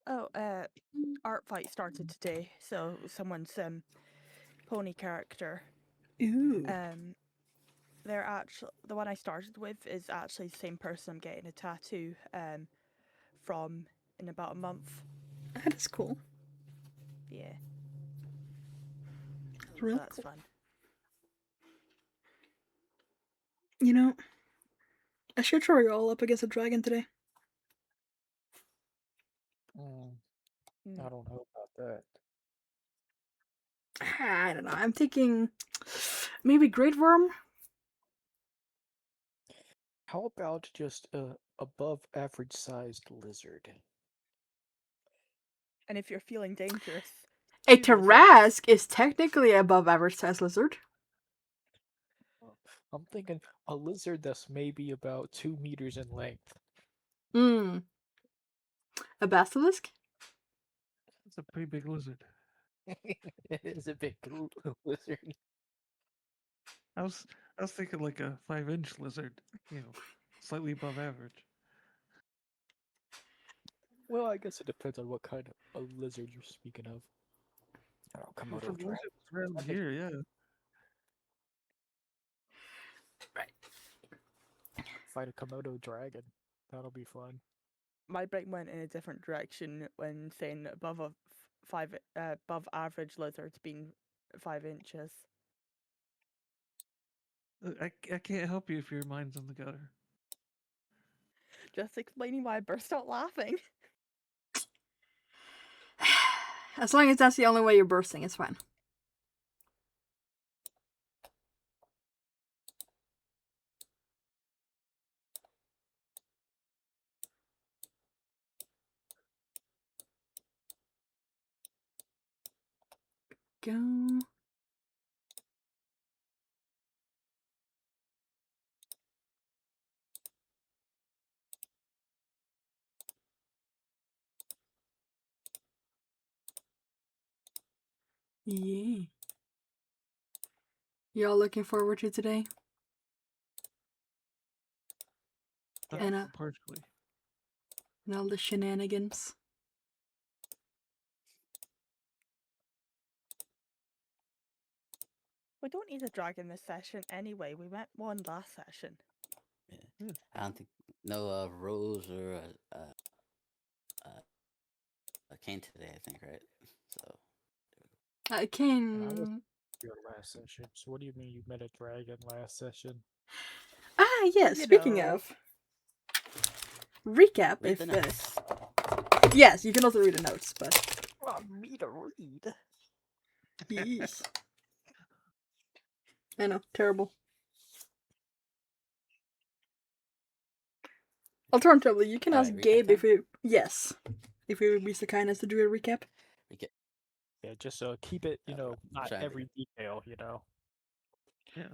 Oh, art fight started today. So someone's pony character. Ooh, Um, they're actually the one I started with is actually the same person I'm getting a tattoo from in about a month. that is cool. Yeah, That's so real that's cool. fun. You know, I should throw you all up against a dragon today. Mm, Mm. I don't know about that. I don't know. I'm thinking maybe Great Worm. How about just a above average sized lizard? And if you're feeling dangerous, A two lizards. Tarask is technically above average size lizard. Uh, I'm thinking a lizard that's maybe about 2 meters in length. Hmm. A basilisk? It's a pretty big lizard. It is a big lizard. I was I was thinking like a 5-inch lizard, slightly above average. Well, I guess it depends on what kind of a lizard you're speaking of. Oh, Well, for Komodo the dragon. lizards around I think here, yeah. Right. fight a Komodo dragon. That'll be fun. My brain went in a different direction when saying above a five above average lizards being 5 inches. I can't help you if your mind's in the gutter. Just explaining why I burst out laughing. As long as that's the only way you're bursting, it's fine. Go. Yeah. Y'all looking forward to today? Yeah. And, uh, Partially. and all the shenanigans? We don't need a dragon this session anyway. We met one last session. Yeah. Yeah. I don't think no Rose or Kane today. I think right. So I And I was can. your last session. So what do you mean you met a dragon last session? Ah, yes. You Speaking know, of, recap read if. the notes. Yes, you can also read the notes, but. Oh, me to read. Yeesh. I know, terrible. Alternatively, you can All ask right, recap Gabe if time. we. Yes. If he would be so kind as to do a recap. Recap. Yeah, just keep it, I'll not try and every detail. Yeah.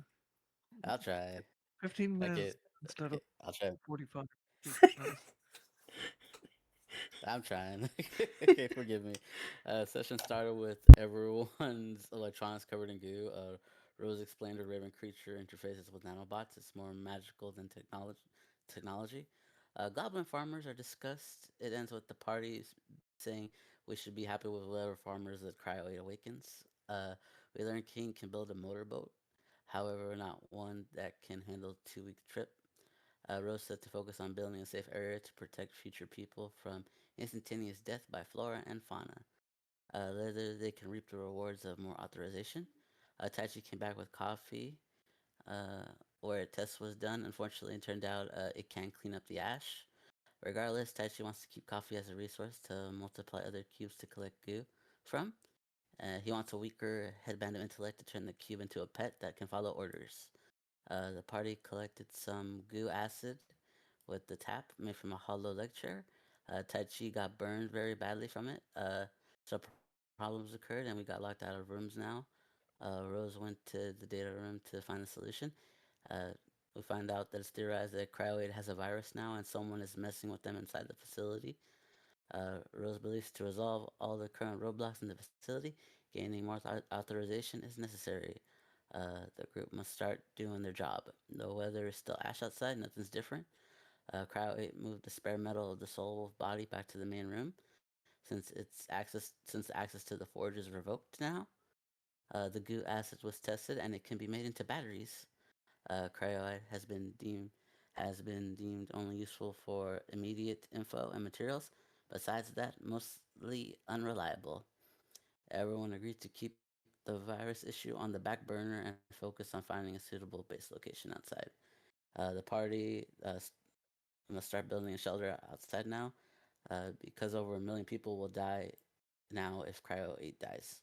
I'll try. 15 Okay. minutes instead of Okay. I'll try. 45. Jesus Christ. I'm trying. Okay, forgive me. Session started with everyone's electronics covered in goo. Rose explained her raven creature interfaces with nanobots. It's more magical than technology. Goblin farmers are discussed. It ends with the parties saying we should be happy with whatever farmers that Cryo 8 awakens. We learn King can build a motorboat. However, not one that can handle 2 week trip. Rose said to focus on building a safe area to protect future people from instantaneous death by flora and fauna. Later, they can reap the rewards of more authorization. Taichi came back with coffee, uh, where a test was done. Unfortunately, it turned out it can clean up the ash. Regardless, Taichi wants to keep coffee as a resource to multiply other cubes to collect goo from. He wants a weaker headband of intellect to turn the cube into a pet that can follow orders. The party collected some goo acid with the tap made from a hollow leg chair. Tai Chi got burned very badly from it. So problems occurred and we got locked out of rooms now. Rose went to the data room to find the solution. Uh, we find out that it's theorized that Cryoid has a virus now and someone is messing with them inside the facility. Rose believes to resolve all the current roadblocks in the facility, gaining more authorization is necessary. The group must start doing their job. The weather is still ash outside, nothing's different. Cryo 8 moved the spare metal of the soul body back to the main room. Since since access to the forge is revoked now. The goo acid was tested and it can be made into batteries. Cryoide has been deemed only useful for immediate info and materials. Besides that, mostly unreliable. Everyone agreed to keep the virus issue on the back burner and focus on finding a suitable base location outside. The party must start building a shelter outside now, because over 1 million people will die now if Cryo 8 dies.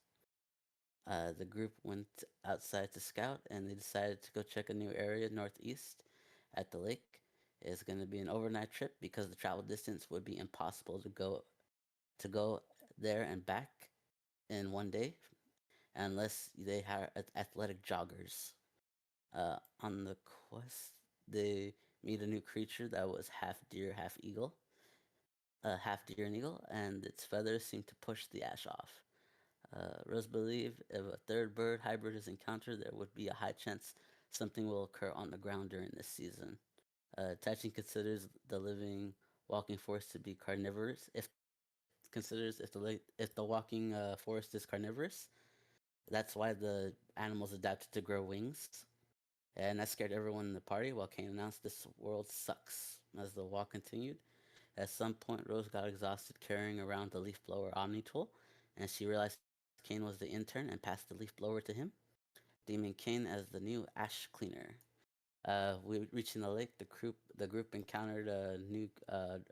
The group went outside to scout and they decided to go check a new area northeast at the lake. It's going to be an overnight trip because the travel distance would be impossible to go there and back in 1 day unless they hire athletic joggers. On the quest, they meet a new creature that was half deer, half deer and eagle, and its feathers seem to push the ash off. Rose believed if a third bird hybrid is encountered, there would be a high chance something will occur on the ground during this season. Tachin considers the living walking forest to be carnivorous. If the walking forest is carnivorous, that's why the animals adapted to grow wings, and that scared everyone in the party. While Kane announced this world sucks. As the walk continued, at some point Rose got exhausted carrying around the leaf blower Omni tool, and she realized Kane was the intern and passed the leaf blower to him, deeming Kane as the new ash cleaner. Reaching the lake, the group encountered a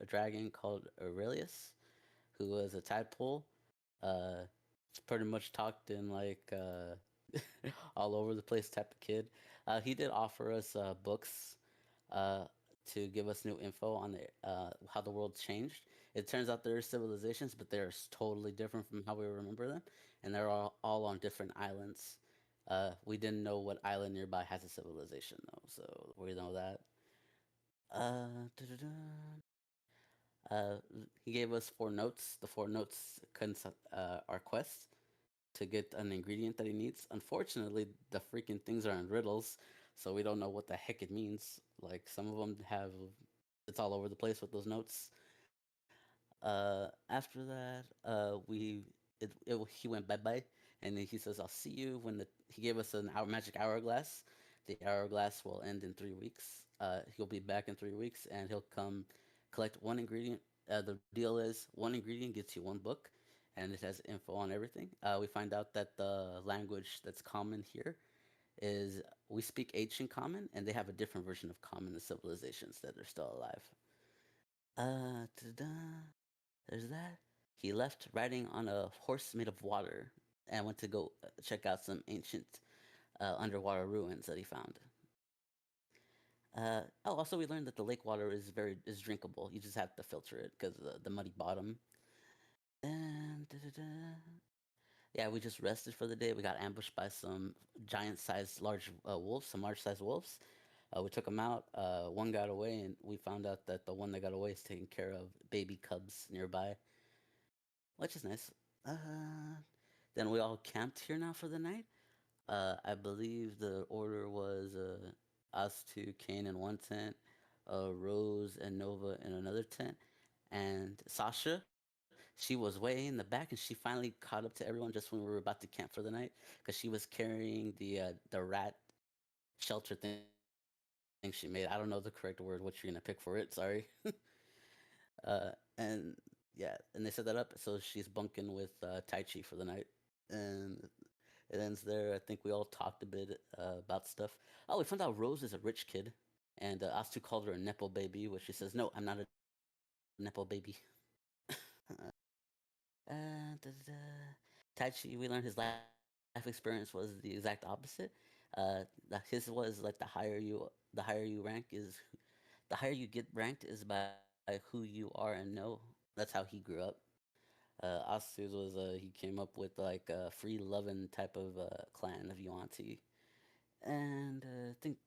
dragon called Aurelius, who was a tadpole. Uh, Pretty much talked in like all over the place type of kid. He did offer us books uh, to give us new info on how the world changed. It turns out there are civilizations, but they're totally different from how we remember them, and they're all on different islands. We didn't know what island nearby has a civilization though, so we know that. Da-da-da. Uh, he gave us 4 notes. The 4 notes our quest to get an ingredient that he needs. Unfortunately, the freaking things are in riddles, so we don't know what the heck it means. Like some of them have, it's all over the place with those notes. After that, he went bye bye, and then he says, "I'll see you when the." He gave us an magic hourglass. The hourglass will end in 3 weeks. He'll be back in 3 weeks, and he'll come collect one ingredient. The deal is 1 ingredient gets you 1 book, and it has info on everything. We find out that the language that's common here is we speak ancient common, and they have a different version of common in civilizations that are still alive. Ta-da. There's that. He left riding on a horse made of water and went to go check out some ancient underwater ruins that he found. Also, we learned that the lake water is drinkable. You just have to filter it because of the muddy bottom. And yeah, we just rested for the day. We got ambushed by some large sized wolves. We took them out. One got away, and we found out that the one that got away is taking care of baby cubs nearby, which is nice. Then we all camped here now for the night. I believe the order was us two, Kane in one tent, Rose and Nova in another tent, and Sasha. She was way in the back, and she finally caught up to everyone just when we were about to camp for the night, because she was carrying the rat shelter thing she made. I don't know the correct word. What you're gonna pick for it? Sorry. And yeah, and they set that up, so she's bunking with Tai Chi for the night, and it ends there. I think we all talked a bit about stuff. Oh, we found out Rose is a rich kid, and Astu called her a nepo baby, which she says, "No, I'm not a nepo baby." Da, da, da. Tai Chi, we learned his life experience was the exact opposite. His was like the higher you rank is, the higher you get ranked is by who you are and know. That's how he grew up. Astu's was he came up with like a free loving type of clan of Yuan-Ti, and I think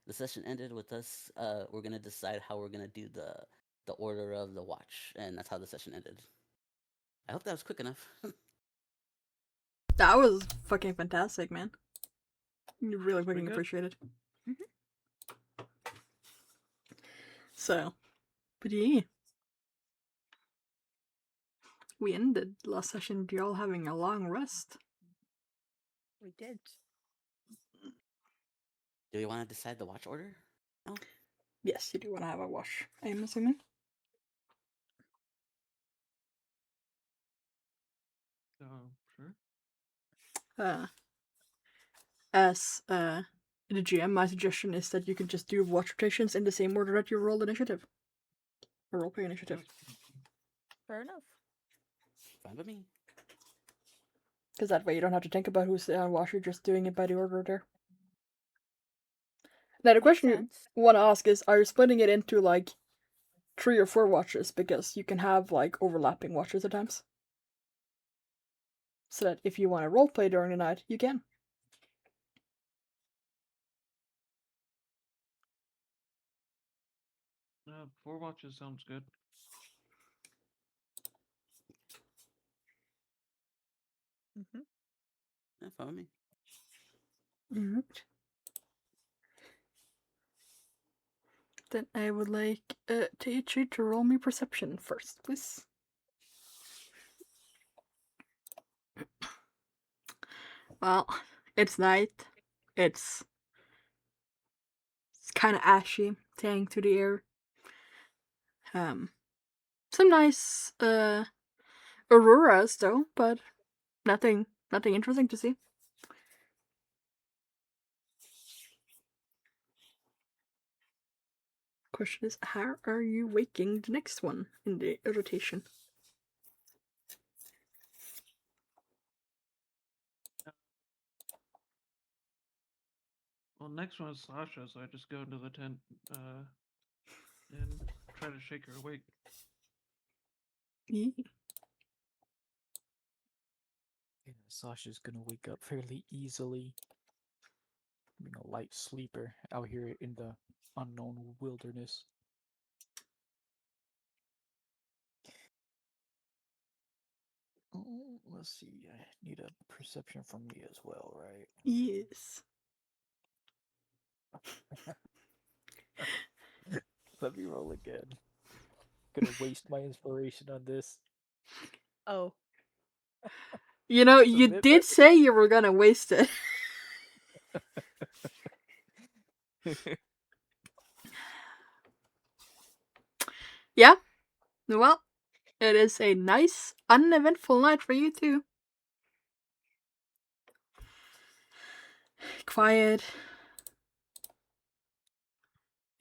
the session ended with us. We're gonna decide how we're gonna do the order of the watch, and that's how the session ended. I hope that was quick enough. That was fucking fantastic, man. Really Pretty fucking good. appreciate it. So, but yeah. we ended last session with you all having a long rest. We did. Do you want to decide the watch order? No. Yes, you do want to have a wash, I am assuming. Sure. As the GM, my suggestion is that you can just do watch rotations in the same order that you rolled initiative. Or roleplay initiative. Fair enough. Fine with me. Because that way you don't have to think about who's on watch, you're just doing it by the order there. Now the Makes question sense. you want to ask is, are you splitting it into like 3 or 4 watches? Because you can have like overlapping watches at times. So that if you want to roleplay during the night, you can. 4 watches sounds good. Mm-hmm. Yeah, fine with me. Alright. Then I would like Teiichi to roll me perception first, please. Well, it's night. It's kind of ashy, tang to the air. Some nice auroras though, but nothing interesting to see. Question is, how are you waking the next one in the rotation? Well, next one is Sasha, so I just go into the tent and try to shake her awake. Yeah. Yeah, Sasha's gonna wake up fairly easily. Being a light sleeper out here in the unknown wilderness. Let's see. I need a perception from me as well, right? Yes. Let me roll again. Gonna waste my inspiration on this. Oh, You know, It's a you bit did say you were gonna waste it. Yeah. Well, it is a nice, uneventful night for you too. Quiet.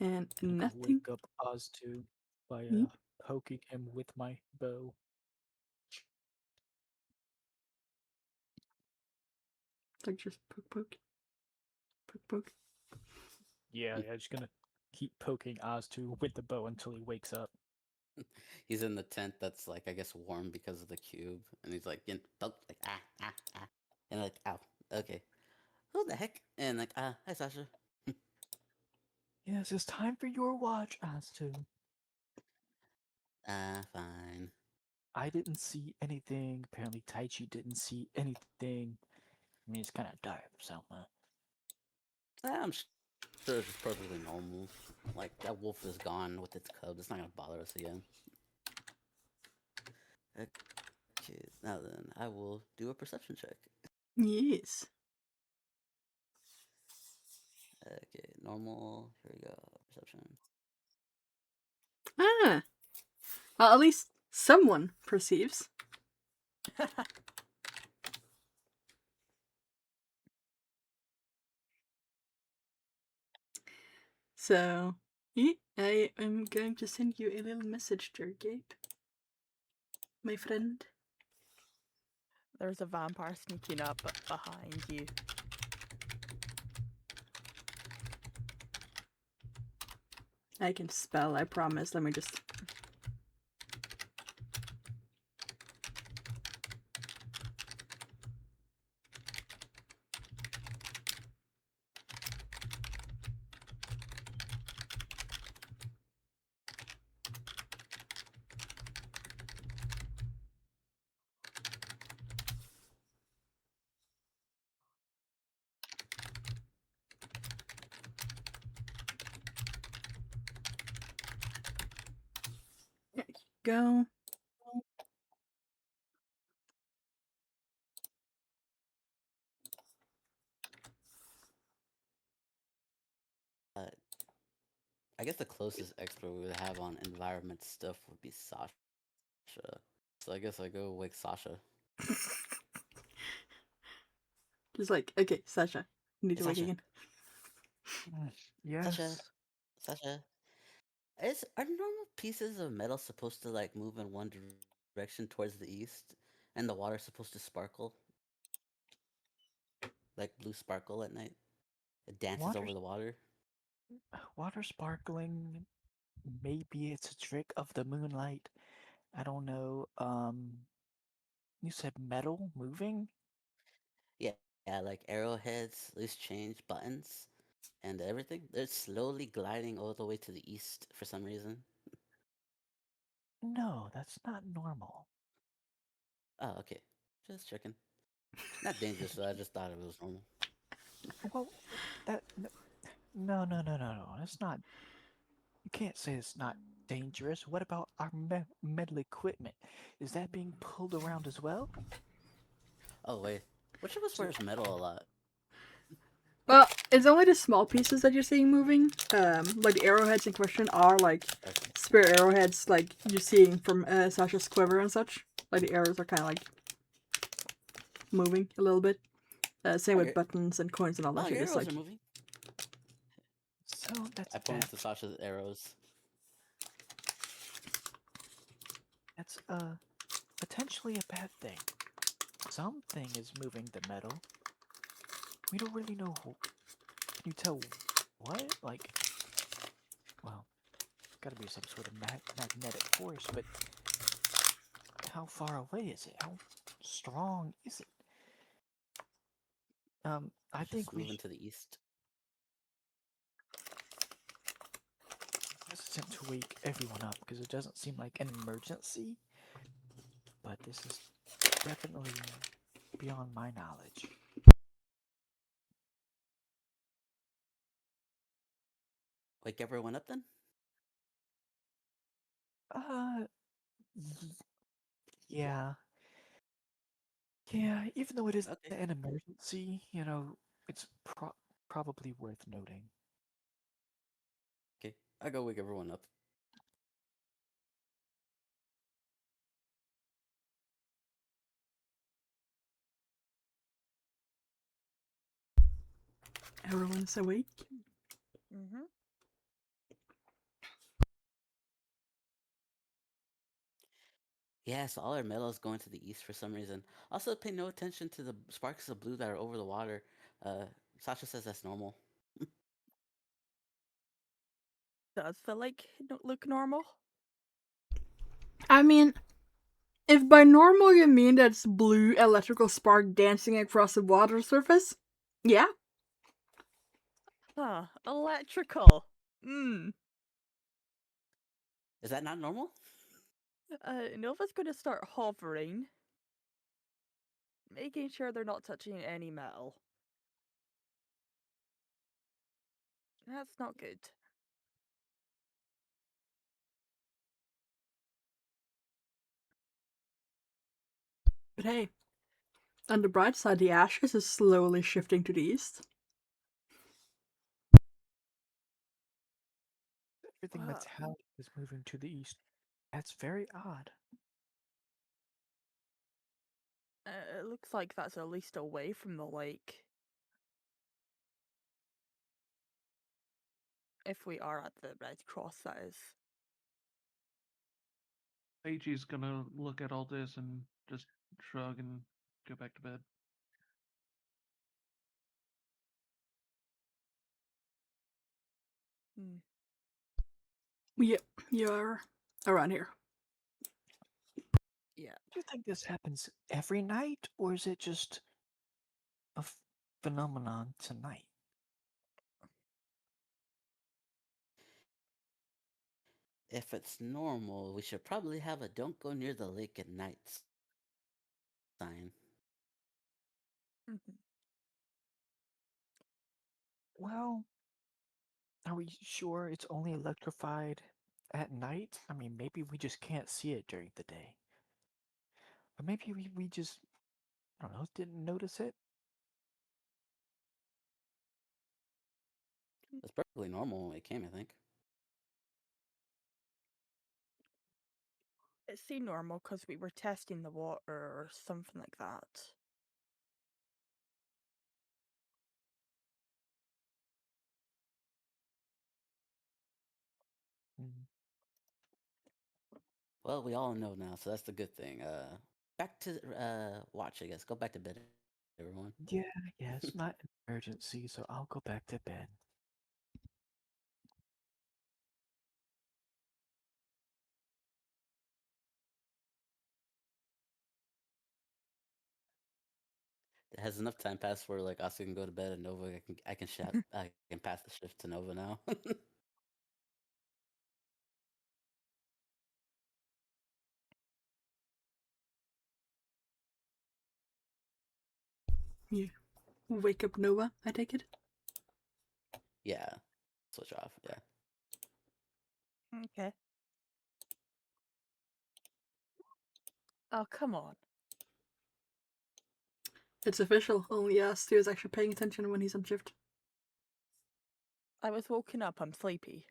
And I'm gonna nothing. wake up Oztu by Hmm? poking him with my bow. Like just poke. Poke. Yeah, just gonna keep poking Oztu with the bow until he wakes up. He's in the tent that's like, I guess, warm because of the cube, and he's like getting poked, like and like, ow, okay, who the heck? And like, hi Sasha. Yes, it's time for your watch, Oztu. Fine. I didn't see anything. Apparently, Taichi didn't see anything. I mean, it's kind of dark, so. I'm sure it's just perfectly normal. Like, that wolf is gone with its cubs. It's not gonna bother us again. Okay, now then, I will do a perception check. Yes. Okay, normal. Here we go. Perception. Ah. Well, at least someone perceives. So, yeah, I am going to send you a little message there, Gabe. My friend. there's a vampire sneaking up behind you. I can spell, I promise. Let me just... There you go. I guess the closest expert we would have on environment stuff would be Sasha. So I guess I go with Sasha. Just like, okay, Sasha, you need Hey, to wake Sasha. again. Yes. Sasha. Sasha. Are normal pieces of metal supposed to like move in one direction towards the east, and the water's supposed to sparkle, like blue sparkle at night? It dances Water, over the water. water sparkling. Maybe it's a trick of the moonlight. I don't know. You said metal moving? Yeah, like arrowheads, loose change, buttons, and everything. They're slowly gliding all the way to the east for some reason. No, that's not normal. Oh, okay. Just checking. Not dangerous, but I just thought it was normal. Well, that no, no, no, no, no. That's not. You can't say it's not dangerous. What about our metal equipment? Is that being pulled around as well? Oh, wait. Which of us So, wears metal a lot? Well, it's only the small pieces that you're seeing moving. Like the arrowheads in question are like Okay. spare arrowheads, like you're seeing from Sasha's quiver and such. Like the arrows are kind of like moving a little bit. Same Oh, with buttons and coins and all that oh, shit. your It's arrows like, are moving. so I point to Sasha's arrows. that's potentially a bad thing. Something is moving the metal. We don't really know. Can you tell what? Like, well, gotta be some sort of magnetic force, but how far away is it? How strong is it? I It's just think we moving to the east. hesitant to wake everyone up because it doesn't seem like an emergency, but this is definitely beyond my knowledge. Wake everyone up then? Uh, y- yeah, yeah. Even though it is Okay. an emergency, it's probably worth noting. Okay. I go wake everyone up. everyone's awake. Mm-hmm. Yeah, so all our metal is going to the east for some reason. Also, pay no attention to the sparks of blue that are over the water. Uh, Sasha says that's normal. Does feel like look normal? I mean, if by normal you mean that's blue electrical spark dancing across the water surface, yeah. Huh. Electrical. Hmm. Is that not normal? Nova's gonna start hovering, making sure they're not touching any metal. That's not good. But hey, on the bright side, the ashes is slowly shifting to the east. Everything Uh, metallic is moving to the east. That's very odd. it looks like that's at least away from the lake. If we are at the Red Cross, that is. Eiji's gonna look at all this and just shrug and go back to bed. Hmm. Yep, you're around here. Yeah. Do you think this happens every night, or is it just a phenomenon tonight? If it's normal, we should probably have a "Don't go near the lake at night" sign. Mhm. Well, are we sure it's only electrified at night? I mean, maybe we just can't see it during the day. Or maybe we just, I don't know, didn't notice it? It's perfectly normal when it came, I think. It seemed normal because we were testing the water or something like that. Mm. Well, we all know now, so that's the good thing. Back to watch, I guess. Go back to bed, everyone. Yeah, yeah, it's not an emergency, so I'll go back to bed. It has enough time passed where like Oscar can go to bed and Nova I can pass the shift to Nova now. You wake up Nova, I take it. Yeah, switch off. Yeah. Okay. Oh, come on. It's official. Only Stu is actually paying attention when he's on shift. I was woken up. I'm sleepy.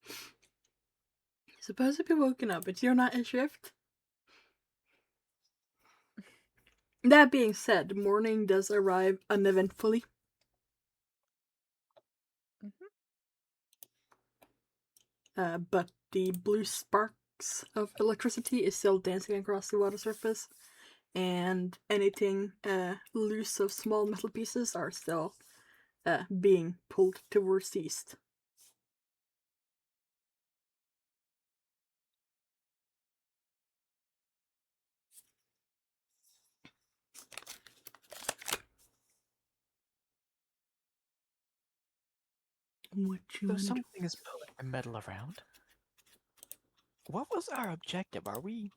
You're supposed to be woken up, but you're not in shift. That being said, morning does arrive uneventfully. But the blue sparks of electricity is still dancing across the water surface, and anything loose of small metal pieces are still being pulled towards the east. What you So wanna do? something is moving the metal around. What was our objective? Are we?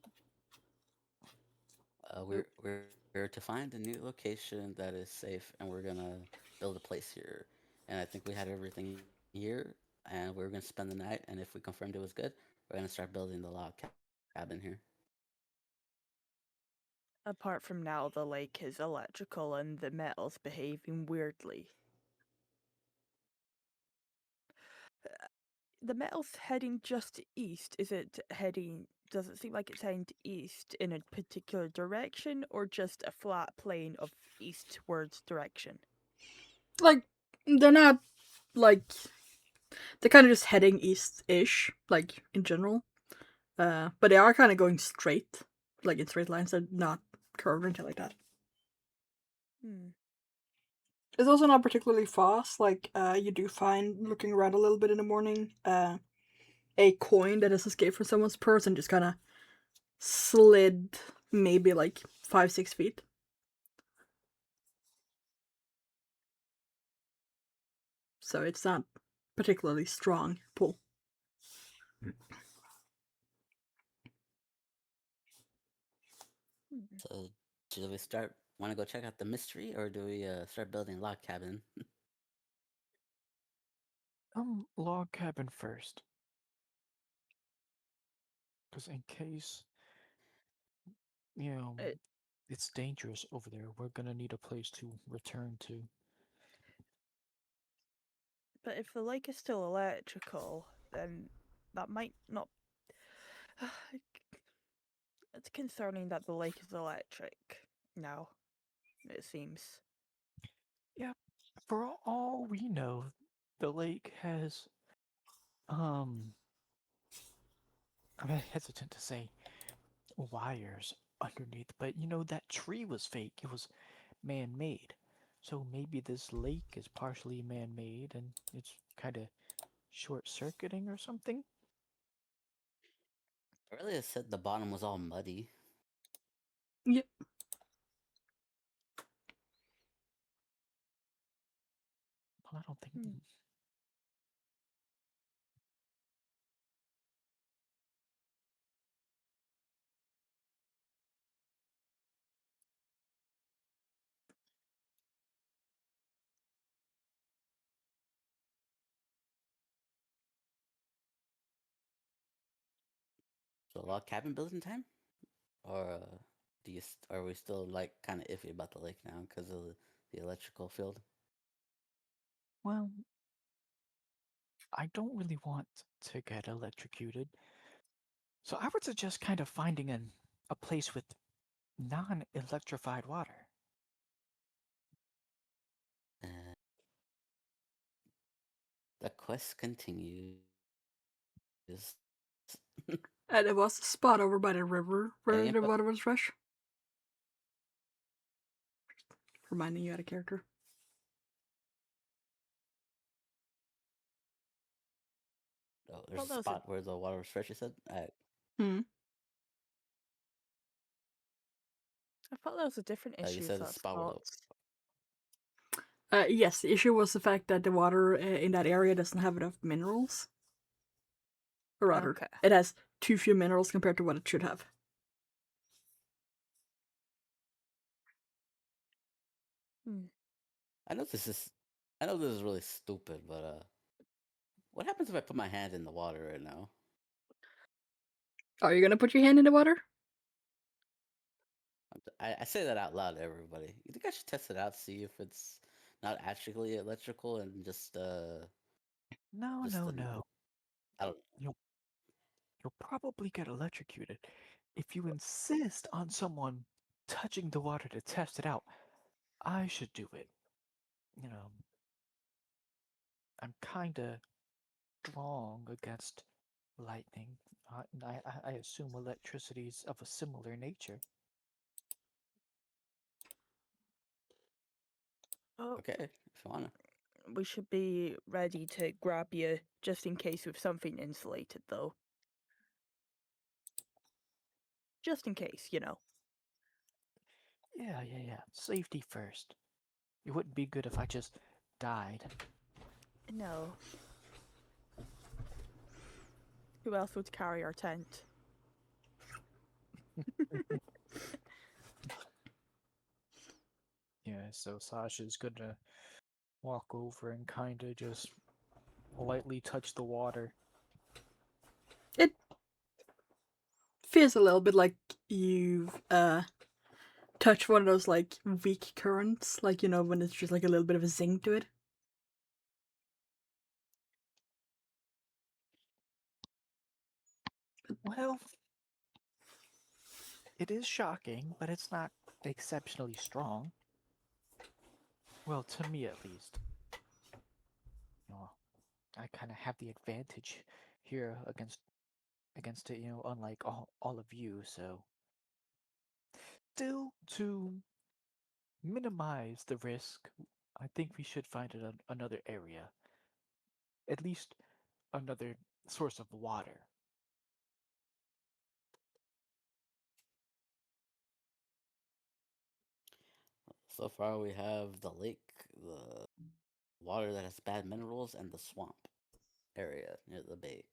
We're to find a new location that is safe, and we're gonna build a place here. And I think we had everything here, and we are gonna spend the night. And if we confirmed it was good, we're gonna start building the log cabin here. Apart from now, the lake is electrical and the metal's behaving weirdly. The metal's heading just east. Is it heading? Does it seem like it's heading east in a particular direction, or just a flat plane of eastwards direction? Like, they're not, like, they're kind of just heading east-ish, like, in general. But they are kind of going straight, like in straight lines. They're not curved or anything like that. Hmm. It's also not particularly fast. Like, you do find, looking around a little bit in the morning, a coin that has escaped from someone's purse and just kind of slid maybe like 5-6 feet. So it's not particularly strong pull. Hmm. So, should we start? Want to go check out the mystery, or do we start building a log cabin? Log cabin first. Because in case, you know, It, it's dangerous over there, we're gonna need a place to return to. but if the lake is still electrical, then that might not. It's concerning that the lake is electric now, it seems. Yeah, for all we know, the lake has, um, I'm hesitant to say wires underneath, but you know, that tree was fake. It was man made. So maybe this lake is partially man made and it's kind of short circuiting or something? Earlier said the bottom was all muddy. Yep. Well, I don't think. Hmm. So, log cabin building time, or are we still like kind of iffy about the lake now because of the electrical field? Well, I don't really want to get electrocuted. So I would suggest kind of finding a place with non-electrified water. Uh, the quest continues. And there was a spot over by the river where Any the input? water was fresh. Reminding you out of character. Oh, Well, there's a that was a spot where the water was fresh. You said. Hmm. I thought that was a different You issue with said the that spot where spot. the. Yes, the issue was the fact that the water in that area doesn't have enough minerals. Or rather, Okay. it has too few minerals compared to what it should have. Hmm. I know this is. I know this is really stupid, but what happens if I put my hand in the water right now? Are you gonna put your hand in the water? I say that out loud to everybody. You think I should test it out, see if it's not actually electrical and No, just no, an no. I don't. You'll you'll probably get electrocuted. If you insist on someone touching the water to test it out, I should do it. You know, I'm kinda strong against lightning. I assume electricity's of a similar nature. Oh, Okay, if you wanna. we should be ready to grab you just in case with something insulated, though. Just in case, you know. Yeah. Safety first. It wouldn't be good if I just died. No. Who else would carry our tent? Yeah, so Sasha's gonna walk over and kinda just lightly touch the water. It feels a little bit like you've touched one of those like weak currents, like you know when it's just like a little bit of a zing to it. Well, it is shocking, but it's not exceptionally strong. Well, to me at least. You I kind of have the advantage here against it, unlike all of you, so still to minimize the risk, I think we should find another area, at least another source of water. So far, we have the lake, the water that has bad minerals, and the swamp area near the bay.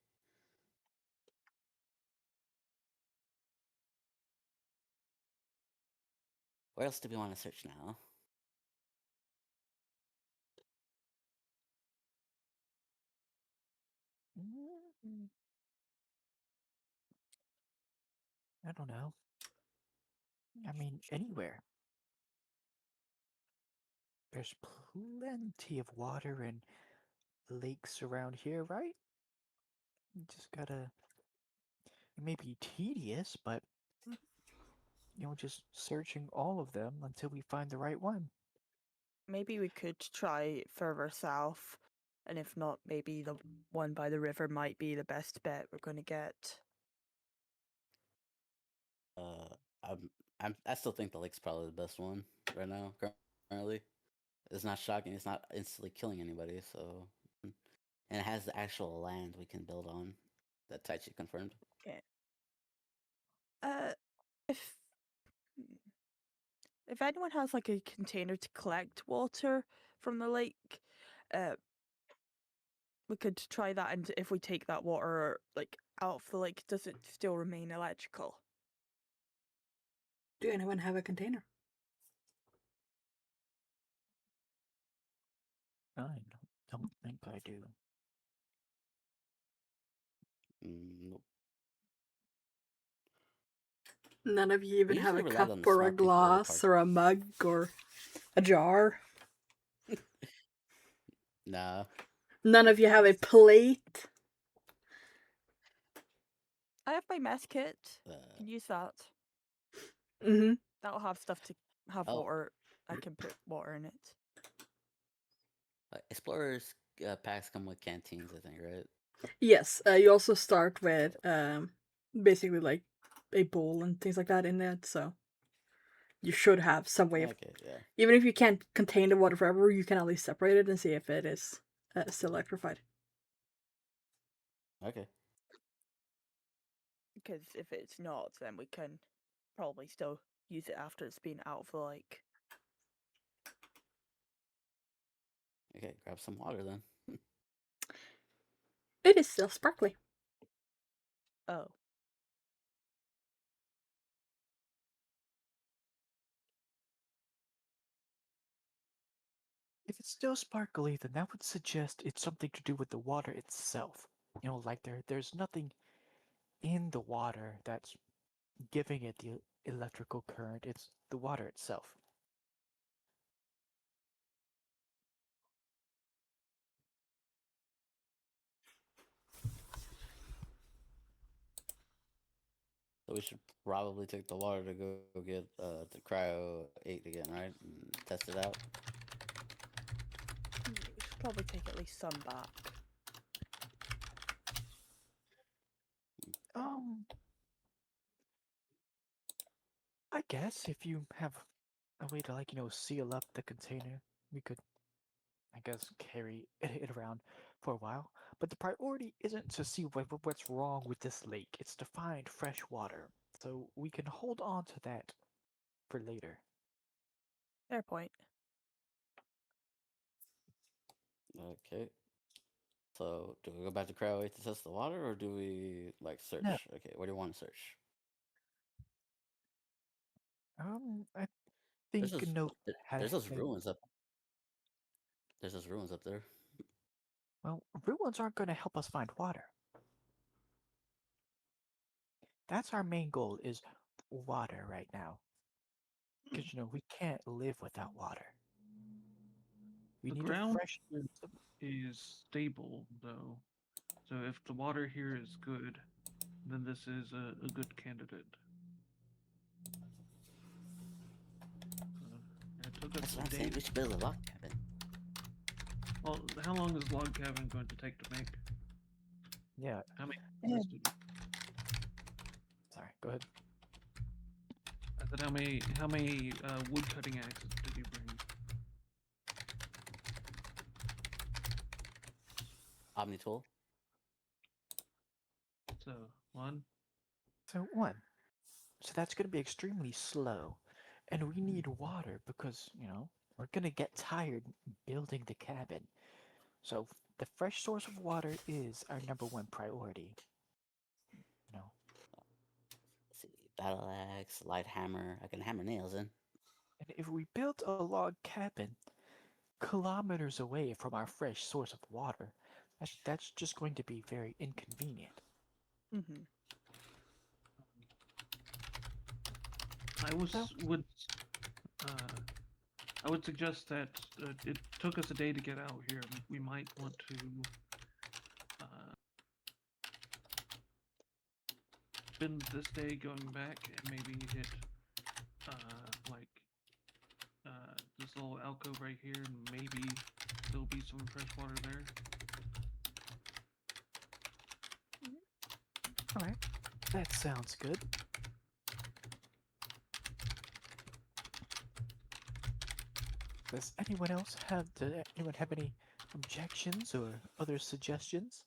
Where else do we want to search now? Mm, I don't know. I mean, anywhere. There's plenty of water and lakes around here, right? You just gotta. It may be tedious, but just searching all of them until we find the right one. Maybe we could try further south, and if not, maybe the one by the river might be the best bet we're going to get. Uh, I still think the lake's probably the best one right now. Currently, it's not shocking. It's not instantly killing anybody. So, and it has the actual land we can build on. That Taichi confirmed. Okay. Uh, if if anyone has like a container to collect water from the lake, uh, we could try that. And if we take that water like out of the lake, does it still remain electrical? Do anyone have a container? I don't think I do. Nope. None of you even We have usually a relied cup on the or a smart people with the glass parts. or a mug or a jar. Nah, None of you have a plate. I have my mess kit. Uh, Can use that. Mm-hmm. That'll have stuff to have Oh. water. I can put water in it. Explorers packs come with canteens, I think, right? Yes, you also start with basically like a bowl and things like that in it, so you should have some way of, Okay, yeah. even if you can't contain the water forever, you can at least separate it and see if it is still electrified. Okay. Because if it's not, then we can probably still use it after it's been out of the lake. Okay, grab some water then. It is still sparkly. Oh. If it's still sparkly, then that would suggest it's something to do with the water itself. You know, like there's nothing in the water that's giving it the electrical current. It's the water itself. So we should probably take the water to go get the Cryo 8 again, right? And test it out. We should probably take at least some back. Um, I guess if you have a way to seal up the container, we could, I guess, carry it around for a while. But the priority isn't to see what's wrong with this lake. It's to find fresh water. So we can hold on to that for later. Fair point. Okay. So do we go back to Cryo 8 to test the water, or do we like search? No. Okay, what do you want to search? I There's think a those note there's those had. ruins up. There's those ruins up there. Well, ruins aren't going to help us find water. That's our main goal is water right now. Because, we can't live without water. We The need a ground fresh is stable, though. So if the water here is good, then this is a good candidate. It took us That's what a I'm day. saying. We should build a log cabin. Well, how long is log cabin going to take to make? Yeah. How many? Sorry, go ahead. I said how many wood cutting axes did you bring? Omni tool. So one. So, one. So that's going to be extremely slow. And we need water because, we're going to get tired building the cabin. So the fresh source of water is our number one priority. You know, Let's see, battle axe, light hammer. I can hammer nails in. and if we build a log cabin kilometers away from our fresh source of water, that's just going to be very inconvenient. Mm-hmm. I would suggest that it took us a day to get out here. We might want to spend this day going back and maybe hit like this little alcove right here, and maybe there'll be some fresh water there. All right, that sounds good. Does anyone have any objections or other suggestions?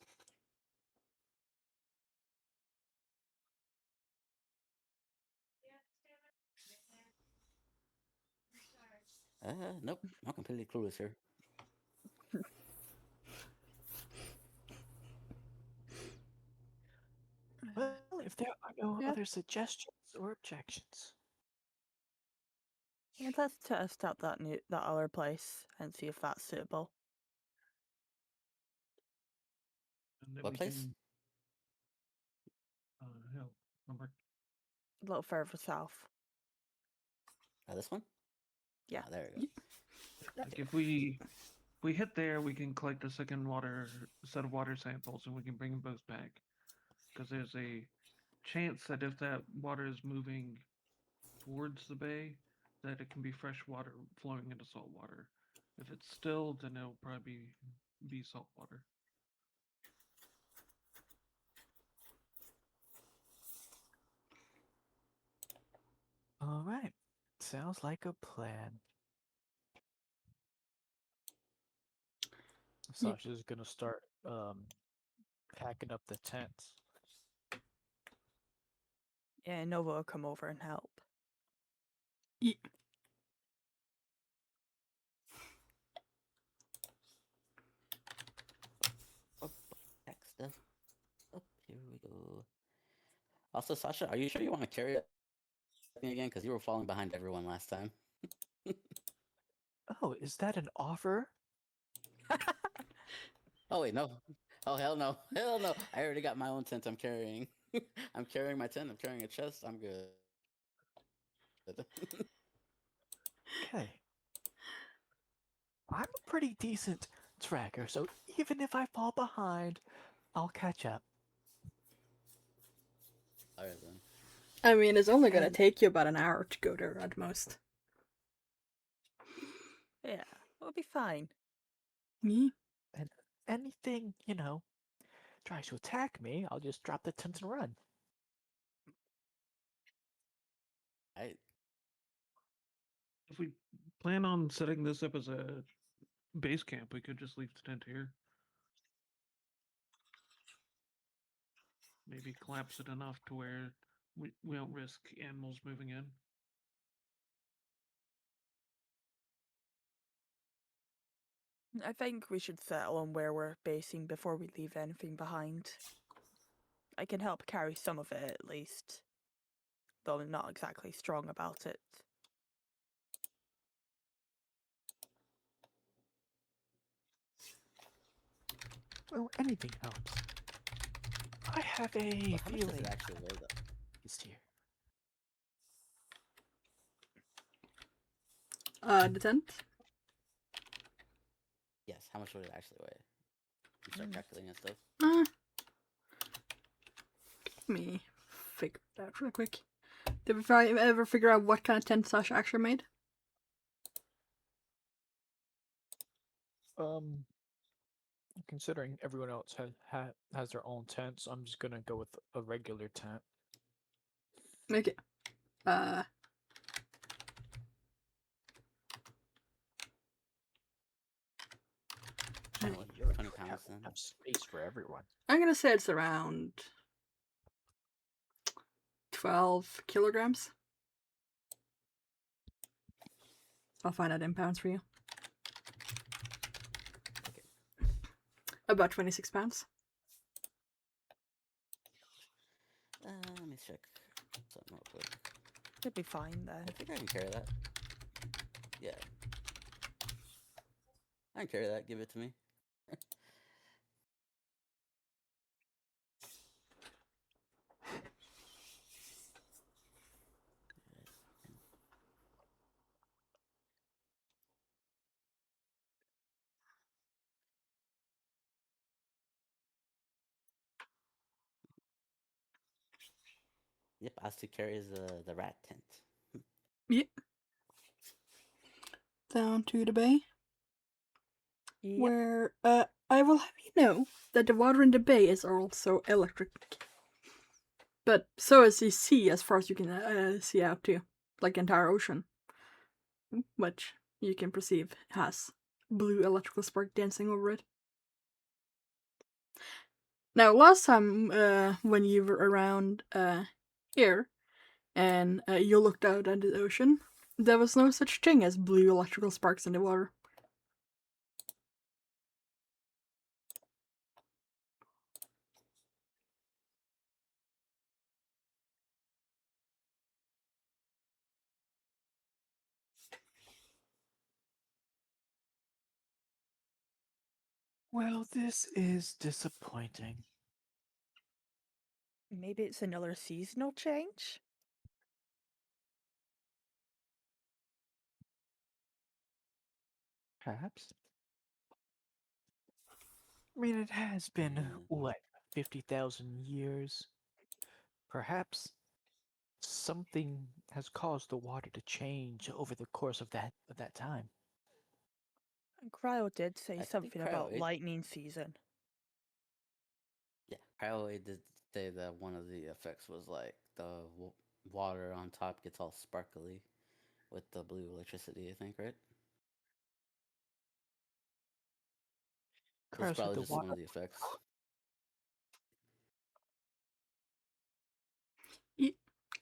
Nope. I'm completely clueless here. Well, if there are no Yeah. other suggestions or objections, Yeah, let's test out that other place and see if that's suitable. And then What we place? can hell, number. A little further south. This one? Yeah. Oh, there we go. Like if we hit there, we can collect a second set of water samples, and we can bring them both back. Because there's a chance that if that water is moving towards the bay, that it can be fresh water flowing into salt water. If it's still, then it'll probably be salt water. All right. Sounds like a plan. Ye- Sasha's gonna start packing up the tents. Yeah, Nova will come over and help. ye- Oh, next up. Oh, here we go. Also, Sasha, are you sure you want to carry that thing again? Because you were falling behind everyone last time. Oh, is that an offer? Oh wait, no. Oh hell no, hell no! I already got my own tent. I'm carrying. I'm carrying my tent. I'm carrying a chest. I'm good. Okay. I'm a pretty decent tracker, so even if I fall behind, I'll catch up. Alright then. I mean, it's only gonna And- take you about an hour to go there at most. Yeah, we'll be fine. Me? And anything, tries to attack me, I'll just drop the tent and run. I If we plan on setting this up as a base camp, we could just leave the tent here. Maybe collapse it enough to where we don't risk animals moving in. I think we should settle on where we're basing before we leave anything behind. I can help carry some of it at least, though I'm not exactly strong about it. Well, anything helps. I have a well, how much does feeling it actually weigh though? it's here. The tent? Yes, how much would it actually weigh? You start calculating and stuff. Let me figure it out real quick. Did we ever figure out what kind of tent Sasha actually made? Considering everyone else has their own tents, I'm just gonna go with a regular tent. Okay. Twenty, Oh, you're 20 have, pounds then. have space for everyone. I'm gonna say it's around 12 kilograms. I'll find out in pounds for you. Okay. About 26 pounds. Let me check something real quick. Should be fine then. I think I can carry that. Yeah. I can carry that. Give it to me. Yep, Asti carries the rat tent. Yep. Down to the bay. Yep. Where I will have you know that the water in the bay is also electric. But so is the sea, as far as you can see out to, like the entire ocean, which you can perceive has blue electrical spark dancing over it. Now, last time when you were around here and you looked out at the ocean, there was no such thing as blue electrical sparks in the water. Well, this is disappointing. Maybe it's another seasonal change? Perhaps. I mean, it has been, Yeah. what, 50,000 years? Perhaps something has caused the water to change over the course of that time. And Cryo did say I think something about lightning season. Yeah, Cryoworld did say that one of the effects was like the water on top gets all sparkly with the blue electricity. I think, right? So it's Cryo said probably the just one water. of the effects.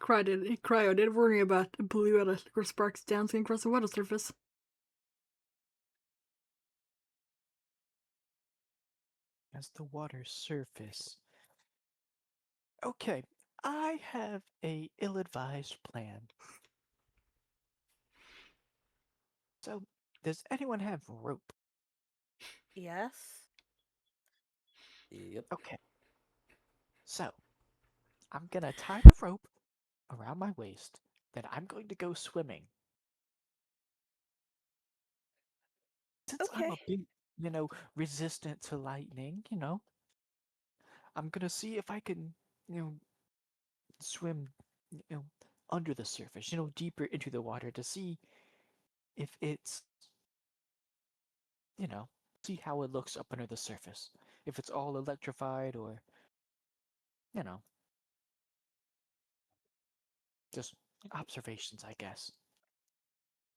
Cryo did warn you about blue electrical sparks dancing across the water surface. As the water's surface. Okay, I have a ill-advised plan. So, does anyone have rope? Yes. Yep. Okay, so I'm gonna tie the rope around my waist, then I'm going to go swimming. Since I'm Okay. a bit, resistant to lightning, I'm gonna see if I can, you know, swim, you know, under the surface, deeper into the water to see if it's, you know, see how it looks up under the surface. If it's all electrified or, you know, just observations, I guess.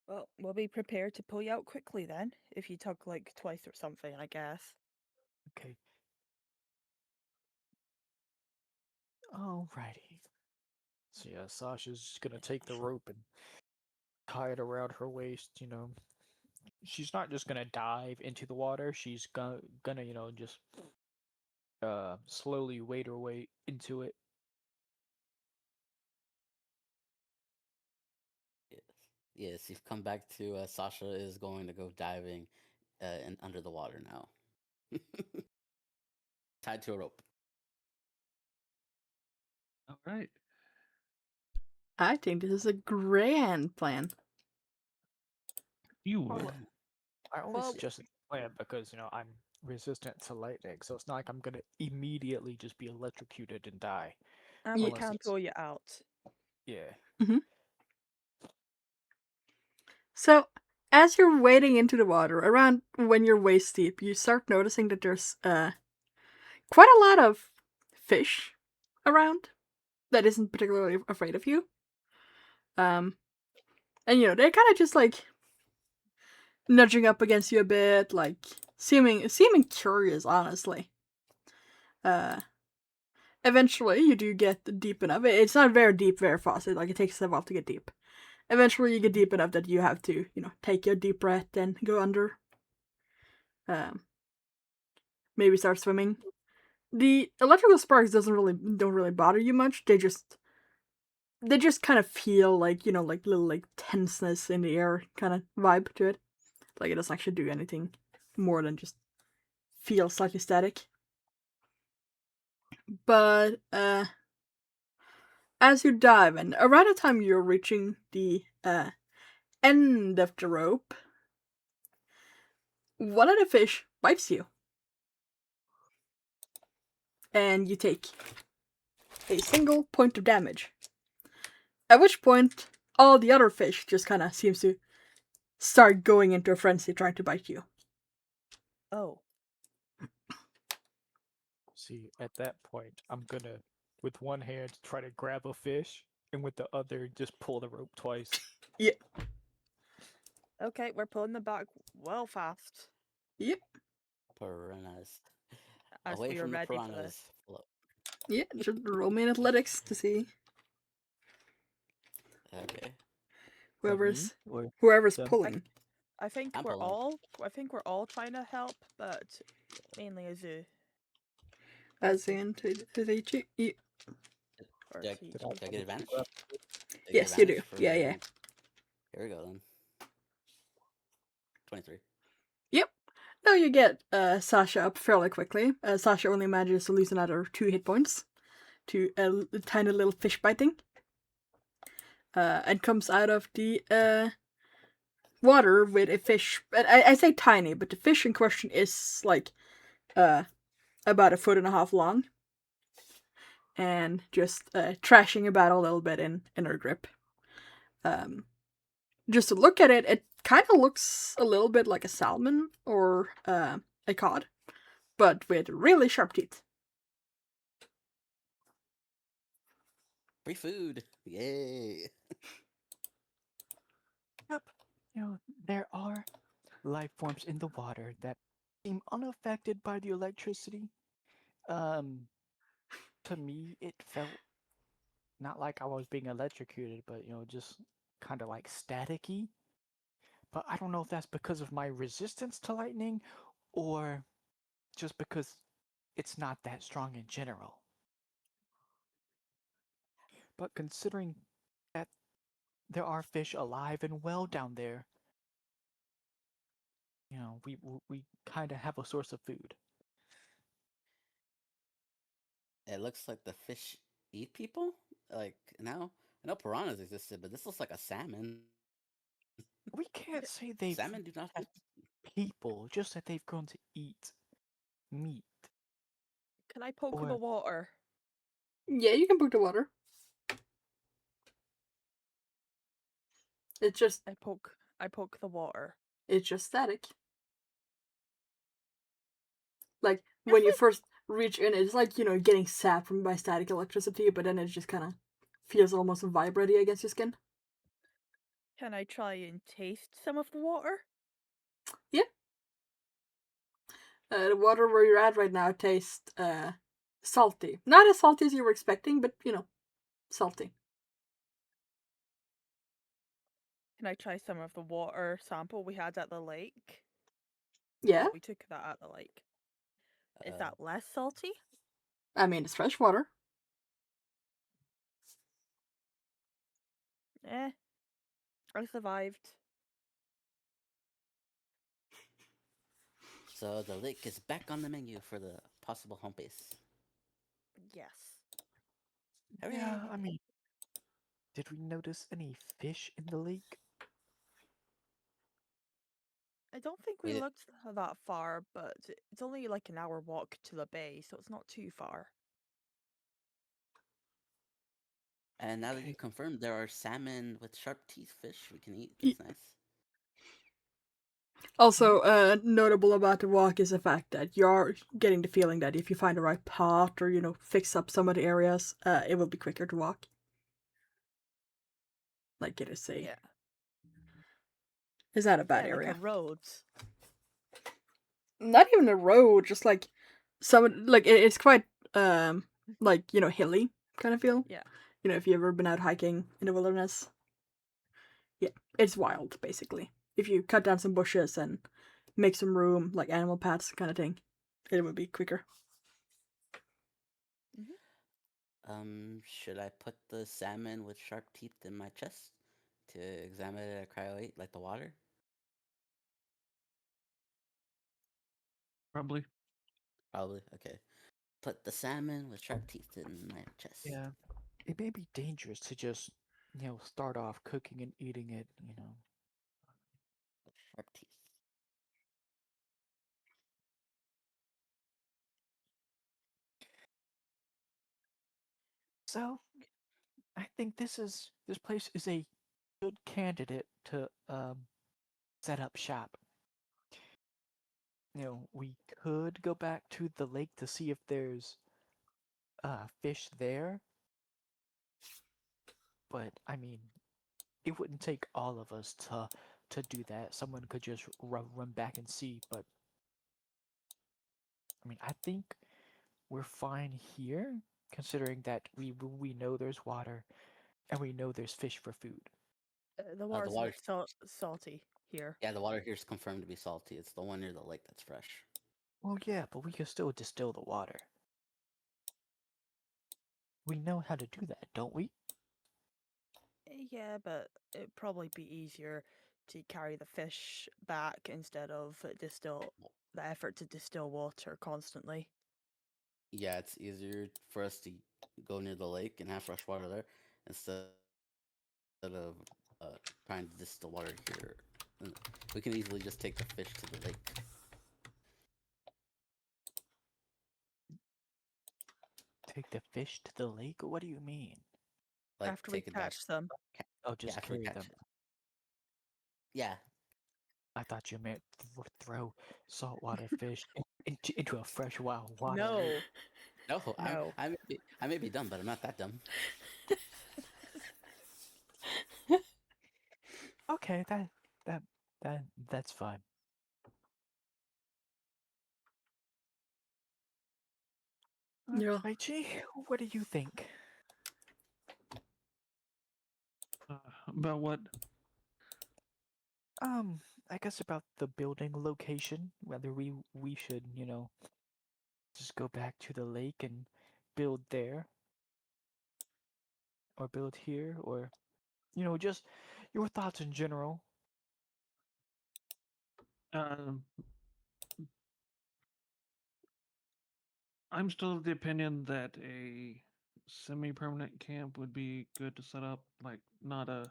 Well, we'll be prepared to pull you out quickly then, if you tug like twice or something, I guess. Okay. Alrighty. So yeah, Sasha's gonna take the rope and tie it around her waist. She's not just gonna dive into the water. She's gonna, just slowly wade her way into it. Yes. Yes. You've come back to Sasha is going to go diving and under the water now, tied to a rope. All right. I think this is a grand plan. You Well, would. I only Well, suggested the plan because, I'm resistant to lightning, so it's not like I'm gonna immediately just be electrocuted and die. and we Yeah. Unless can it's, pull you out. yeah. So, as you're wading into the water, around when you're waist deep, you start noticing that there's quite a lot of fish around that isn't particularly afraid of you. And they're kind of just like nudging up against you a bit, like seeming curious, honestly. Eventually you do get deep enough. It's not very deep very fast. It takes a while to get deep. Eventually you get deep enough that you have to, take your deep breath and go under. Maybe start swimming. The electrical sparks don't really bother you much. They just kind of feel like, like little like tenseness in the air kind of vibe to it. Like it doesn't actually do anything more than just feel slightly static. But as you dive and around the time you're reaching the end of the rope, one of the fish bites you. And you take a single point of damage. At which point, all the other fish just kind of seems to start going into a frenzy trying to bite you. Oh. See, at that point, I'm gonna, with one hand, try to grab a fish, and with the other, just pull the rope twice. Yeah. Okay, we're pulling them back well fast. Yep. Piranhas. As Away we are from the ready for piranhas. this. Float. Yeah. Just roll me in athletics to see Okay. whoever's Or whoever's them? pulling. I think I'm we're pulling. all trying to help, but mainly Azu. As in to Taichi. Or Did I, Did Teach. did I get advantage? I? Did I get Yes, you do. advantage for Yeah. Here we go then. 23. Yep. No, you get Sasha up fairly quickly. Sasha only manages to lose another 2 hit points to a tiny little fish biting. And comes out of the water with a fish. I say tiny, but the fish in question is like about 1.5 feet long. and just trashing about a little bit in her grip. Just to look at it, it kind of looks a little bit like a salmon or a cod, but with really sharp teeth. Free food. Yay. Yep. There are life forms in the water that seem unaffected by the electricity. Um, to me, it felt not like I was being electrocuted, but just kind of like staticky. But I don't know if that's because of my resistance to lightning or just because it's not that strong in general. But considering that there are fish alive and well down there, we kind of have a source of food. It looks like the fish eat people. Like now, I know piranhas existed, but this looks like a salmon. We can't say they've Salmon do not have. people, just that they've grown to eat meat. Can I poke the Or water? Yeah, you can poke the water. It's just I poke the water. it's just static. Like Yes, when you first reach in, it's like getting zapped from by static electricity, but then it just kind of feels almost vibrating against your skin. Can I try and taste some of the water? Yeah. The water where you're at right now tastes salty. Not as salty as you were expecting, but salty. Can I try some of the water sample we had at the lake? Yeah. Well, we took that at the lake. Is Uh, that less salty? I mean, it's fresh water. Eh, I survived. so the lake is back on the menu for the possible home base. Yes. yeah, Hooray! I mean, did we notice any fish in the lake? I don't think we We looked that far, but it's only like an hour walk to the bay, so it's not too far. and now that you Okay. confirmed there are salmon with sharp teeth fish we can eat. Y- That's nice. Also, notable about the walk is the fact that you're getting the feeling that if you find the right pot or fix up some of the areas, it will be quicker to walk. Like it is a Yeah. is that a bad Yeah, like a area? road. Not even a road, just like some like it's quite like hilly kind of feel. Yeah. If you've ever been out hiking in the wilderness, yeah, it's wild basically. If you cut down some bushes and make some room, like animal paths kind of thing, it would be quicker. Hmm. Should I put the salmon with sharp teeth in my chest to examine it at cryo 8 like the water? Probably. Probably. Okay. Put the salmon with sharp teeth in my chest. Yeah, it may be dangerous to just, start off cooking and eating it. Sharp teeth. So, I think this place is a good candidate to set up shop. We could go back to the lake to see if there's fish there, but I mean, it wouldn't take all of us to do that. Someone could just run back and see, but I mean, I think we're fine here, considering that we know there's water and we know there's fish for food. The The water's a water. bit salty here. Yeah, the water here is confirmed to be salty. It's the one near the lake that's fresh. Well, yeah, but we can still distill the water. We know how to do that, don't we? Yeah, but it'd probably be easier to carry the fish back instead of distill the effort to distill water constantly. Yeah, it's easier for us to go near the lake and have fresh water there instead of trying to distill water here. And we can easily just take the fish to the lake. take the fish to the lake? What do you mean? Like After we take it back. catch them. Oh, Yeah, just after we carry catch them. it. Yeah. I thought you meant throw saltwater fish into a fresh wild water. No, No, no. I may be dumb, but I'm not that dumb. Okay, that that's fine. Yeah. Raichi, what do you think? About what? I guess about the building location, whether we should, just go back to the lake and build there, or build here, or just your thoughts in general. Um, I'm still of the opinion that a semi-permanent camp would be good to set up, like not a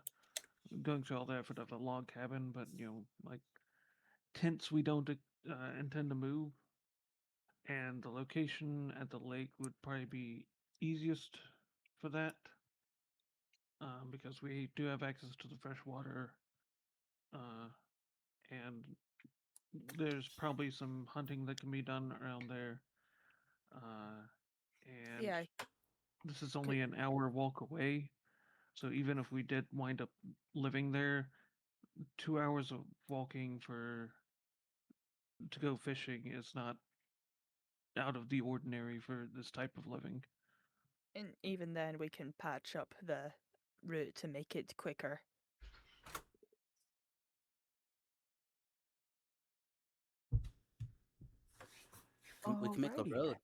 going through all the effort of a log cabin, but like tents we don't intend to move, and the location at the lake would probably be easiest for that, because we do have access to the fresh water, uh, and there's probably some hunting that can be done around there, uh, and Yeah, this is c- only an hour walk away. So even if we did wind up living there, 2 hours of walking for to go fishing is not out of the ordinary for this type of living. and even then we can patch up the route to make it quicker. We can make a Alrighty then. road.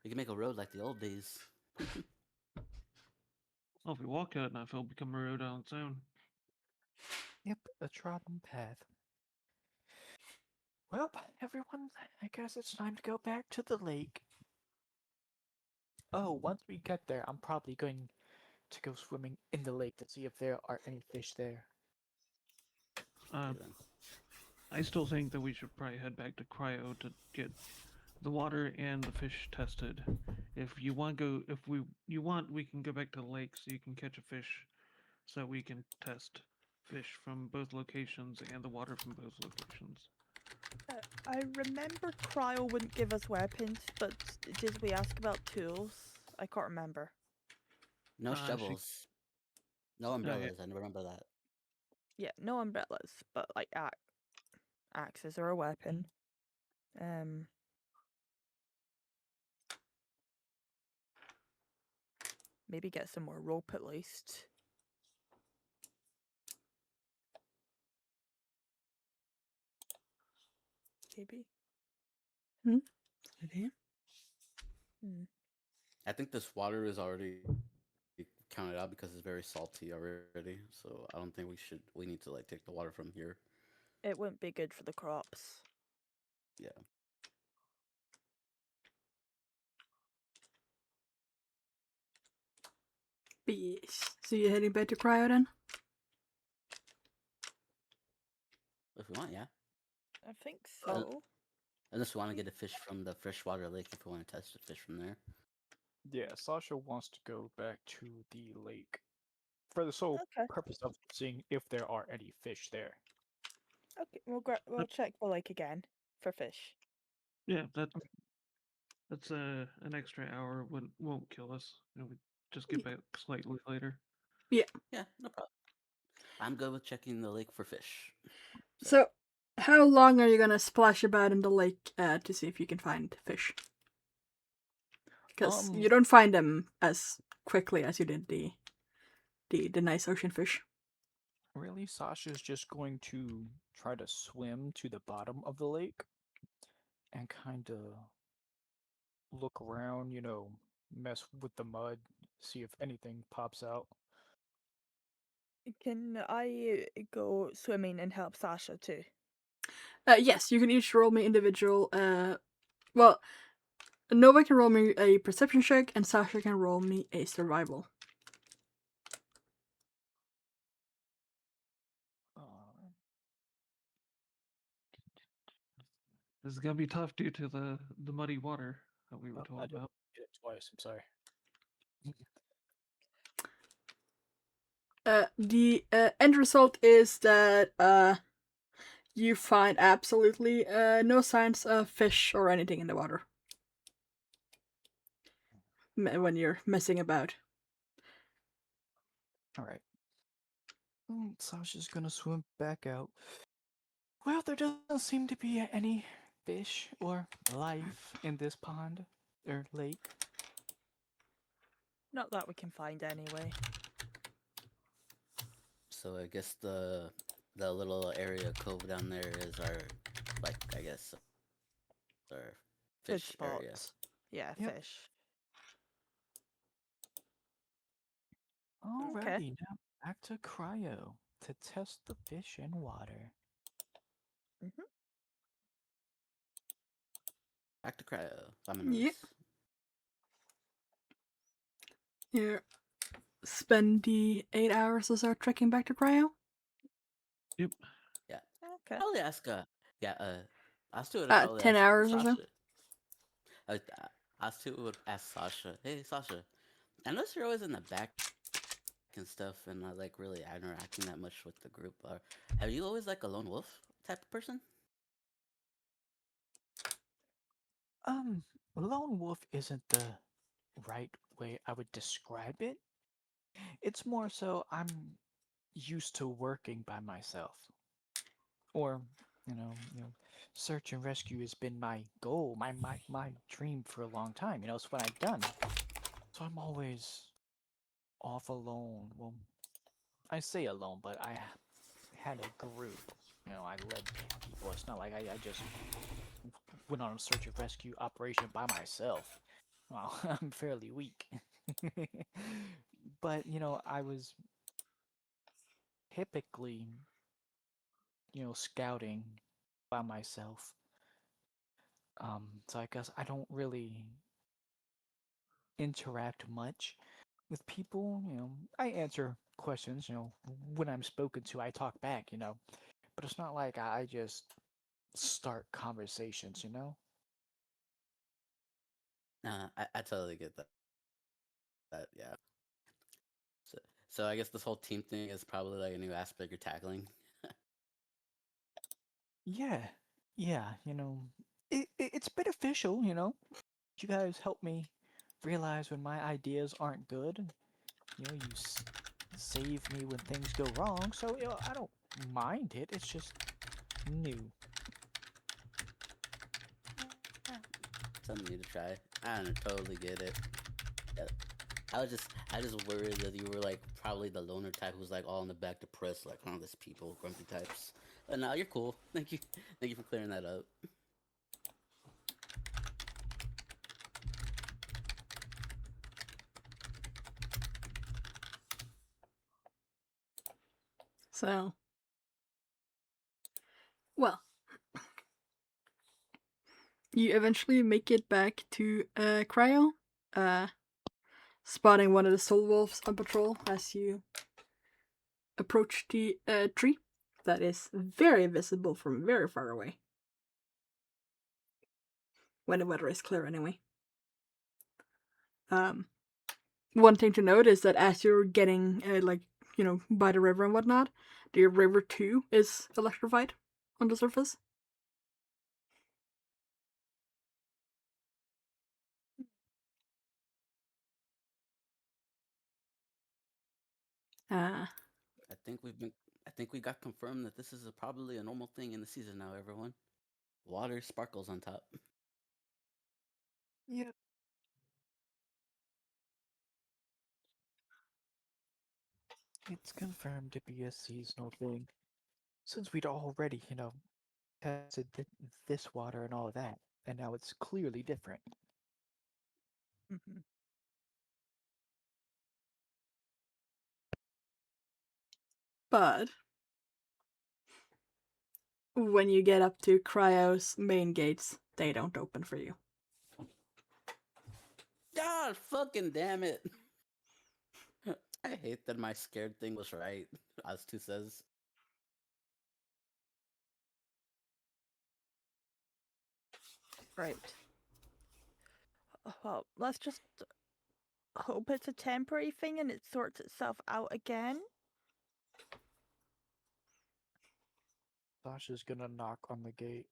We can make a road like the old days. Well, if we walk it enough, it'll become a road on its own. Yep, a trodden path. Well, everyone, I guess it's time to go back to the lake. Oh, once we get there, I'm probably going to go swimming in the lake to see if there are any fish there. Uh, Okay then. I still think that we should probably head back to Cryo to get the water and the fish tested. If you want go, if we you want, we can go back to the lake so you can catch a fish, so we can test fish from both locations and the water from both locations. I remember Cryo wouldn't give us weapons, but did we ask about tools? I can't remember. No She shovels. No okay. umbrellas. I remember that. Yeah, no umbrellas, but like axes are a weapon. Um, maybe get some more rope at least. Maybe. Okay. Hmm. I think this water is already counted out because it's very salty already. So I don't think we need to like take the water from here. It wouldn't be good for the crops. Yeah. But yes. So you're heading back to Cryo then? If we want, yeah. I think Un- so. Unless we want to get a fish from the freshwater lake if we want to test the fish from there. Yeah, Sasha wants to go back to the lake for the sole Okay. purpose of seeing if there are any fish there. Okay. We'll That, check the lake again for fish. yeah, that's an extra hour won't kill us. We just get back slightly later. Yeah. Yeah, no problem. I'm good with checking the lake for fish. So So, how long are you gonna splash about in the lake to see if you can find fish? Because you don't find them as quickly as you did the nice ocean fish. Really, Sasha's just going to try to swim to the bottom of the lake and kind of look around, mess with the mud, see if anything pops out. Can I go swimming and help Sasha too? Yes, you can each roll me individual. Well, Nova can roll me a perception check, and Sasha can roll me a survival. Uh, This is gonna be tough due to the muddy water that we were I told don't about. get it. twice. I'm sorry. The end result is that you find absolutely no signs of fish or anything in the water when you're messing about. All right. Sasha's gonna swim back out. Well, there doesn't seem to be any fish or life in this pond or lake. Not that we can find anyway. So I guess the little area cove down there is our, like, I guess our Good fish area. spots. Yeah, Yep. fish. Okay. Alrighty, now back to cryo to test the fish in water. Hmm. Back to cryo. Yep. Vamonos. You spend the 8 hours or so trekking back to cryo. Yep. Yeah. Okay. Probably ask yeah us two would probably 10 ask hours or so. Sasha. Us two would ask Sasha. Hey Sasha, I notice you're always in the back and stuff, and not like really interacting that much with the group. Have you always like a lone wolf type of person? Lone wolf isn't the right way I would describe it. It's more so I'm used to working by myself. Or, search and rescue has been my goal, my dream for a long time. It's what I've done. So I'm always off alone. Well, I say alone, but I had a group. I led people. It's not like I just went on a search and rescue operation by myself. Well, I'm fairly weak. But, I was typically, scouting by myself. So I guess I don't really interact much with people. I answer questions, when I'm spoken to, I talk back, but it's not like I just start conversations. I totally get that. Yeah. So, so I guess this whole team thing is probably like a new aspect you're tackling. Yeah, yeah, it's beneficial, You guys help me realize when my ideas aren't good. You save me when things go wrong, so, I don't mind it. It's just new. Something new to try. I don't totally get it. Yeah. I just worried that you were like probably the loner type who's like all in the back depressed, like this people, grumpy types. But no, you're cool. Thank you for clearing that up. So, well, you eventually make it back to cryo, spotting one of the soul wolves on patrol as you approach the tree that is very visible from very far away. When the weather is clear, anyway. One thing to note is that as you're getting, by the river and whatnot, the river too is electrified on the surface. Uh, I think we got confirmed that this is probably a normal thing in the season now, everyone. Water sparkles on top. Yep. It's confirmed to be a seasonal thing. Since we'd already, tested this water and all of that, and now it's clearly different. Hmm. but when you get up to Cryo's main gates, they don't open for you. God fucking damn it. I hate that my scared thing was right, as two says. Right. Well, let's just hope it's a temporary thing and it sorts itself out again. Sasha's gonna knock on the gate.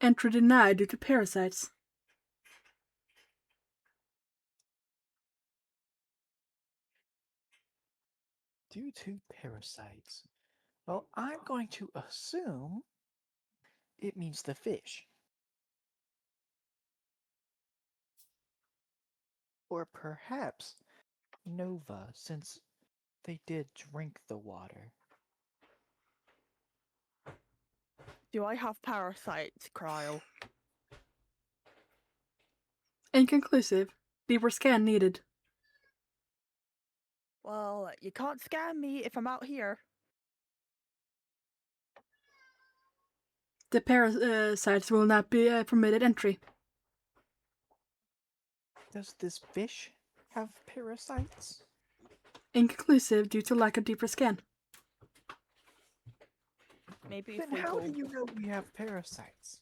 Entry denied due to parasites. Due to parasites. Well, I'm going to assume it means the fish. Or perhaps Nova, since they did drink the water. Do I have parasites, Cryo? Inconclusive. Deeper scan needed. Well, you can't scan me if I'm out here. The parasites will not be permitted entry. Does this fish have parasites? Inconclusive due to lack of deeper scan. Maybe Then if we how go. do you know we have parasites?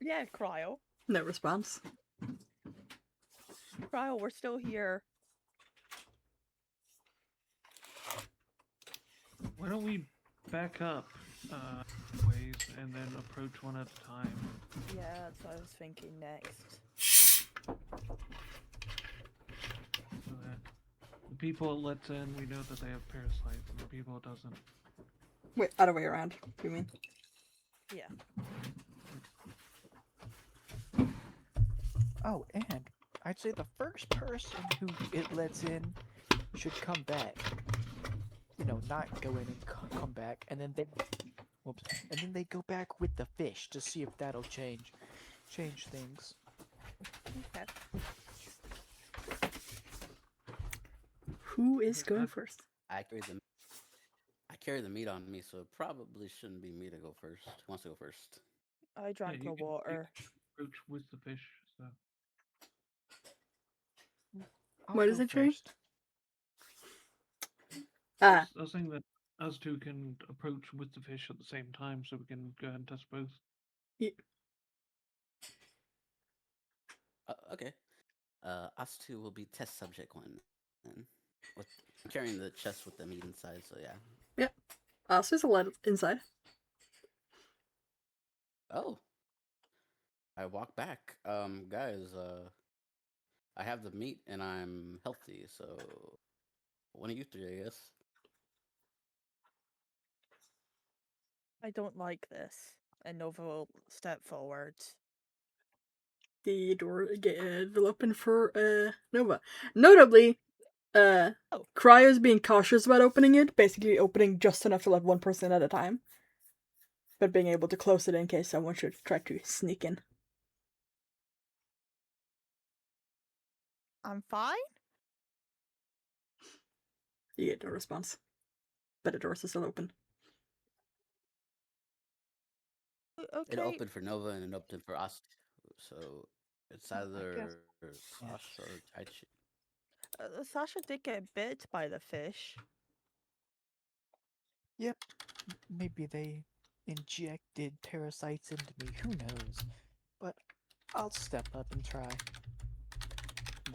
Yeah, Cryo. No response. Cryo, we're still here. Why don't we back up ways and then approach one at a time? Yeah, that's what I was thinking next. So that the people it lets in, we know that they have parasites, and the people it doesn't. Wait, other way around. You mean? Yeah. Oh, and I'd say the first person who it lets in should come back. You know, not go in and come back, and then they go back with the fish to see if that'll change things. Okay. Who is going first? I carry the meat on me, so it probably shouldn't be me to go first. Who wants to go first? I drank the You water. can approach with the fish. So I'll What go is it, Tree? first. Ah, I was saying that us two can approach with the fish at the same time, so we can go ahead and test both. Okay. Us two will be test subject one, and with I'm carrying the chest with the meat inside. So yeah. yeah. So there's a lot inside. Oh, I walk back. Guys, I have the meat and I'm healthy. So one of you three, I guess. I don't like this. And Nova will step forward. The door will open for Nova. Notably, Oh. Cryo's being cautious about opening it, basically opening just enough to let one person at a time. But being able to close it in case someone should try to sneak in. I'm fine? You get no response. But the doors are still open. Okay. It opened for Nova and it opened for us. So it's either Sasha or Taichi. Sasha did get bit by the fish. Yep, maybe they injected parasites into me. Who knows? But I'll step up and try.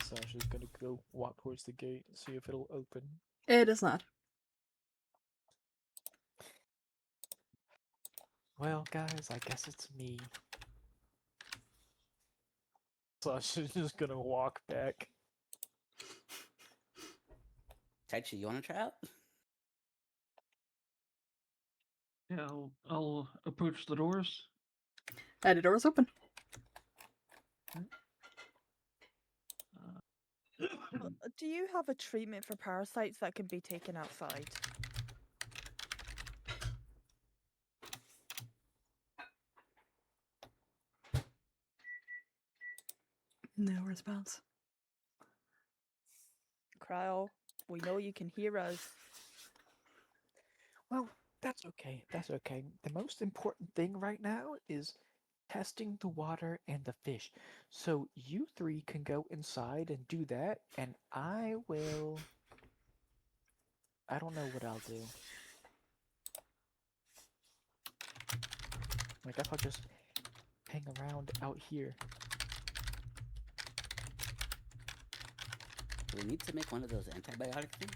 Sasha's gonna go walk towards the gate, see if it'll open. It is not. Well, guys, I guess it's me. Sasha's just gonna walk back. Taichi, you want to try out? Yeah, I'll approach the doors. The door's open. Do you have a treatment for parasites that can be taken outside? No response. Cryo, we know you can hear us. Well, that's okay. That's okay. The most important thing right now is testing the water and the fish. So you three can go inside and do that, and I will. I don't know what I'll do. Like if I just hang around out here. Do we need to make one of those antibiotic things?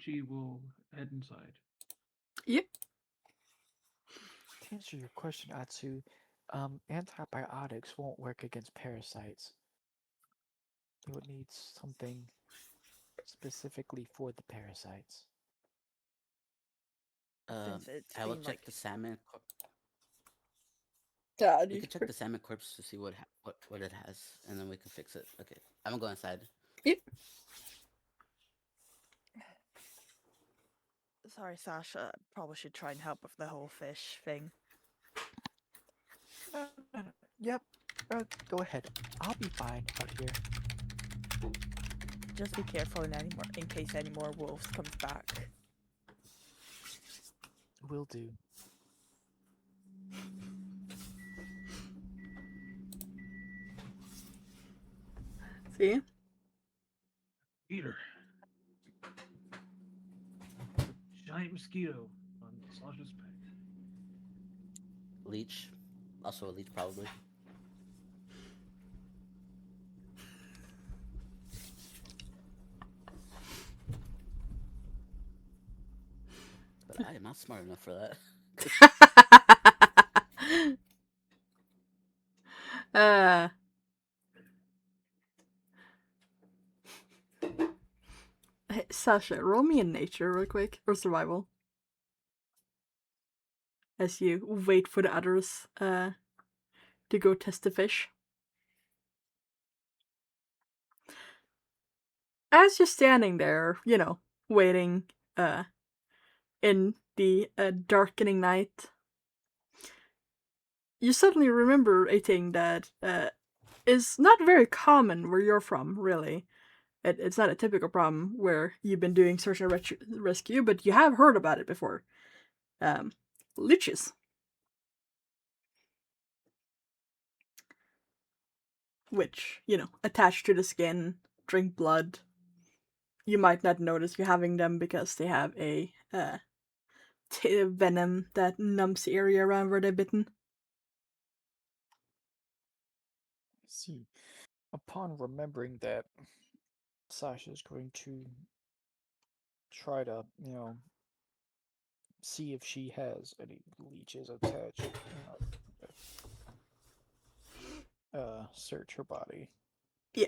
HE will head inside. Yep. To answer your question, Atsu, antibiotics won't work against parasites. You would need something specifically for the parasites. Since it's I will been check like the salmon. Yeah, We could check the salmon corpse to see what it has, and then we can fix it. Okay, I'm gonna go inside. Yep. sorry, Sasha. Probably should try and help with the whole fish thing. No, no, no. Yep. Go ahead. I'll be fine out here. Just be careful in case any more wolves comes back. Will do. See? Eater. Giant mosquito on Sasha's back. Leech, also a leech probably. But I am not smart enough for that. uh, hey, Sasha, roll me in nature real quick, or survival. As you wait for the others to go test the fish. As you're standing there, waiting in the darkening night, you suddenly remember a thing that is not very common where you're from, really. It's not a typical problem where you've been doing search and rescue, but you have heard about it before. Leeches. Which, attach to the skin, drink blood. You might not notice you're having them because they have a venom that numbs the area around where they're bitten. See, upon remembering that, Sasha's going to try to, see if she has any leeches attached. Search her body. Yeah.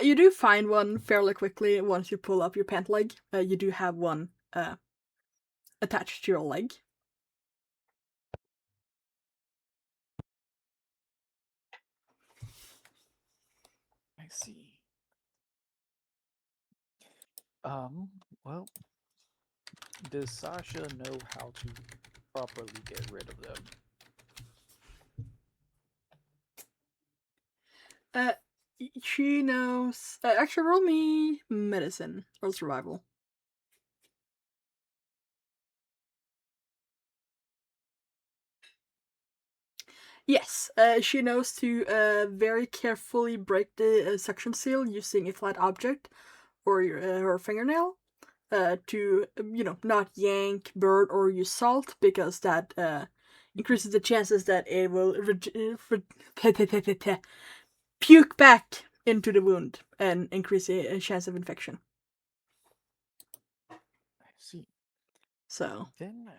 You do find one fairly quickly once you pull up your pant leg. You do have one attached to your leg. I see. Well, does Sasha know how to properly get rid of them? She knows. Actually, roll me medicine or survival. Yes, she knows to very carefully break the suction seal using a flat object or her fingernail to, not yank, burn, or use salt because that increases the chances that it will puke back into the wound and increase the chance of infection. I see. So Then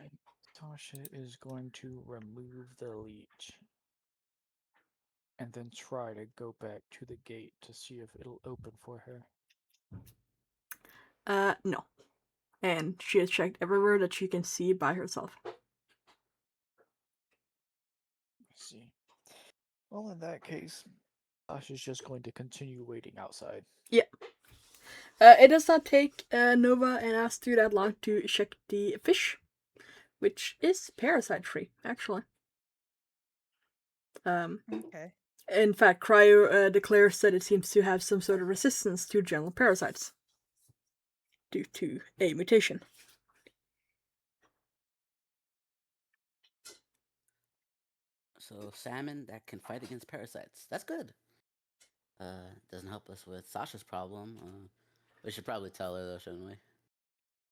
Sasha is going to remove the leech and then try to go back to the gate to see if it'll open for her. no. And she has checked everywhere that she can see by herself. I see. Well, in that case, Sasha's just going to continue waiting outside. Yeah. It does not take Nova and us that long to check the fish, which is parasite free, actually. Okay. In fact, Cryo declares that it seems to have some sort of resistance to general parasites due to a mutation. So salmon that can fight against parasites. That's good. Doesn't help us with Sasha's problem. We should probably tell her though, shouldn't we?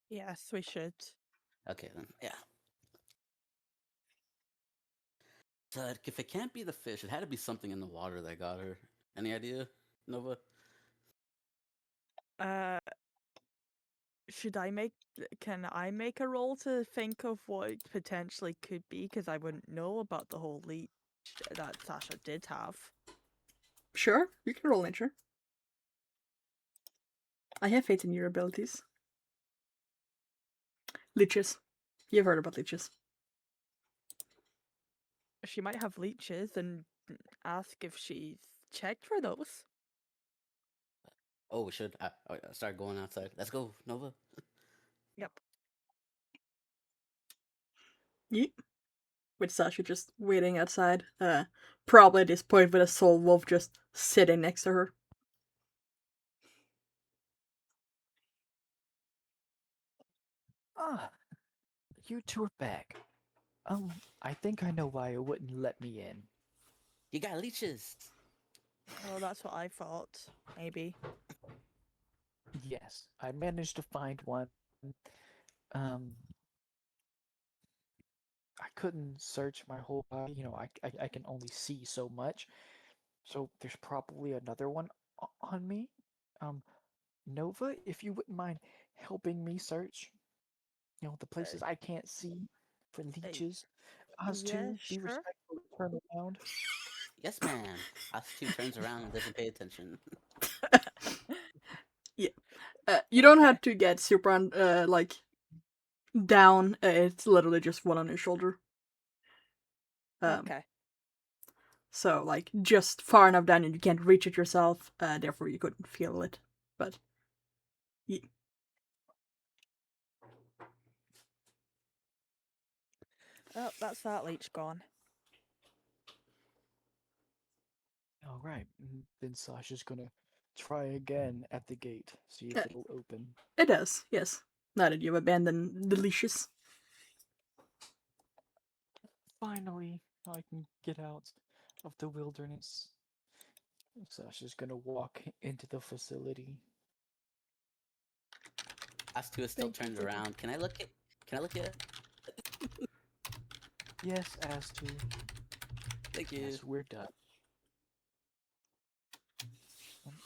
Yes, we should. Okay then. Yeah. So if it can't be the fish, it had to be something in the water that got her. Any idea, Nova? Uh, should I make? Can I make a roll to think of what it potentially could be? Because I wouldn't know about the whole leech that Sasha did have. Sure, you can roll nature. I have faith in your abilities. Leeches. You've heard about leeches. She might have leeches, and ask if she's checked for those. Oh, we should. Start going outside. Let's go, Nova. Yep. Yeet. With Sasha just waiting outside. Probably at this point with a soul wolf just sitting next to her. Ah, you two are back. I think I know why it wouldn't let me in. You got leeches. Oh, that's what I thought. Maybe. Yes, I managed to find one. Um, I couldn't search my whole body. I can only see so much. So there's probably another one on me. Um, Nova, if you wouldn't mind helping me search, the places I can't see for leeches. Us Yeah, two, be sure. respectful, turn around. Yes, ma'am. Us two turns around and doesn't pay attention. Yeah. You don't Okay. have to get super on, like, down. It's literally just one on your shoulder. Okay. So, like, just far enough down and you can't reach it yourself, therefore you couldn't feel it. But, yeah. Oh, that's that leech gone. All right, then Sasha's gonna try again at the gate, see if Yeah. it'll open. It does, yes. Now that you've abandoned the leashes. Finally, I can get out of the wilderness. Sasha's gonna walk into the facility. Us two is still Thank you turned for that. around. Can I look it? Can I look it? Yes, as to. Thank you. Yes, we're done.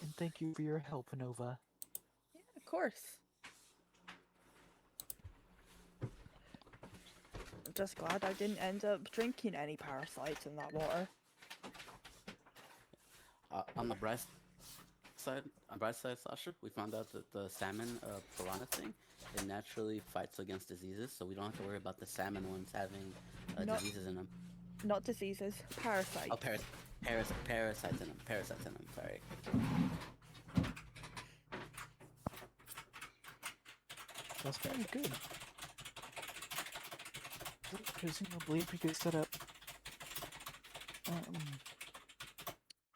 And thank you for your help, Nova. Yeah, of course. I'm just glad I didn't end up drinking any parasites in that water. On the bright side, Sasha, we found out that the salmon piranha thing, it naturally fights against diseases, so we don't have to worry about the salmon ones having Not diseases in them. not diseases, parasites. Oh, parasites in them. Parasites in them. Sorry. That's very good. Presumably, we could set up um,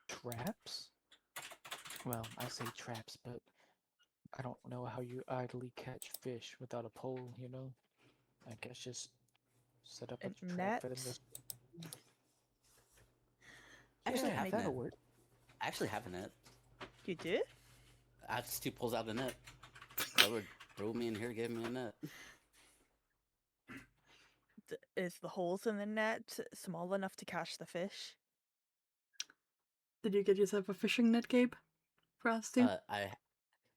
traps. Well, I say traps, but I don't know how you idly catch fish without a pole. I guess just set up a And trap for them nets. to. Actually, Yeah, have a that'll net. work. I actually have a net. You do? Us2 pulls out the net. Whoever threw me in here gave me a net. Is the holes in the net small enough to catch the fish? Did you get yourself a fishing net, Gabe? For us too?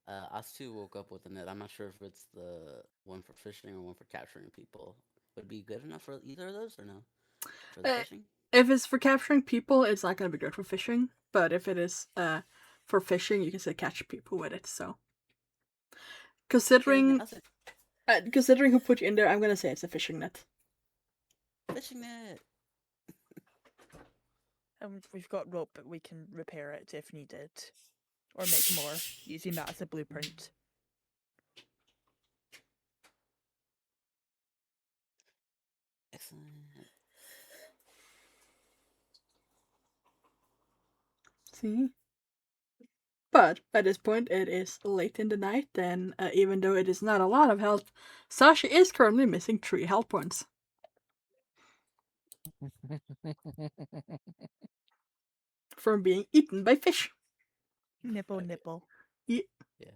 Us2 woke up with a net. I'm not sure if it's the one for fishing or one for capturing people. Would it be good enough for either of those or no? For the Uh, fishing? If it's for capturing people, it's not going to be good for fishing. But if it is for fishing, you can still catch people with it. So, Okay, then considering I'll say considering who put you in there, I'm going to say it's a fishing net. fishing net. And we've got rope, but we can repair it if needed. Or make more, using that as a blueprint. Excellent. See? But at this point, it is late in the night, and even though it is not a lot of health, Sasha is currently missing 3 health points from being eaten by fish. Nipple, Okay. nipple. Yeah. Yeah.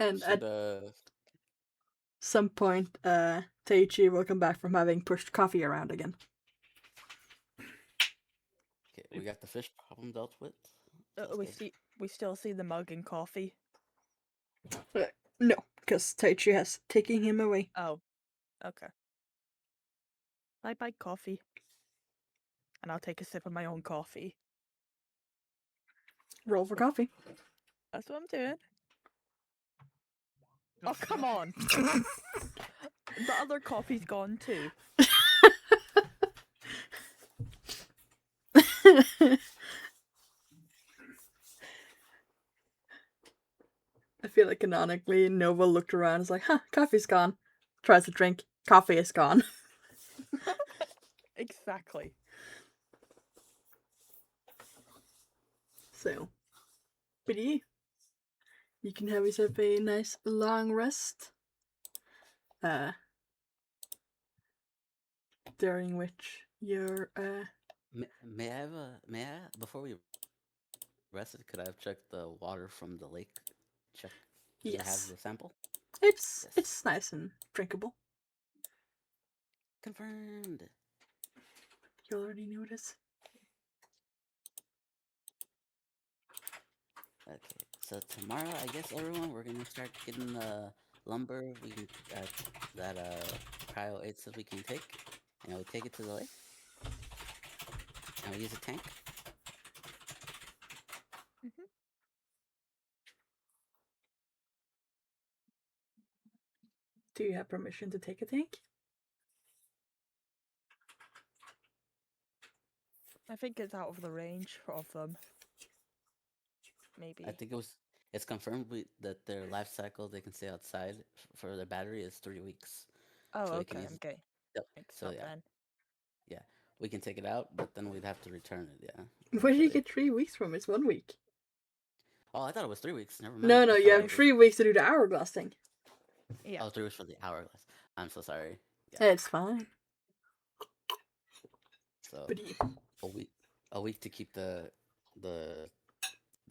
And Should at some point, Taichi will come back from having pushed coffee around again. We got the fish problem dealt with. So that's we good. we still see the mug and coffee. No, because Taichi has taken him away. Oh, okay. Bye bye coffee. And I'll take a sip of my own coffee. Roll for coffee. That's what I'm doing. Go Oh, come on. The other coffee's gone too. I feel like canonically Nova looked around and was like, huh, coffee's gone. Tries to drink. Coffee is gone. Exactly. So, but yeah, you can have yourself a nice long rest. During which you're May I before we rested? Could I have checked the water from the lake? Check. Does it have yes, the sample? it's Yes. it's nice and drinkable. Confirmed. You already knew this. Okay, so tomorrow, I guess everyone, we're gonna start getting the lumber we can that Cryo 8 says we can take, and we take it to the lake, and we use a tank. Hmm. Do you have permission to take a tank? I think it's out of the range of them. Maybe. I think it's confirmed that their life cycle they can stay outside for their battery is 3 weeks, Oh, so we can okay, use. okay. Yep. Mixed So up yeah, then. yeah, we can take it out, but then we'd have to return it. Yeah. Where did you eventually. get 3 weeks from? It's 1 week. Oh, I thought it was 3 weeks. Never mind. No, I you thought have it was. 3 weeks to do the hourglass thing. Yeah. Oh, 3 weeks for the hourglass. I'm so sorry. Yeah. It's fine. So But a week, a week to keep the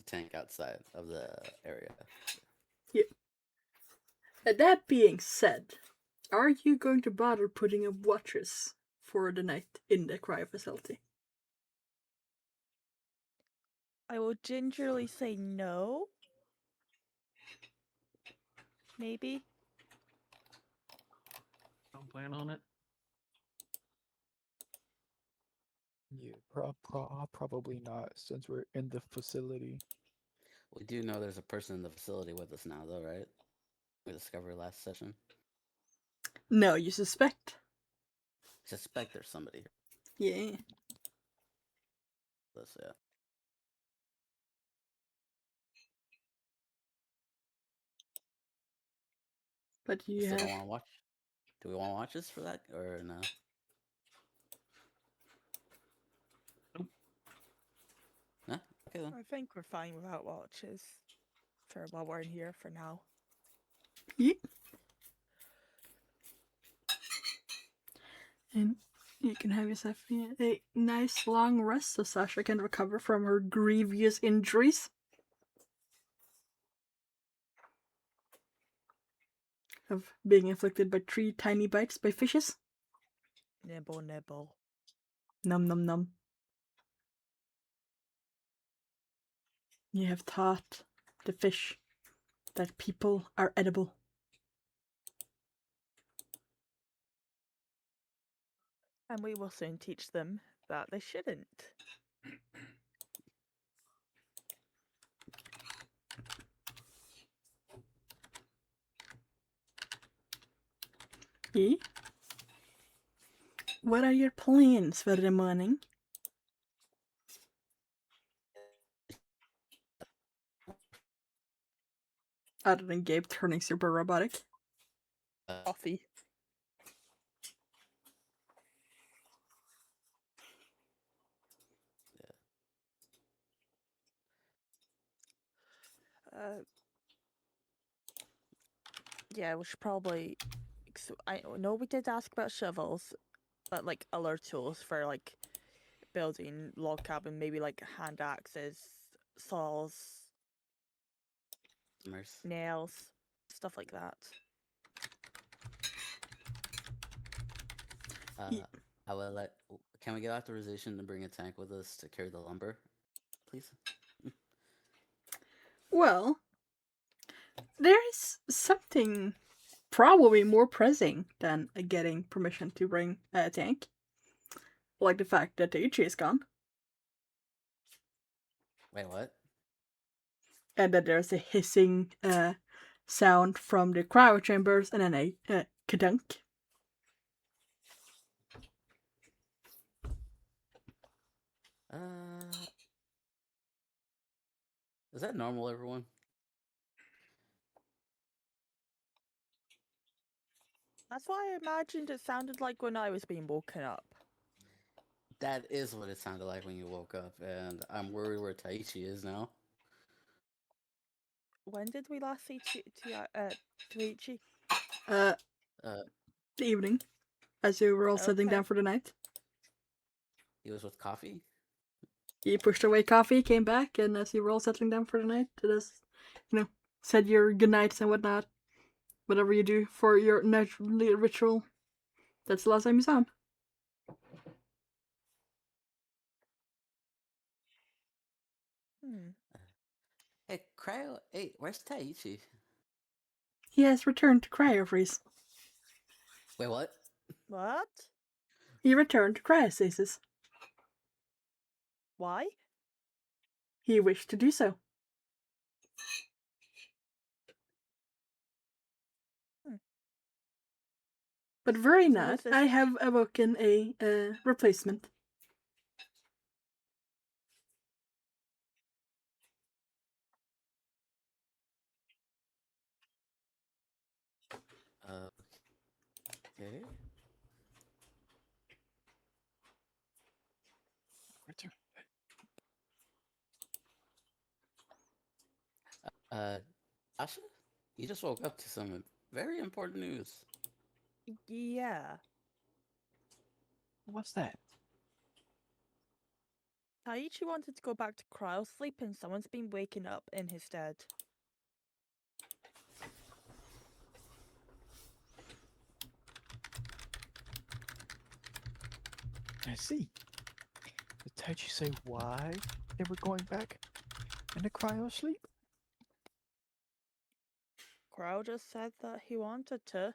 tank outside of the area. yeah. That being said, are you going to bother putting up watches for the night in the cryo facility? I will gingerly say no. Maybe. Don't plan on it. Yeah, probably not, since we're in the facility. We do know there's a person in the facility with us now, though, right? We discovered last session. No, you suspect. Suspect there's somebody Yeah. here. Let's yeah. But We you still have. don't want to watch. Do we want watches for that or no? Nope. No. Okay then. I think we're fine without watches. For while we're in here for now. Yeah. And you can have yourself a nice long rest so Sasha can recover from her grievous injuries. Of being inflicted by 3 tiny bites by fishes. Nibble, nibble. Num num num. You have taught the fish that people are edible. And we will soon teach them that they shouldn't. Eh? What are your plans for the morning? Other than Gabe turning super robotic. Coffee. Yeah, we should probably. I know we did ask about shovels, but like other tools for like building log cabin, maybe like hand axes, saws, Merce. nails, stuff like that. I will let. Can we get authorization to bring a tank with us to carry the lumber, please? Well, there's something probably more pressing than getting permission to bring a tank. Like the fact that Taichi is gone, Wait, what? and that there's a hissing sound from the cryo chambers, and then a kadunk. Uh, is that normal, everyone? That's why I imagined it sounded like when I was being woken up. That is what it sounded like when you woke up, and I'm worried where Taichi is now. When did we last see Tuichi? Uh, Uh, the evening, as you were all sitting Okay. down for the night. he was with coffee. He pushed away coffee, came back, and as you were all settling down for the night, just, said your goodnights and whatnot. Whatever you do for your nightly ritual. That's the last time you saw him. Hmm. Hey, Cryo. Hey, where's Taichi? He has returned to cryofreeze. Wait, what? What? He returned to cryostasis. Why? He wished to do so. Hmm. But very So not, was this I have awoken a replacement. Okay. Return. Uh, Asha, you just woke up to some very important news. Yeah. What's that? Taichi wanted to go back to cryo sleep and someone's been waking up in his stead. I see. Did Taichi say why they were going back into cryo sleep? Cryo just said that he wanted to.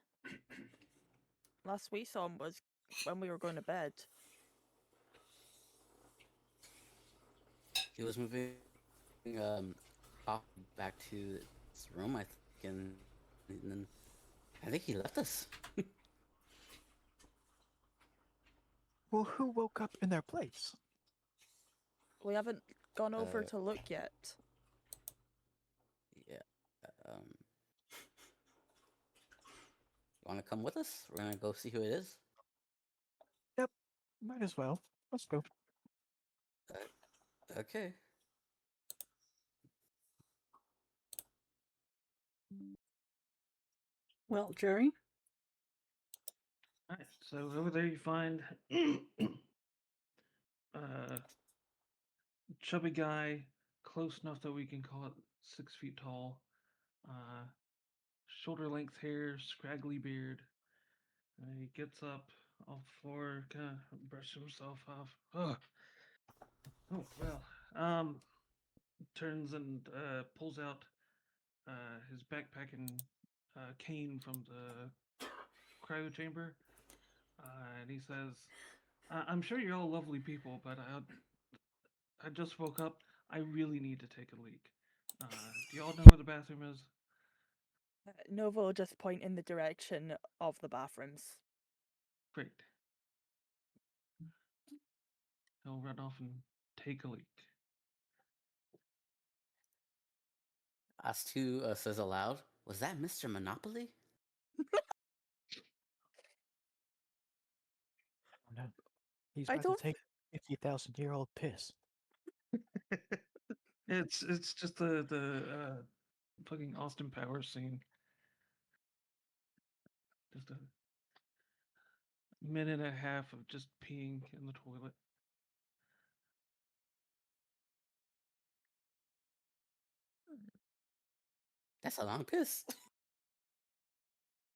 Last we saw him was when we were going to bed. He was moving coffee back to his room, I think, and then I think he left us. Well, who woke up in their place? We haven't gone over Uh, to look yet. yeah. You want to come with us? We're gonna go see who it is. Yep, might as well. Let's go. Okay. Well, Jerry, Alright, so over there you find uh chubby guy, close enough that we can call it 6 feet tall. Uh Shoulder length hair, scraggly beard. He gets up off the floor, kind of brushes himself off. Ugh. Oh well. Turns and pulls out his backpack and cane from the cryo chamber, and he says, "I'm sure you're all lovely people, but I just woke up. I really need to take a leak. Do y'all know where the bathroom is?" Nova will just point in the direction of the bathrooms. Great. He'll run off and take a leak. Astu says aloud, "Was that Mr. Monopoly?" Oh no. He's I about to don't. take 50,000-year-old piss. It's just the fucking Austin Powers scene. Just a minute and a half of just peeing in the toilet. That's a long piss.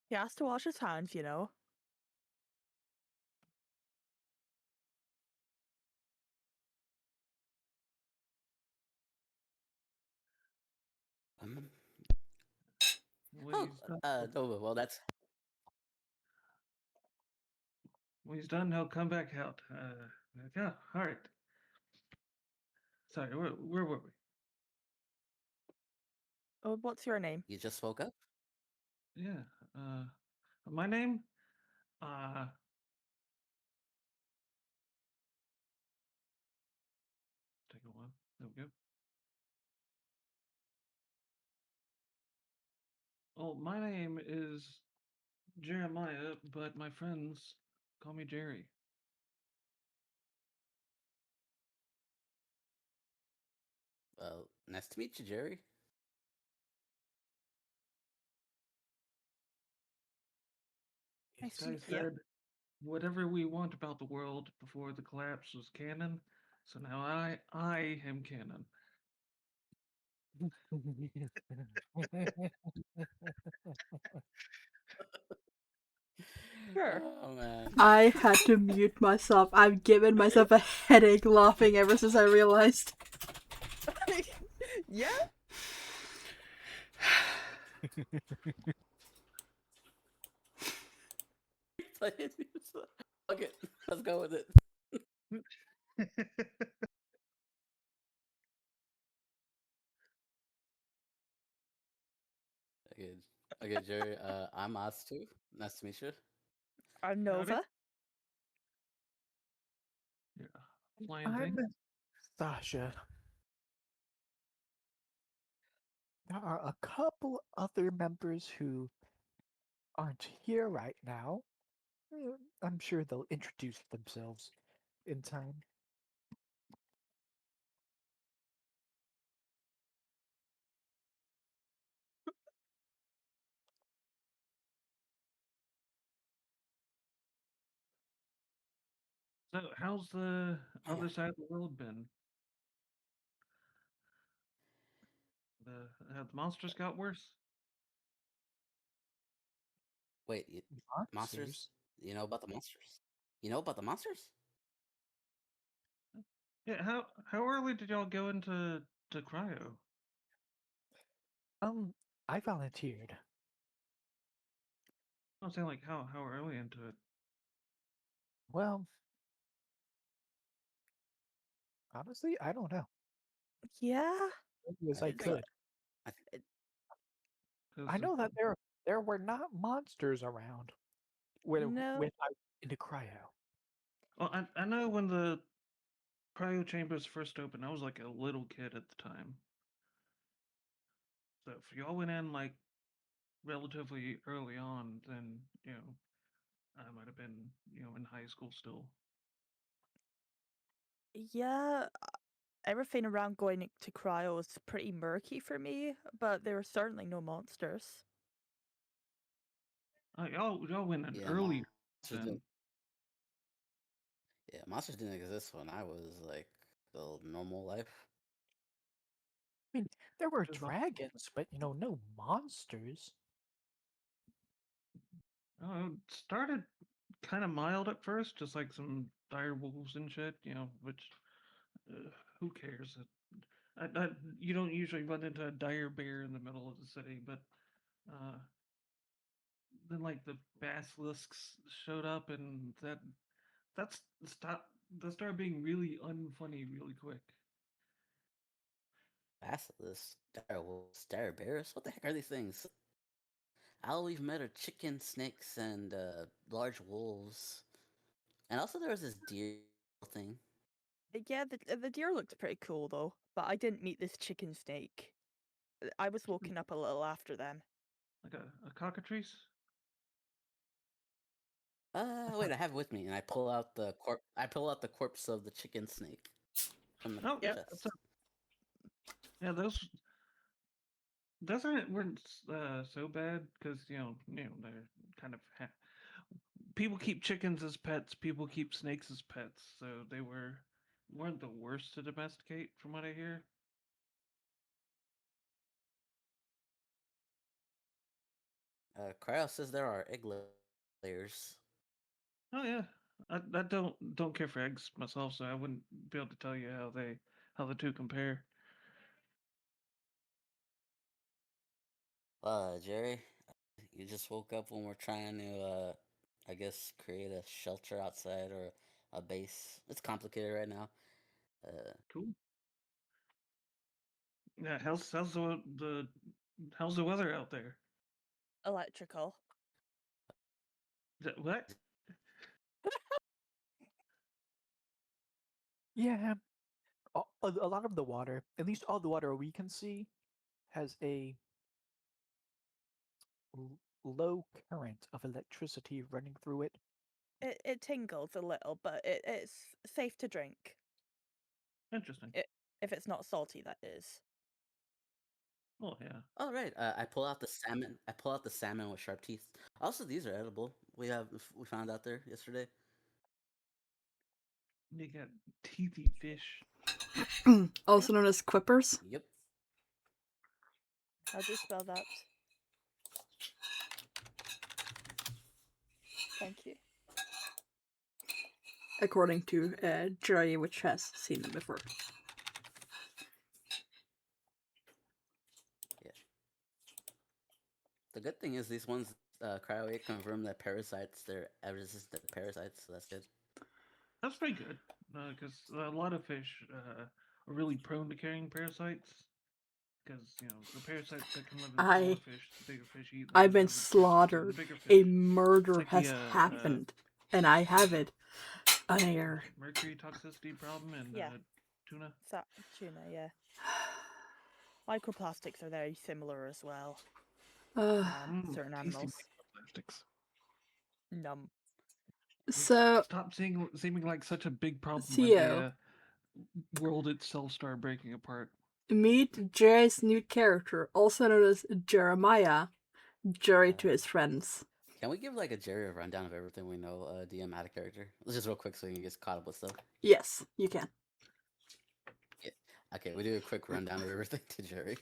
He has to wash his hands, you know. Oh, he's done, no, well, that's he'll come back out. Yeah, all right. Sorry, where were we? Oh, what's your name? you just woke up. Yeah. Uh, my name. Uh, take a while. There we go. Oh, my name is Jeremiah, but my friends call me Jerry. Well, nice to meet you, Jerry. Nice This to guy meet you. said whatever we want about the world before the collapse was canon, so now I am canon. Sure. Oh man. I had to mute myself. I've given myself a headache laughing ever since I realized. Yeah. Okay, let's go with it. Okay, okay, Jerry. I'm Oz too. Nice to meet you. I'm Howdy. Nova. Yeah, flying I'm thing. Sasha. There are a couple other members who aren't here right now. I'm sure they'll introduce themselves in time. So, how's the Oh, yeah. other side of the world been? The have the monsters got worse? Wait, monsters? Monsters? You know about the monsters? You know about the monsters? Yeah. How early did y'all go into cryo? Um, I volunteered. I'm saying like how early into it? Well, honestly, I don't know. Yeah. Early as I It's like could. I think I Because know that there were not monsters around No. when I went into cryo. well, I know when the cryo chambers first opened, I was like a little kid at the time. So if y'all went in like relatively early on, then I might have been in high school still. Yeah. Everything around going to cryo was pretty murky for me, but there were certainly no monsters. Y'all went in yeah, early monsters then. didn't. Yeah, monsters didn't exist when I was like the normal life. I mean, there were Just about- dragons, but no monsters. it started kind of mild at first, just like some dire wolves and shit. Which who cares? You don't usually run into a dire bear in the middle of the city, but uh, then like the basilisks showed up, and that's stop that started being really unfunny really quick. Basilisk, direwolves, dire bears. What the heck are these things? All we've met are chicken snakes and large wolves. And also there was this deer thing. Yeah, the deer looked pretty cool though, but I didn't meet this chicken snake. I was woken up a little after them. Like a cockatrice. Wait, I have it with me, and I pull out the corpse of the chicken snake from the Oh, Yep. that's chest. yeah. Those weren't so bad because they're kind of people keep chickens as pets. People keep snakes as pets, so they weren't the worst to domesticate, from what I hear. Cryo says there are egg layers. Oh yeah, I don't care for eggs myself, so I wouldn't be able to tell you how the two compare. Jerry, You just woke up when we're trying to, I guess, create a shelter outside or a base. It's complicated right now. Uh, Cool. Yeah, how's the weather out there? Electrical. What? Yeah, a lot of the water, at least all the water we can see, has a low current of electricity running through it. It tingles a little, but it's safe to drink. Interesting. It, if it's not salty, that is. Oh yeah. oh right, I pull out the salmon. I pull out the salmon with sharp teeth. Also, these are edible. We found out there yesterday. You got teethy fish. Also known as quippers, Yep. How do you spell that? Thank you. according to Jerry, which has seen them before. Yeah. The good thing is these ones, Cryo8 confirm that parasites, they're resistant to parasites, so that's good. That's pretty good. Because a lot of fish are really prone to carrying parasites. Because the parasites that can live in smaller fish, the bigger fish eat them. I've been The fish that live in slaughtered. the bigger A fish. murder Like has happened, and I have it on air. Mercury toxicity problem in Yeah. tuna. Tuna, yeah. Microplastics are very similar as well. Certain Tasty animals. microplastics. Num. So, Stop seeming like such a big problem when Theo, the world itself started breaking apart. meet Jerry's new character, also known as Jeremiah, Jerry to Uh, his friends. can we give like a Jerry rundown of everything we know? DM out of character. Let's just real quick so we can get caught up with stuff. Yes, you can. Yeah. Okay, we do a quick rundown of everything to Jerry.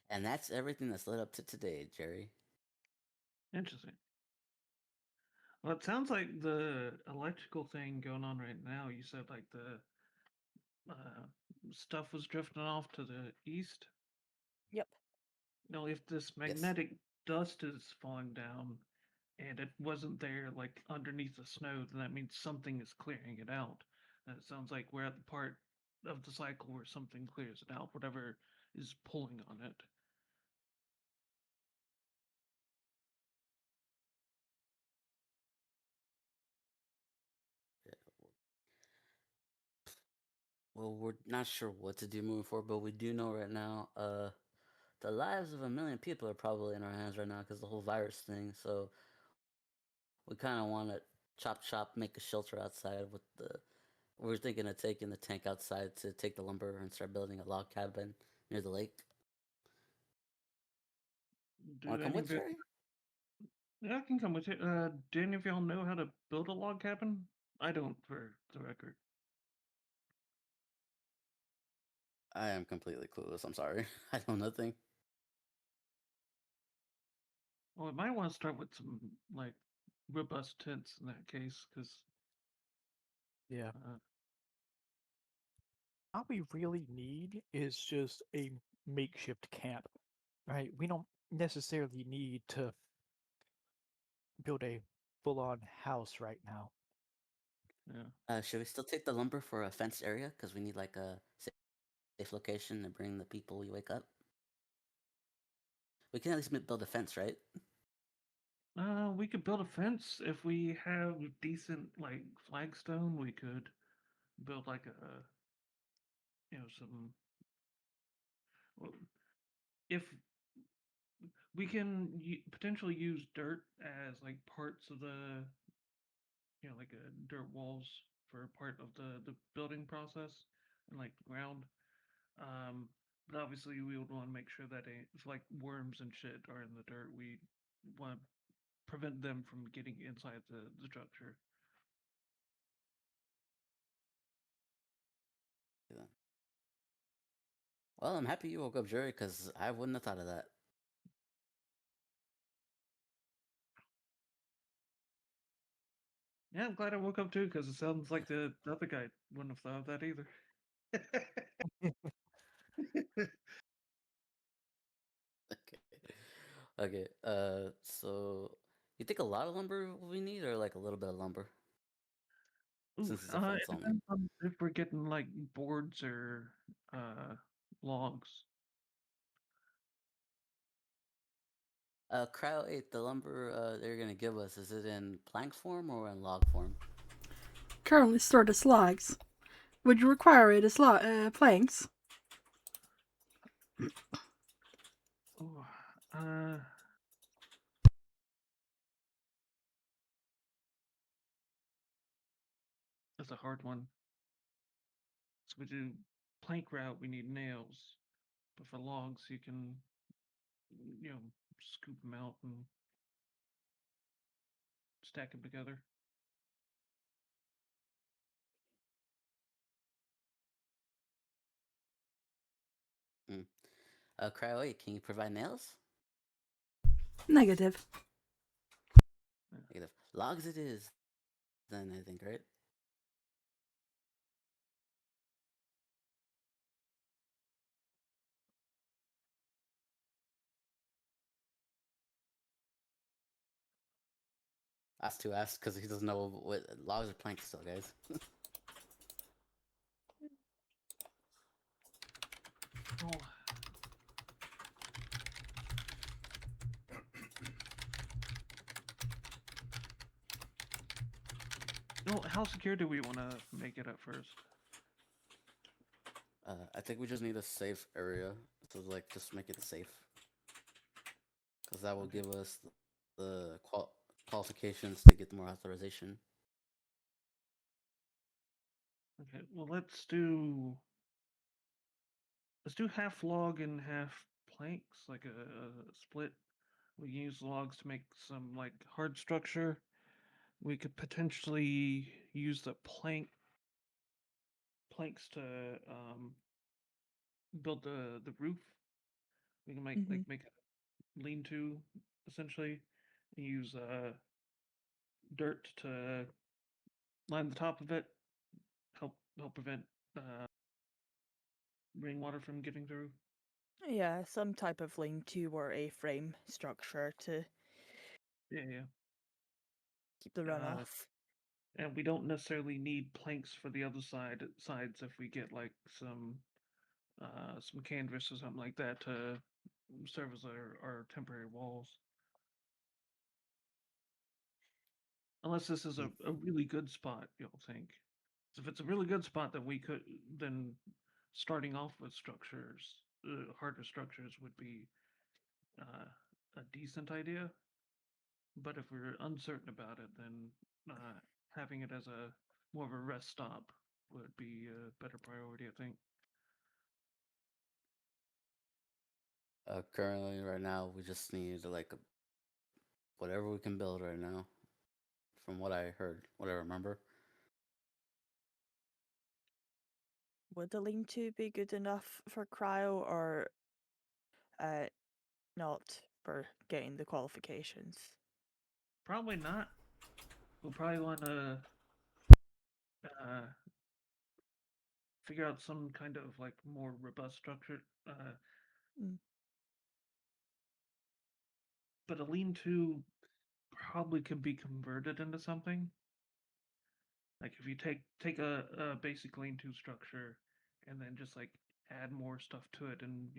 And that's everything that's led up to today, Jerry. Interesting. Well, it sounds like the electrical thing going on right now. You said like the stuff was drifting off to the east. Yep. If this Yes. magnetic dust is falling down and it wasn't there like underneath the snow, then that means something is clearing it out. And it sounds like we're at the part of the cycle where something clears it out, whatever is pulling on it. Well, we're not sure what to do moving forward, but we do know right now, the lives of a million people are probably in our hands right now because the whole virus thing. So we kind of want to chop, make a shelter outside with the. We're thinking of taking the tank outside to take the lumber and start building a log cabin near the lake. Do Want to come any with of you? Jerry? Yeah, I can come with you. Do any of y'all know how to build a log cabin? I don't, for the record. I am completely clueless. I'm sorry. I know nothing. Well, we might want to start with some like robust tents in that case, because Yeah. uh, All we really need is just a makeshift camp, right? We don't necessarily need to build a full-on house right now. yeah. Should we still take the lumber for a fenced area? Because we need like a safe location to bring the people we wake up. We can at least build a fence, right? We could build a fence if we have decent like flagstone. We could build like some. Well, if we can potentially use dirt as like parts of the like dirt walls for part of the building process and like the ground. Um, but obviously we would want to make sure that if like worms and shit are in the dirt, we want to prevent them from getting inside the structure. Then. Well, I'm happy you woke up, Jerry, because I wouldn't have thought of that. Yeah, I'm glad I woke up too because it sounds like the other guy wouldn't have thought of that either. Okay. Okay. So you think a lot of lumber we need, or like a little bit of lumber, Ooh, since it's a fence it only? depends on if we're getting like boards or logs. Cryo 8, the lumber they're gonna give us, is it in plank form or in log form? Currently stored as logs. Would you require it as planks? Ooh, that's a hard one. So we do plank route, we need nails, but for logs, you can, you know, scoop them out and stack them together. Mm. Cryo 8, can you provide nails? Negative. Negative. Logs it is, then I think, right? Ask to ask because he doesn't know what logs are planks still, guys. Oh, no, how secure do we want to make it at first? I think we just need a safe area to like just make it safe, because that will Okay. give us the qualifications to get more authorization. Okay, well let's do half log and half planks, like a split. We use logs to make some like hard structure. We could potentially use the planks to build the roof. We can Hmm. make a lean-to essentially. And use dirt to line the top of it. Help prevent uh, rainwater from getting through. Yeah, some type of lean-to or A-frame structure to Yeah, yeah. keep the Uh, runoff. and we don't necessarily need planks for the other sides if we get like some canvas or something like that to serve as our temporary walls. Unless this is Mm. a really good spot, you'll think. So if it's a really good spot, then starting off with structures, harder structures would be uh, a decent idea. But if we're uncertain about it, then having it as a more of a rest stop would be a better priority, I think. Currently, right now, we just need like whatever we can build right now, from what I heard, what I remember. Would the lean-to be good enough for cryo or uh, not for getting the qualifications? Probably not. We'll probably want to uh, figure out some kind of like more robust structure. Mm. But a lean-to probably could be converted into something. Like if you take a basic lean-to structure and then just like add more stuff to it and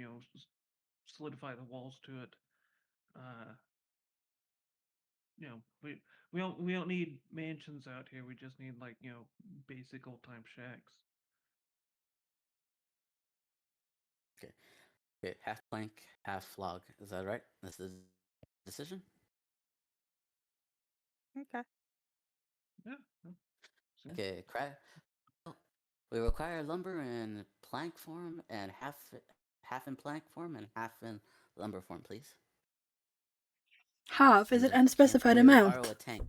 solidify the walls to it. Uh, you know, we don't need mansions out here. We just need like basic old time shacks. Okay, okay, half plank, half log. Is that right? That's the decision. Okay. Yeah. See? Okay, we require lumber in plank form and half in plank form and half in lumber form, please. Half is And an unspecified we require amount. a tank.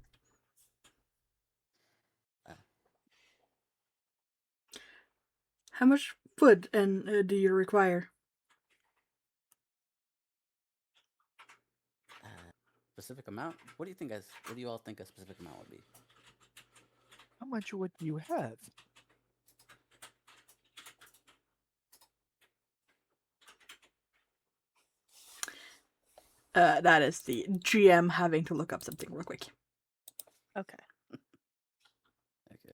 Uh, How much wood and do you require? Specific amount. What do you think, guys? What do you all think a specific amount would be? How much would you have? That is the GM having to look up something real quick. Okay. Okay.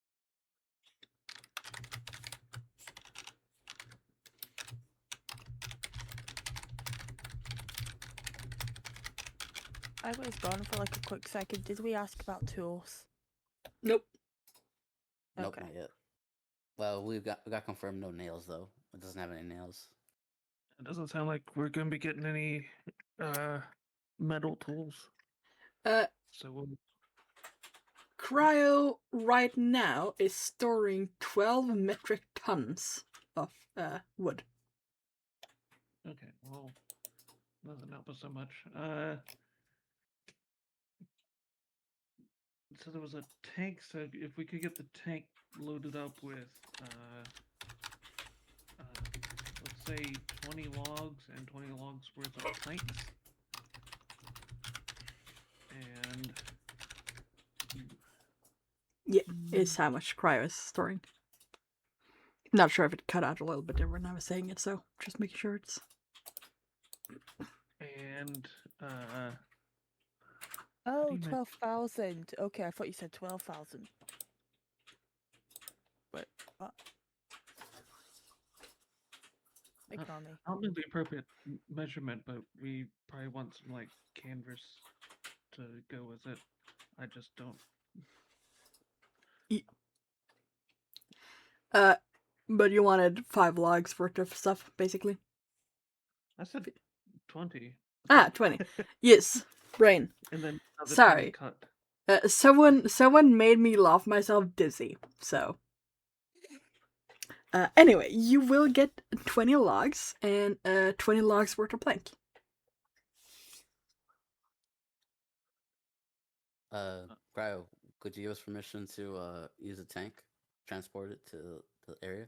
I was gone for like a quick second. Did we ask about tools? Nope. Nope, Okay. not yet. Well, we got confirmed no nails though. It doesn't have any nails. It doesn't sound like we're going to be getting any metal tools. So we'll Cryo right now is storing 12 metric tons of wood. okay. Well, doesn't help us so much. So there was a tank. So if we could get the tank loaded up with, let's say 20 logs and 20 logs worth of planks, and Yeah, is how much Cryo is storing. Not sure if it cut out a little bit there when I was saying it, so just making sure it's. and Oh, you make- 12,000. Okay, I thought you said 12,000. Wait, what? Ignore me. I don't know the appropriate measurement, but we probably want some like canvas to go with it. I just don't. But you wanted 5 logs worth of stuff, basically. I said 20. 20. Yes, brain. And then another 20 Sorry. cut. Someone made me laugh myself dizzy. So. Anyway, you will get 20 logs and 20 logs worth of plank. Cryo, could you give us permission to use a tank, transport it to the area?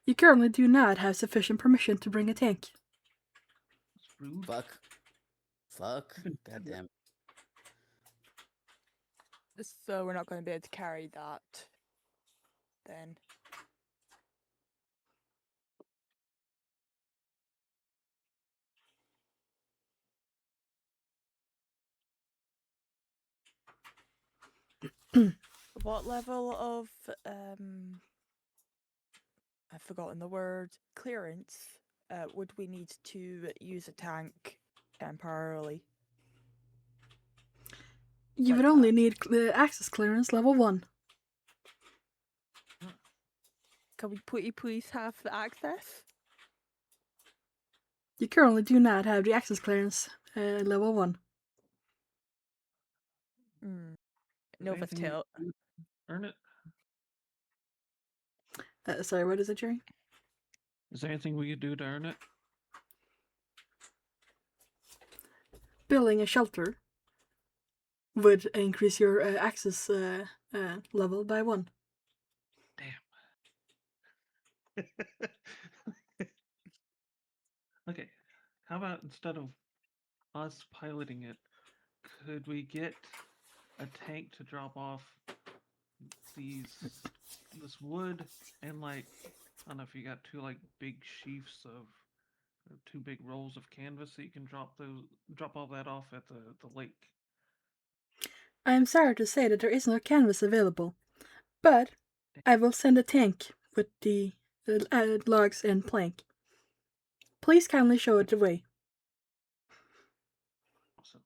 You currently do not have sufficient permission to bring a tank. It's rude. Fuck. God damn. So we're not going to be able to carry that. Then. What level of I've forgotten the word, clearance would we need to use a tank temporarily? You would Like only that. need access clearance level 1. Can we please have the access? You currently do not have the access clearance level 1. Hmm. Is No, there anything we tilt. can do to earn it? Sorry, what is it, Jerry? Is there anything we could do to earn it? Building a shelter would increase your access level by 1. Damn. Okay. How about instead of us piloting it, could we get a tank to drop off this wood and like I don't know if you got two like big sheafs of two big rolls of canvas that you can drop all that off at the lake. I am sorry to say that there is no canvas available, but I will send a tank with the logs and plank. Please kindly show it the way, Awesome.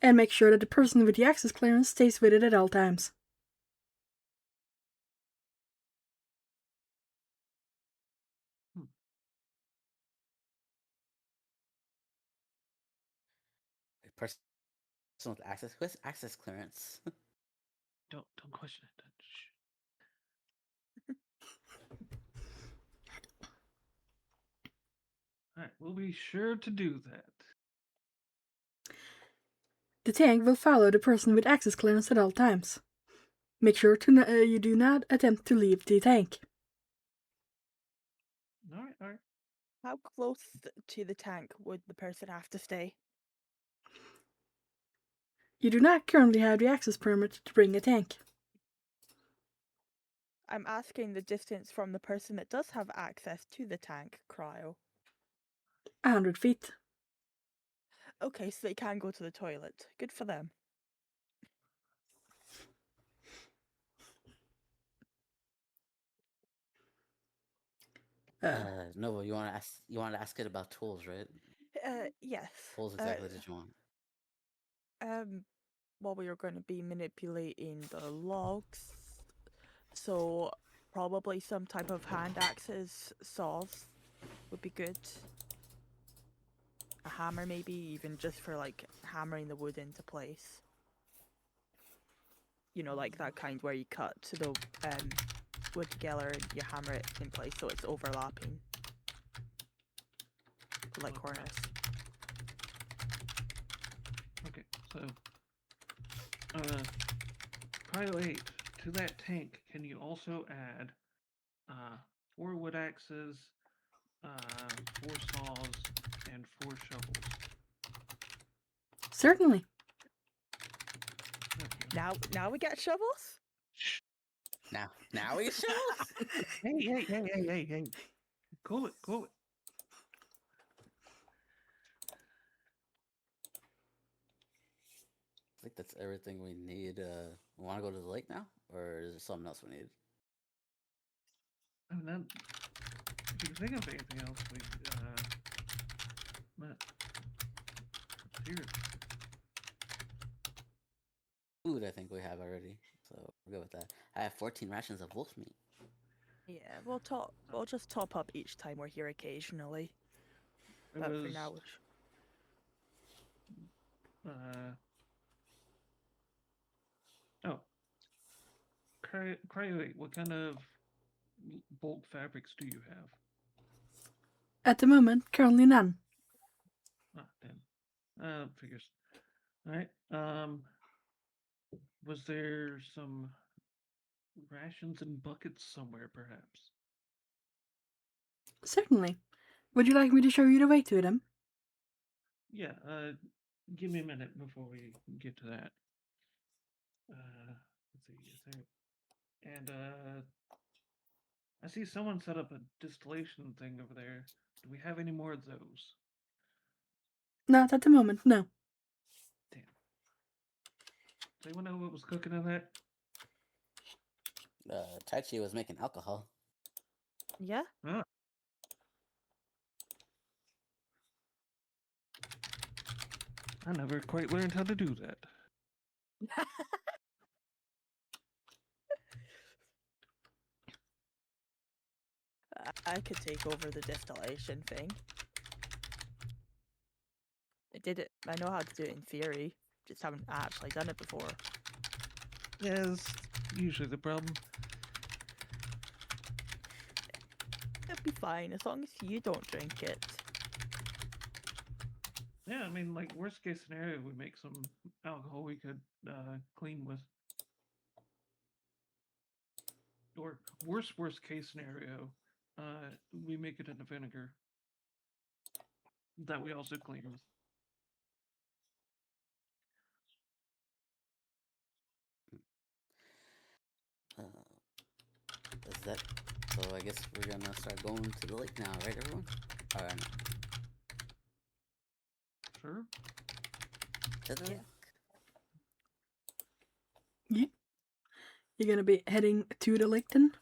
and make sure that the person with the access clearance stays with it at all times. A person with access clearance. Don't question it. Shh. All right, we'll be sure to do that. The tank will follow the person with access clearance at all times. Make sure you do not attempt to leave the tank. All right. How close to the tank would the person have to stay? You do not currently have the access permit to bring a tank. I'm asking the distance from the person that does have access to the tank, Cryo. 100 feet. Okay, so they can go to the toilet. Good for them. Nova, you want to ask it about tools, right? Yes. Tools exactly did you want? Well, we are going to be manipulating the logs, so probably some type of hand axes, saws would be good. A hammer, maybe, even just for like hammering the wood into place. You know, like that kind where you cut the wood together and you hammer it in place so it's overlapping. Like Okay. corners. Okay, so Cryo 8, to that tank, can you also add 4 wood axes, 4 saws, and 4 shovels? Certainly. Now we get shovels? Shh. Now we shovels? Hey. Cool it. I think that's everything we need. We want to go to the lake now, or is there something else we need? I mean, that, if you think of anything else, here. Food, I think we have already, so we're good with that. I have 14 rations of wolf meat. Yeah, we'll just top up each time we're here occasionally. It But was, for now, oh, Cryo 8, what kind of bulk fabrics do you have? At the moment, currently none. Ah, damn. Figures. Alright, was there some rations and buckets somewhere, perhaps? Certainly. Would you like me to show you the way to them? Yeah, give me a minute before we get to that. Let's see, is there... And, I see someone set up a distillation thing over there. Do we have any more of those? Not at the moment, no. Damn. Does anyone know what was cooking in that? Tai Chi was making alcohol. yeah. Ah. I never quite learned how to do that. I could take over the distillation thing. I did it. I know how to do it in theory. Just haven't actually done it before. Yeah, that's usually the problem. It'll be fine as long as you don't drink it. Yeah, I mean, like, worst case scenario, we make some alcohol we could clean with. Or worst case scenario, we make it into vinegar that we also clean with. Is that? So I guess we're gonna start going to the lake now, right, everyone? All right. Sure. To the lake. Yeah. You're gonna be heading to the lake then?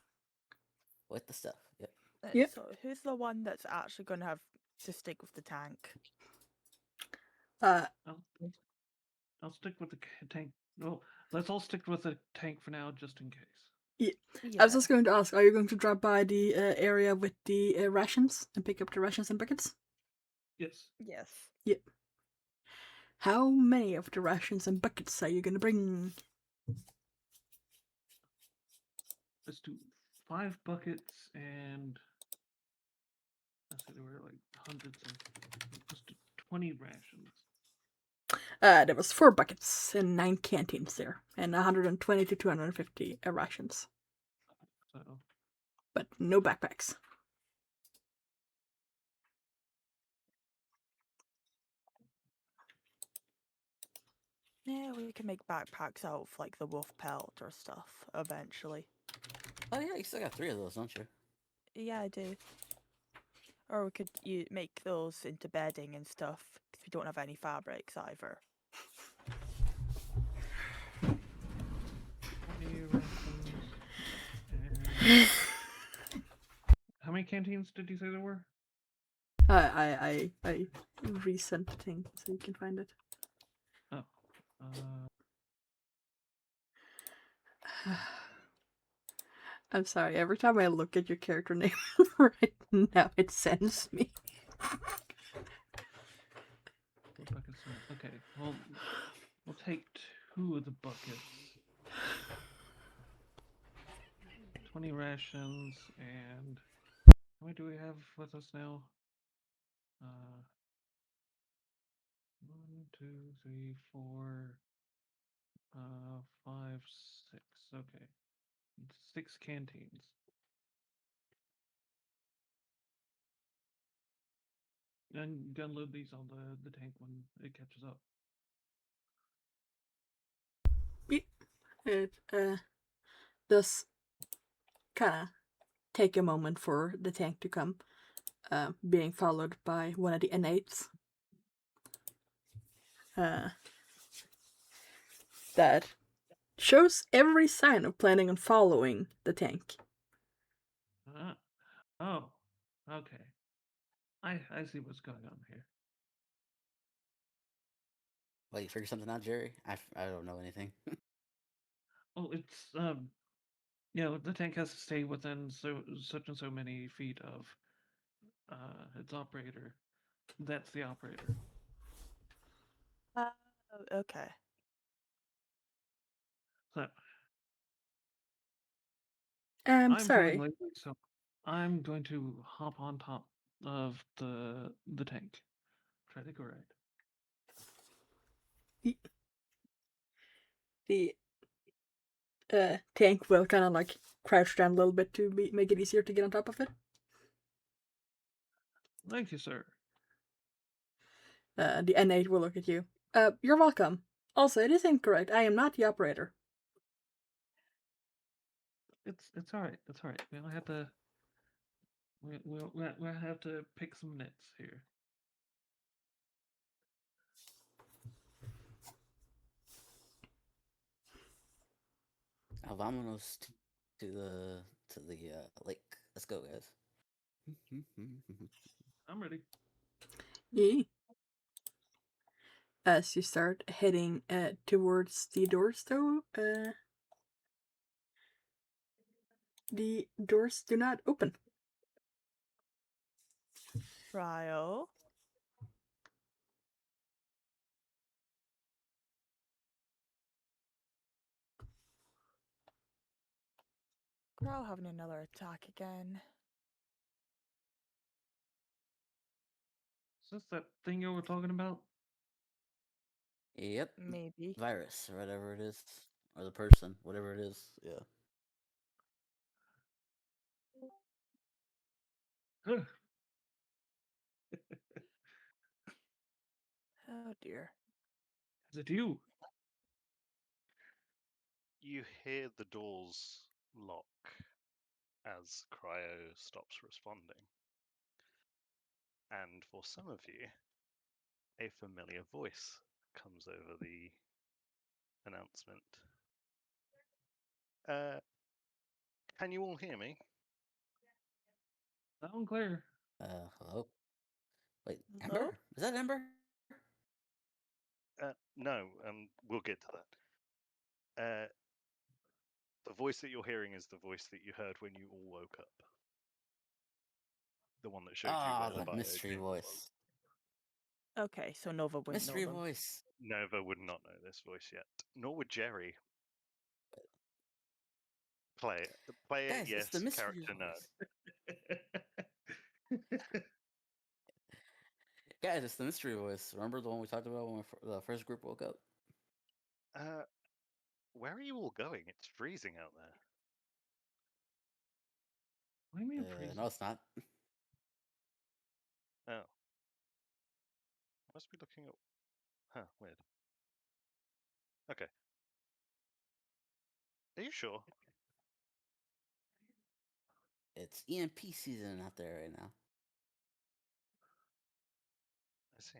With the stuff. Yep. Yep. So who's the one that's actually going to have to stick with the tank? I'll stick with the tank. Well, let's all stick with the tank for now, just in case. I was just going to ask, are you going to drop by the area with the rations and pick up the rations and buckets? Yes. Yes. Yep. How many of the rations and buckets are you going to bring? Let's do 5 buckets and I said there were like hundreds of let's do 20 rations. There was 4 buckets and 9 canteens there, and 120 to 250 rations. So But no backpacks. Yeah, we can make backpacks out of like the wolf pelt or stuff eventually. Oh yeah, you still got 3 of those, don't you? Yeah, I do. Or we could make those into bedding and stuff. we don't have any fabrics either. 20 rations. And how many canteens did you say there were? I resent the thing so you can find it. Oh. I'm sorry, every time I look at your character name right now, it sends me. Buckets. Okay, well, we'll take 2 of the buckets. 20 rations, and how many do we have with us now? 1, 2, 3, 4, 5, 6. Okay, 6 canteens. And gunload these on the tank when it catches up. It does kind of take a moment for the tank to come, being followed by one of the N8s. That shows every sign of planning on following the tank. Oh, okay. I see what's going on here. Well, you figure something out, Jerry? I don't know anything. Well, it's the tank has to stay within such and so many feet of its operator. That's the operator. Okay. So I'm I'm feeling sorry. lazy, so I'm going to hop on top of the tank. Try to go right. The tank will kind of like crouch down a little bit to make it easier to get on top of it. Thank you, sir. The N8 will look at you. You're welcome. Also, it is incorrect. I am not the operator. It's all right. It's all right. We'll have to we'll have to pick some nits here. Vámonos to the lake. Let's go, guys. I'm ready. Yeah. As you start heading towards the doors, though, the doors do not open. Cryo. Cryo having another attack again. Is this that thing you were talking about? Yep. Maybe. Virus, or whatever it is. Or the person, whatever it is. Yeah. Oh dear. Is it you? You hear the doors lock as Cryo stops responding. And for some of you, a familiar voice comes over the announcement. Can you all hear me? Loud and clear. Hello? Wait, Hello? Ember? Is that Ember? No, we'll get to that. The voice that you're hearing is the voice that you heard when you all woke up. The one that showed you Ah, where the the mystery biochamber was. voice. Okay, so Nova wouldn't Mystery know them. voice. Nova would not know this voice yet, nor would Jerry. Play it, Guys, it's the yes. mystery Character, no. voice. Guys, it's the mystery voice. Remember the one we talked about when the first group woke up? Where are you all going? It's freezing out there. What do you mean freezing? No, it's not. Oh. Must be looking at... Huh, weird. Okay. Are you sure? It's EMP season out there right now. I see.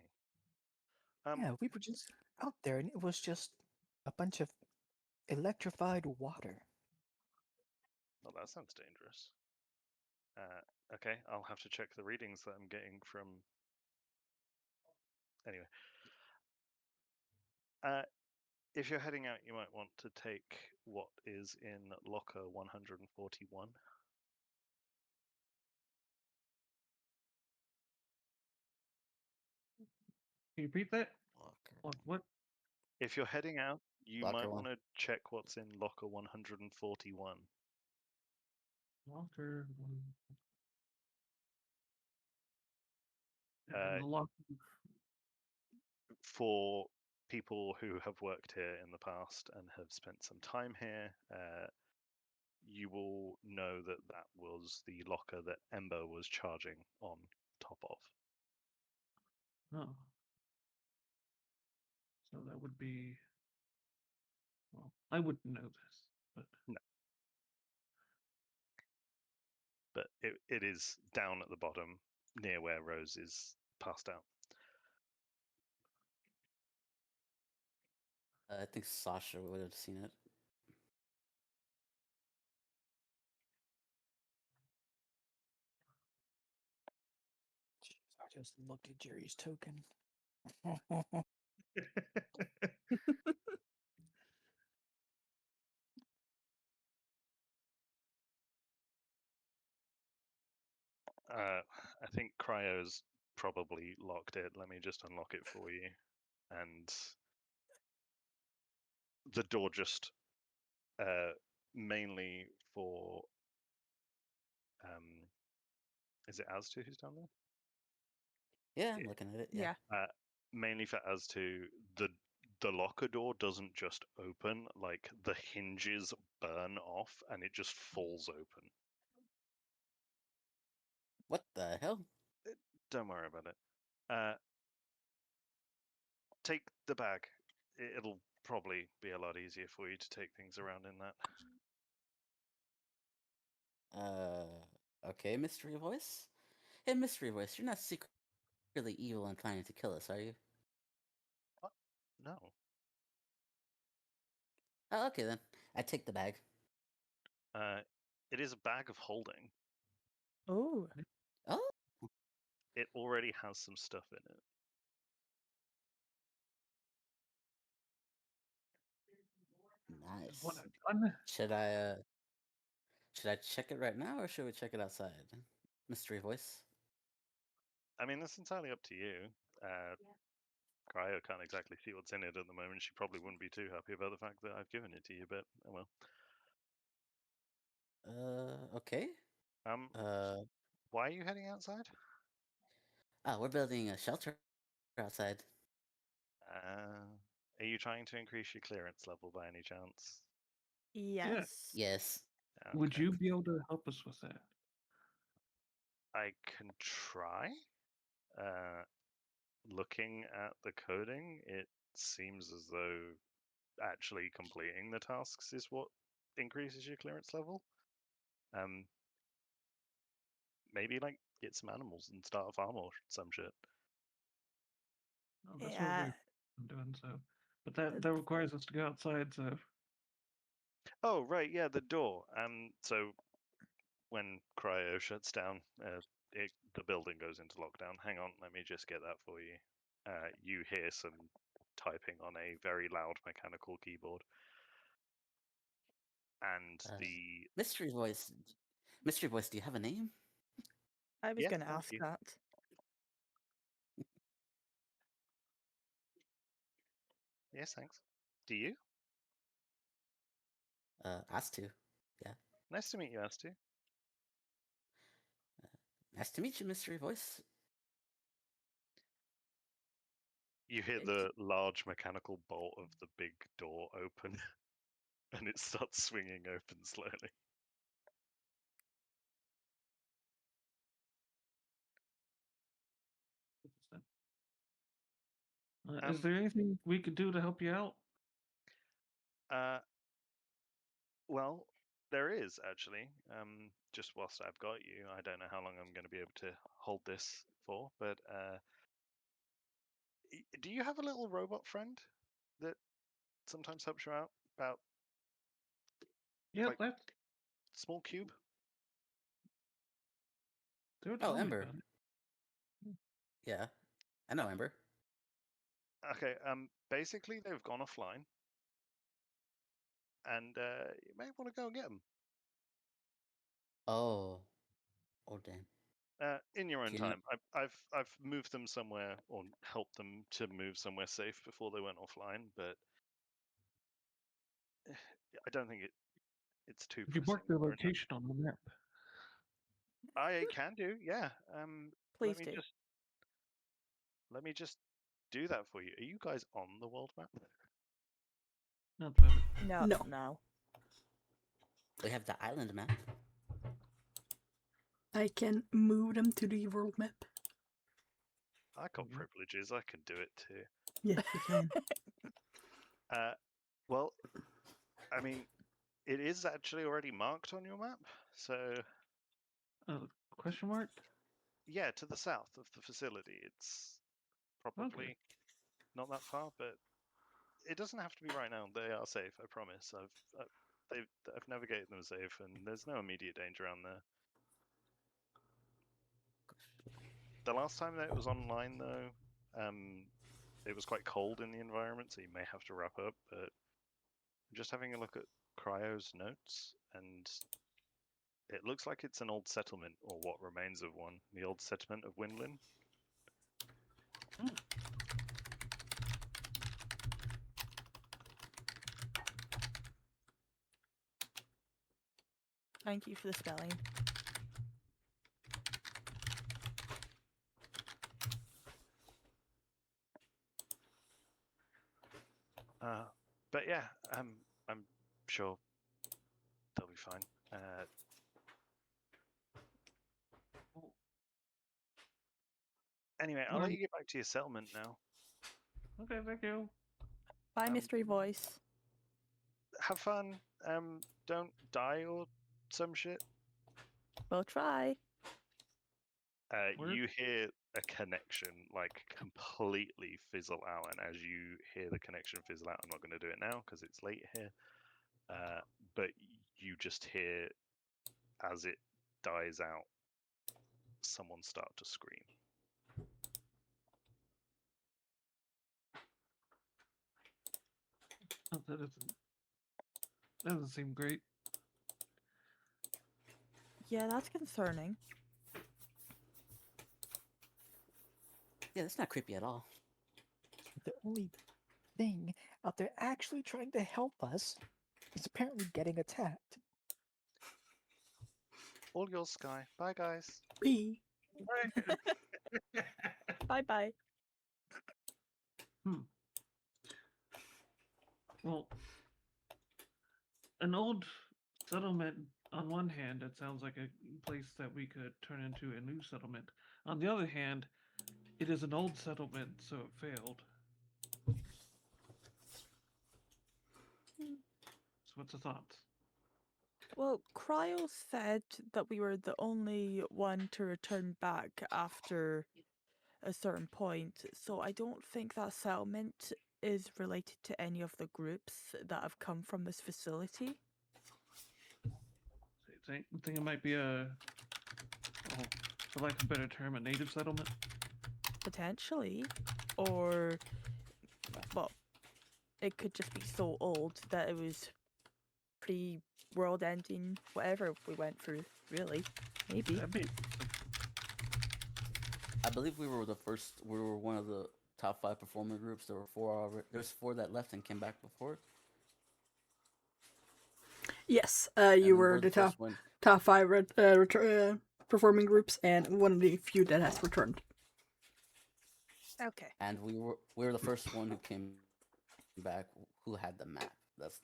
Yeah, we were just out there and it was just a bunch of electrified water. Well, that sounds dangerous. Okay, I'll have to check the readings that I'm getting from. Anyway, if you're heading out, you might want to take what is in locker 141. Can you repeat that? Locker. What? If you're heading out, you Locker might one. want to check what's in locker 141. Locker. Uh, The locker. for people who have worked here in the past and have spent some time here, you will know that that was the locker that Ember was charging on top of. Oh. So that would be. Well, I wouldn't know this, but No. But it is down at the bottom near where Rose is passed out. I think Sasha would have seen it. Jeez, I just looked at Jerry's token. I think Cryo's probably locked it. Let me just unlock it for you. And the door just mainly for is it As2 who's down there? Yeah, I'm Yeah. looking at it. Yeah. Yeah. Mainly for As2, the locker door doesn't just open, like the hinges burn off and it just falls open. What the hell? Don't worry about it. Take the bag. It'll probably be a lot easier for you to take things around in that. Okay, mystery voice. Hey, mystery voice, you're not secretly evil and planning to kill us, are you? What? No. Oh, okay then. I take the bag. It is a bag of holding. Oh. Oh, It already has some stuff in it. nice. what I've done. Should I check it right now or should we check it outside? Mystery voice. I mean, that's entirely up to you. Cryo can't exactly see what's in it at the moment. She probably wouldn't be too happy about the fact that I've given it to you, but oh well. Okay. Um, Uh, why are you heading outside? we're building a shelter outside. Are you trying to increase your clearance level by any chance? Yes. Yes. Would Okay. you be able to help us with that? I can try. Looking at the coding, it seems as though actually completing the tasks is what increases your clearance level. Maybe like get some animals and start a farm or some shit. Oh, that's what Yeah. we're doing. So, but that requires us to go outside. So, Oh right, yeah, the door. So when Cryo shuts down, the building goes into lockdown. Hang on, let me just get that for you. You hear some typing on a very loud mechanical keyboard, and Uh, the mystery voice. Mystery voice, do you have a name? I was yes, going to thank ask you. that. Yes, thanks. Do you? Asked to. Yeah. Nice to meet you, Stu. Nice to meet you, mystery voice. You hear the large mechanical bolt of the big door open, and it starts swinging open slowly. is there anything we could do to help you out? Uh, well, there is actually. Just whilst I've got you, I don't know how long I'm going to be able to hold this for, but Do you have a little robot friend that sometimes helps you out about Yeah, like that's small cube? they were Oh, telling me Ember. about it. Yeah, I know Ember. Okay. Basically, they've gone offline, and you may want to go and get them Oh, oh damn. in your own Can you? time. I've moved them somewhere or helped them to move somewhere safe before they went offline, but I don't think it's too Could you pressing. mark their or enough. location on the map? I can do, yeah. Please do. Let me just do that for you. Are you guys on the world map? Not the moment. No, No. no. We have the island map. I can move them to the world map. I got Mhm. privileges. I can do it too. Yes, you can. Well, I mean, it is actually already marked on your map. So, Question mark? yeah, to the south of the facility. It's probably not that far, but it doesn't have to be right now. They are safe, I promise. I've navigated them safe, and there's no immediate danger around there. The last time that it was online, though, it was quite cold in the environment, so you may have to wrap up. But I'm just having a look at Cryo's notes, and it looks like it's an old settlement, or what remains of one. The old settlement of Windlin. Thank you for the spelling. But yeah, I'm sure they'll be fine. Anyway, I'll let you get back to your settlement now. Okay, thank you. Bye, Um, mystery voice. Have fun. Don't die or some shit. We'll try. Word? You hear a connection like completely fizzle out, and as you hear the connection fizzle out, I'm not going to do it now because it's late here. But you just hear as it dies out, someone start to scream. Oh, that doesn't seem great. Yeah, that's concerning. Yeah, that's not creepy at all. The only thing out there actually trying to help us is apparently getting attacked. All yours, Sky. Bye, guys. B. Bye bye. Well, an old settlement, on one hand, it sounds like a place that we could turn into a new settlement. On the other hand, it is an old settlement, so it failed. So what's the thoughts? Well, Cryo said that we were the only one to return back after a certain point, so I don't think that settlement is related to any of the groups that have come from this facility. So you think it might be for lack of a better term, a native settlement? Potentially. Or, well, it could just be so old that it was pre world ending, whatever we went through, really. Maybe. That'd be I believe we were the first. We were one of the top 5 performing groups. There were 4 already. There's 4 that left and came back before. Yes, And you we were were the the first one. top 5 performing groups and one of the few that has returned. Okay. And we were the first one who came back who had the map. That's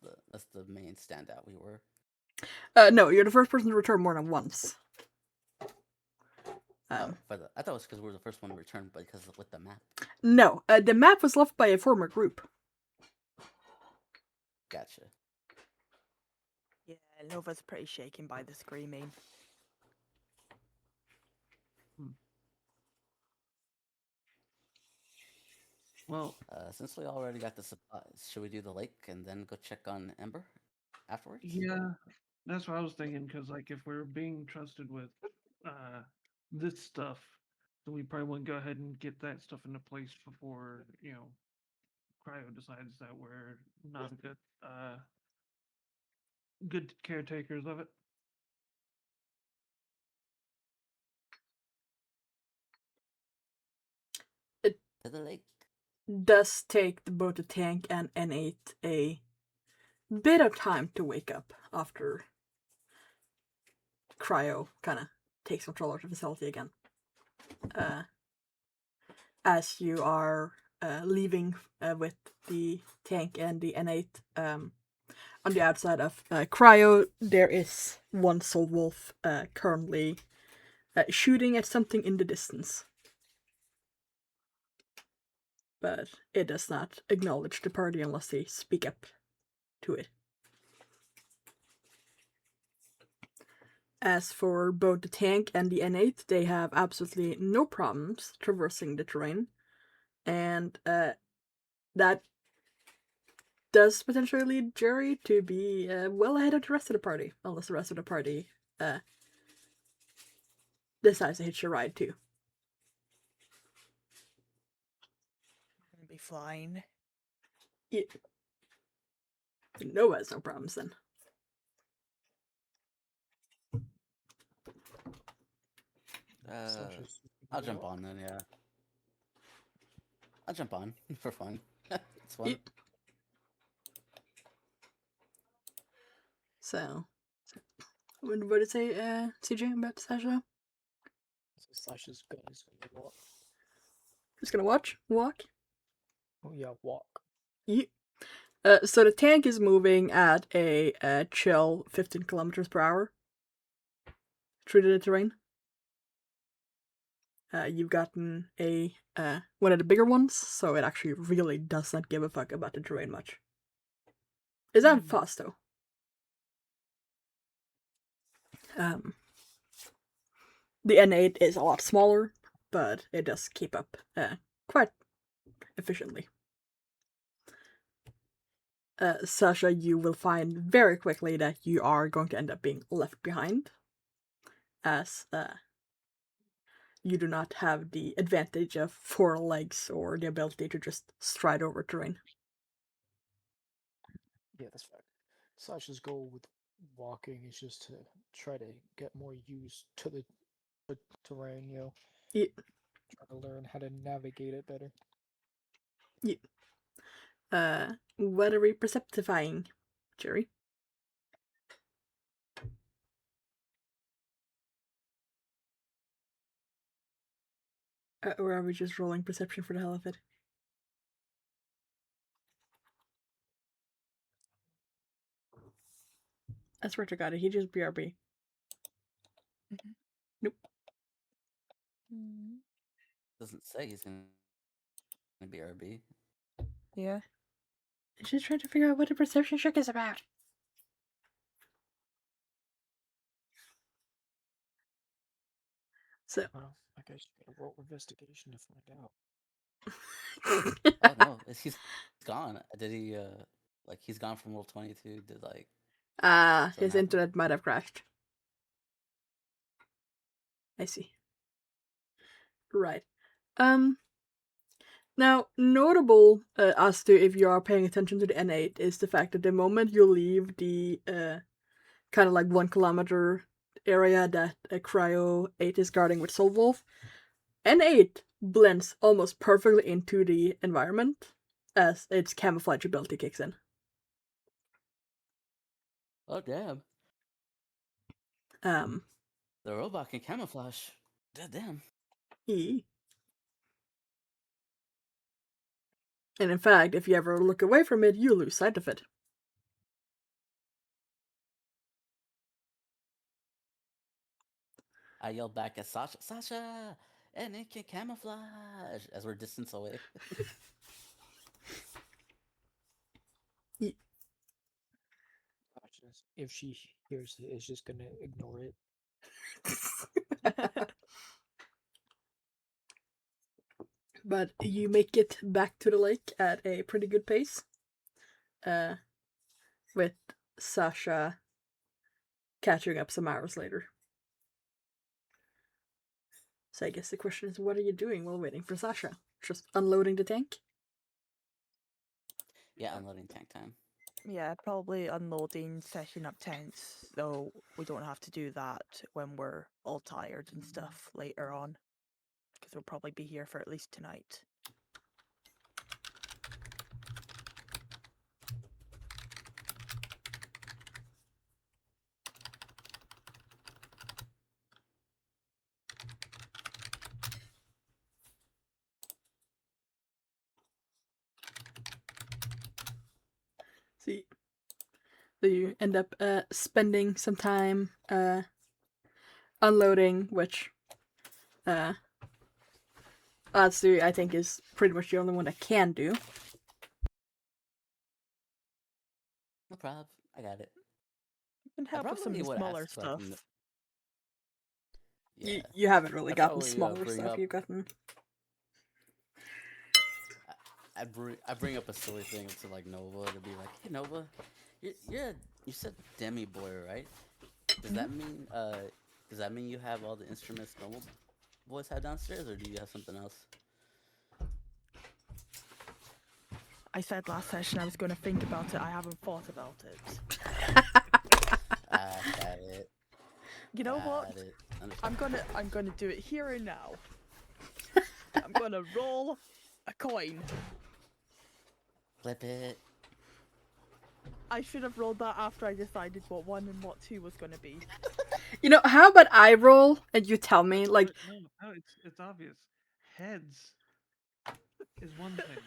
the main standout. We were. No, you're the first person to return more than once. I thought it was because we were the first one to return, because with the map. No, the map was left by a former group. Gotcha. Yeah, Nova's pretty shaken by the screaming. Well, Since we already got the supplies, should we do the lake and then go check on Ember afterwards? yeah, that's what I was thinking. Because like, if we're being trusted with uh this stuff, then we probably want to go ahead and get that stuff into place before Cryo decides that we're not a good caretakers of it. It To the lake. does take both the tank and N8 a bit of time to wake up after Cryo kind of takes control of the facility again. As you are leaving with the tank and the N8 on the outside of Cryo, there is one soul wolf currently shooting at something in the distance. But it does not acknowledge the party unless they speak up to it. As for both the tank and the N8, they have absolutely no problems traversing the terrain, and that does potentially lead Jerry to be well ahead of the rest of the party, unless the rest of the party decides to hitch a ride too. Gonna be fine. Yeah. Nova has no problems then. Sasha's I'll gonna jump walk. on then. Yeah, I'll jump on for fun. It's fun. Yeah. So, what did it say, CJ, about Sasha? So Sasha's gonna walk. Just gonna walk. Oh yeah, walk. Yeah. So the tank is moving at a chill 15 kilometers per hour through the terrain. You've gotten a one of the bigger ones, so it actually really does not give a fuck about the terrain much. It's not fast though. The N8 is a lot smaller, but it does keep up quite efficiently. Sasha, you will find very quickly that you are going to end up being left behind, as you do not have the advantage of 4 legs or the ability to just stride over terrain. Yeah, that's fact. Sasha's goal with walking is just to try to get more used to the terrain, Yeah, try to learn how to navigate it better. what are we perceptifying, Jerry? Or are we just rolling perception for the hell of it? I swear to God, he just BRB. Mhm. Nope. Doesn't say he's gonna be RB. Yeah. I'm just trying to figure out what the perception check is about. So, Well, I guess you gotta roll investigation to find out. Oh no, he's gone. Did he? Like he's gone from roll 22. Did like something his happen? internet might have crashed. I see. Right. Now, notable as to if you are paying attention to the N8 is the fact that the moment you leave the kind of like 1 kilometer area that Cryo 8 is guarding with Soul Wolf, N8 blends almost perfectly into the environment as its camouflage ability kicks in. Oh damn! Um, The robot can camouflage. God damn. E. And in fact, if you ever look away from it, you lose sight of it. I yelled back at Sasha. Sasha, and it can camouflage as we're distance away. E. If she hears it, it's just gonna ignore it. but you make it back to the lake at a pretty good pace. With Sasha catching up some hours later. So I guess the question is, what are you doing while waiting for Sasha? Just unloading the tank? Yeah, unloading tank time. Yeah, probably unloading, setting up tents, though we don't have to do that when we're all tired and stuff later on. Because we'll probably be here for at least tonight. See, so you end up spending some time unloading, which Atsu, I think, is pretty much the only one that can do. No problem. I got it. You can help with some of probably the would smaller ask, like, stuff. Yeah. You haven't really I'd gotten probably, smaller bring stuff. up- You've gotten. I bring up a silly thing to like Nova to be like, hey Nova, you said demi boy, right? Does that mean you have all the instruments normal boys have downstairs, or do you have something else? I said last session I was going to think about it. I haven't thought about it. Got it. You know what? Got it. I'm gonna do it here and now. I'm gonna roll a coin. Flip it. I should have rolled that after I decided what 1 and what 2 was gonna be. You know, how about I roll and you tell me, like, No, it's obvious. Heads is one thing.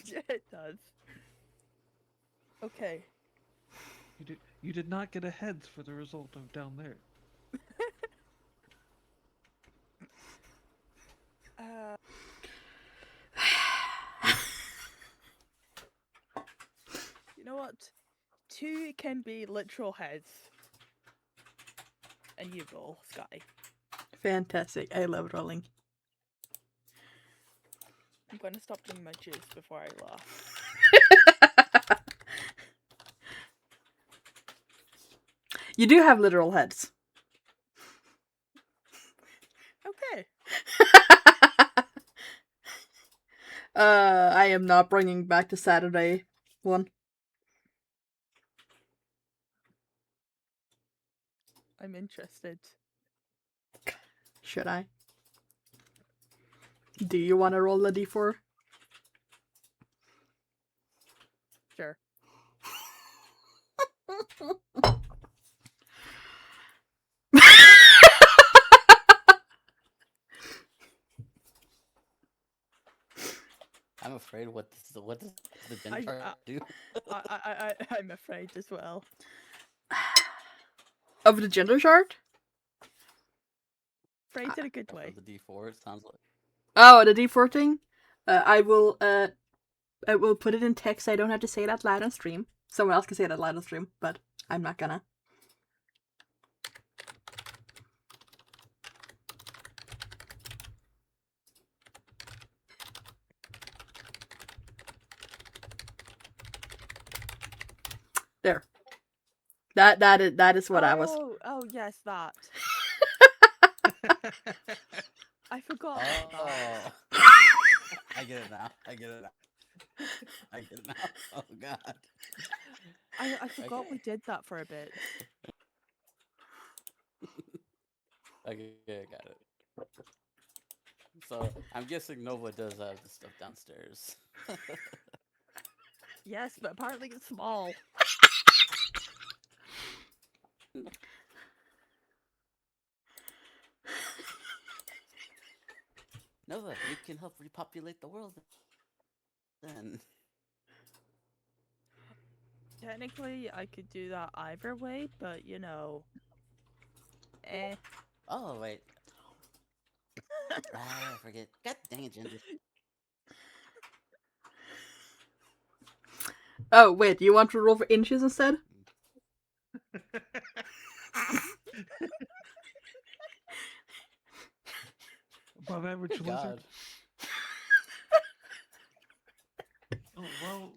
Yeah, it does. Okay. You did not get a heads for the result of down there. You know what? 2 can be literal heads. And you roll, Sky. fantastic. I love rolling. I'm gonna stop doing my juice before I laugh. You do have literal heads. Okay. I am not bringing back the Saturday one. I'm interested. Should I? Do you want to roll a d4? Sure. I'm afraid what does the gender I- chart do? I'm afraid as well. Of the gender chart? Afraid in a good way. The D4 it sounds like. Oh, the d4 thing? I will put it in text. I don't have to say it out loud on stream. Someone else can say it out loud on stream, but I'm not gonna. There. That is what I was. Oh yes, that. I forgot about that. Oh. I get it now. I get it now. Oh god. I forgot we Okay. did that for a bit. Okay, I got it. So I'm guessing Nova does have the stuff downstairs. Yes, but apparently it's small. Nova, you can help repopulate the world. Then. Technically, I could do that either way, but you know. Eh. Oh wait. I forget. God dang it, Ginger. Oh, wait, you want to roll for inches instead? above average Good lizard. God. Oh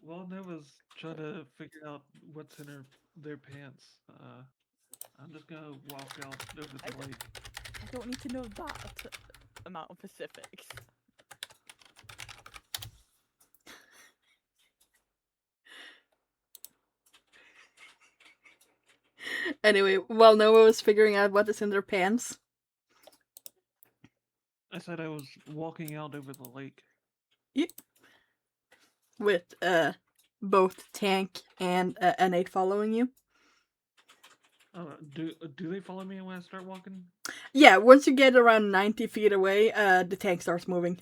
while Nova's trying to figure out what's in their pants, I'm just gonna walk out over I the d- lake. I don't need to know that amount of specifics. Anyway, while Noah was figuring out what is in their pants, I said I was walking out over the lake. with both Tank and N8 following you. Do they follow me when I start walking? Yeah, once you get around 90 feet away, the tank starts moving.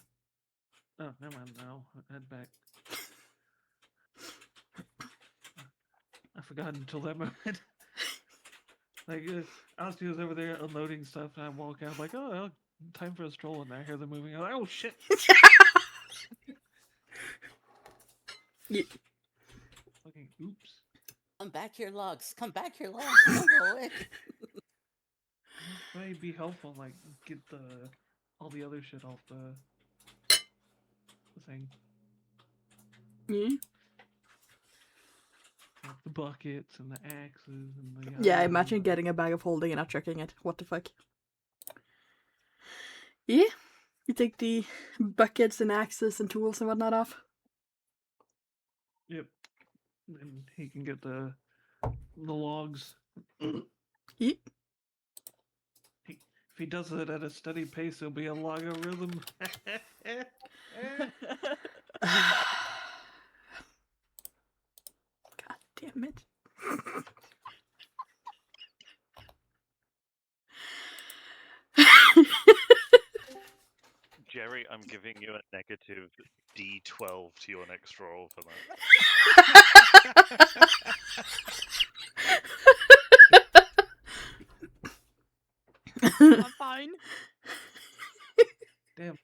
Oh, never mind. Now head back. I forgot until that moment. Like, Asti was over there unloading stuff, and I walk out, like, oh, well, time for a stroll, and I hear them moving. I'm like, oh, shit. Yeah. Fucking oops. Come back here, logs. Come back here, logs. Don't go away. This may be helpful, like, get all the other shit off the thing. Yeah. Like the buckets and the axes and the Yeah, yada imagine yada. getting a bag of holding and not checking it. What the fuck? Yeah. You take the buckets and axes and tools and whatnot off. Yep. And he can get the logs. Yeah. If he does it at a steady pace, it'll be a logarithm. God damn it. Jerry, I'm giving you a negative D12 to your next roll for that. I'm fine. Damn.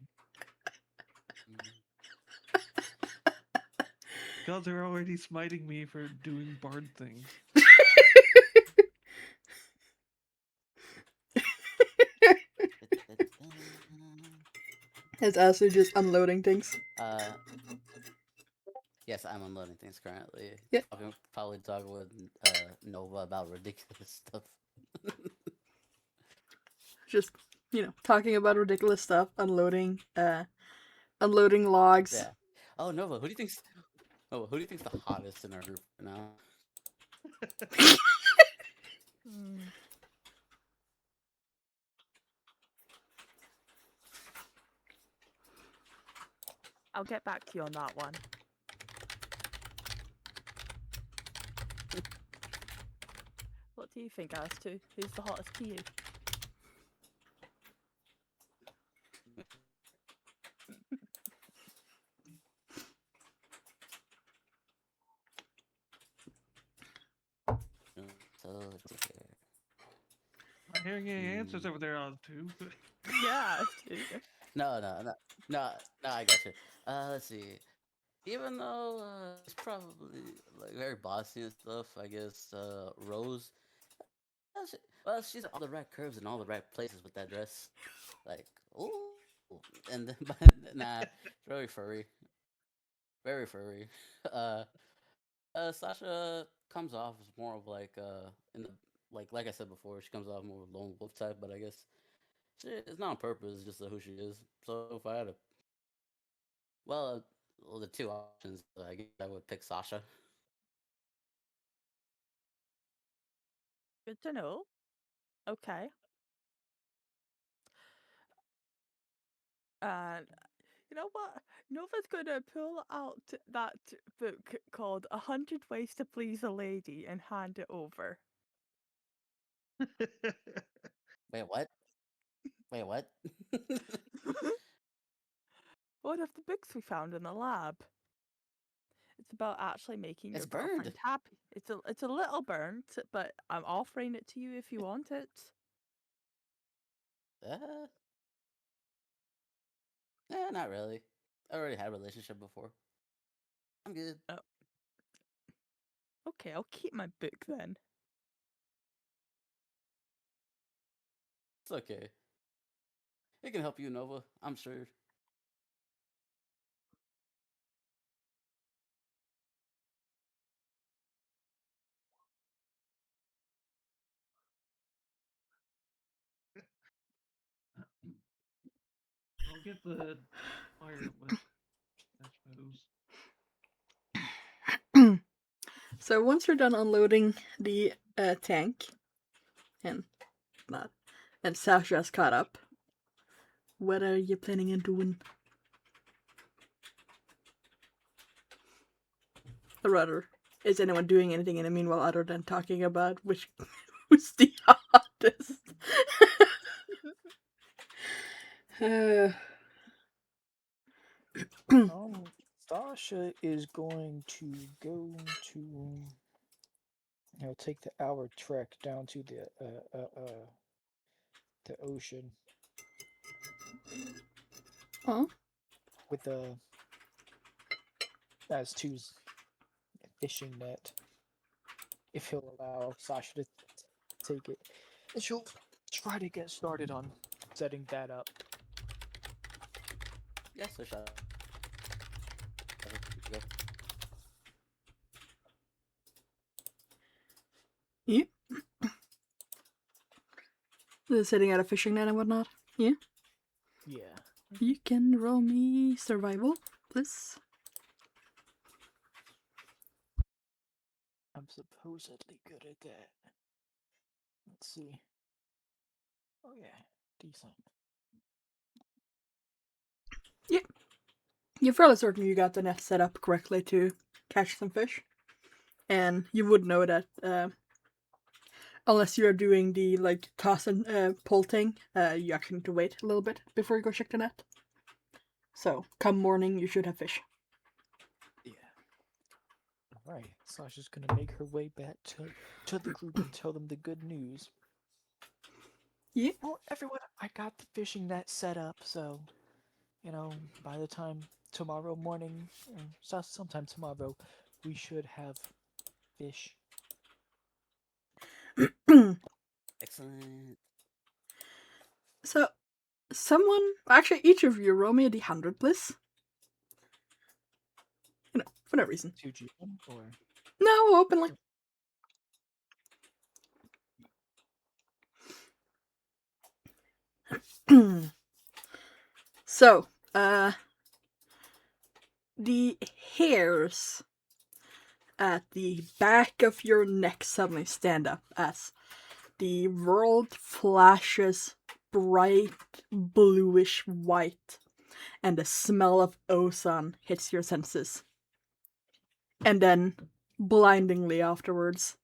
Mm. Gods are already smiting me for doing bard things. It's also just unloading things. Yes, I'm unloading things currently. Yeah. Probably talking with Nova about ridiculous stuff. Just, talking about ridiculous stuff, unloading logs. Yeah. Oh, Nova, who do you think's the hottest in our group right now? Hmm. I'll get back to you on that one. What do you think as to who's the hottest to you? So let's see here. I'm hearing any answers over there on too. Yeah, us too. No, I got you. Let's see. Even though it's probably like very bossy and stuff, I guess Rose. She's all the right curves and all the right places with that dress. Like, ooh, and then, but nah, very furry, very furry. Uh, Sasha comes off as more of like in the like I said before, she comes off more of a lone wolf type, but I guess it's not on purpose, it's just who she is. So if I had a well, the two options, I guess I would pick Sasha. Good to know. Okay. And you know what? Nova's gonna pull out that book called "100 Ways to Please a Lady" and hand it over. Wait, what? Wait, what? One of the books we found in the lab. It's about actually making It's your burned. girlfriend happy. It's a little burnt, but I'm offering it to you if you want it. Uh, not really. I already had a relationship before. I'm good. Oh, okay, I'll keep my book then. It's okay. It can help you, Nova. I'm sure. I'll get the fire lit, I suppose. So once you're done unloading the tank, and not, and Sasha's caught up, what are you planning on doing? Or rather, is anyone doing anything in the meanwhile other than talking about which who's the hottest? Sasha is going to go to, take the hour trek down to the ocean Oh, with as two's fishing net, if he'll allow Sasha to take it, and she'll try to get started on setting that up. Yes, so shall go. yeah. Sitting at a fishing net and whatnot. Yeah. Yeah. You can roll me survival, please. I'm supposedly good at that. Let's see. Oh yeah, decent. Yeah. You're fairly certain you got the net set up correctly to catch some fish. And you would know that unless you're doing the like toss and pull thing, you actually need to wait a little bit before you go check the net. So come morning, you should have fish. Yeah. Alright, Sasha's gonna make her way back to the group and tell them the good news. Yeah. Well, everyone, I got the fishing net set up, so, by the time tomorrow morning, sometime tomorrow, we should have fish. Excellent. So, actually, each of you roll me a d100, please. For no reason. 2GM, or? No, openly. So, the hairs at the back of your neck suddenly stand up as the world flashes bright bluish white and the smell of ozone hits your senses. And then, blindingly afterwards,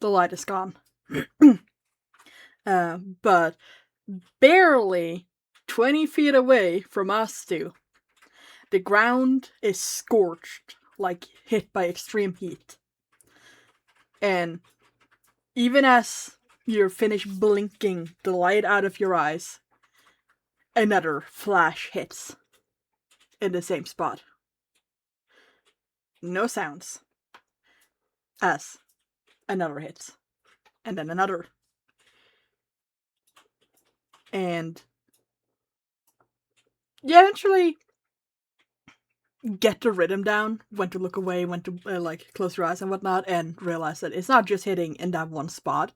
the light is gone. But barely 20 feet away from us two, the ground is scorched, like hit by extreme heat. And even as you're finished blinking the light out of your eyes, another flash hits in the same spot. No sounds. As another hits. And then another. And you eventually get the rhythm down, when to look away, when to close your eyes and whatnot, and realize that it's not just hitting in that one spot,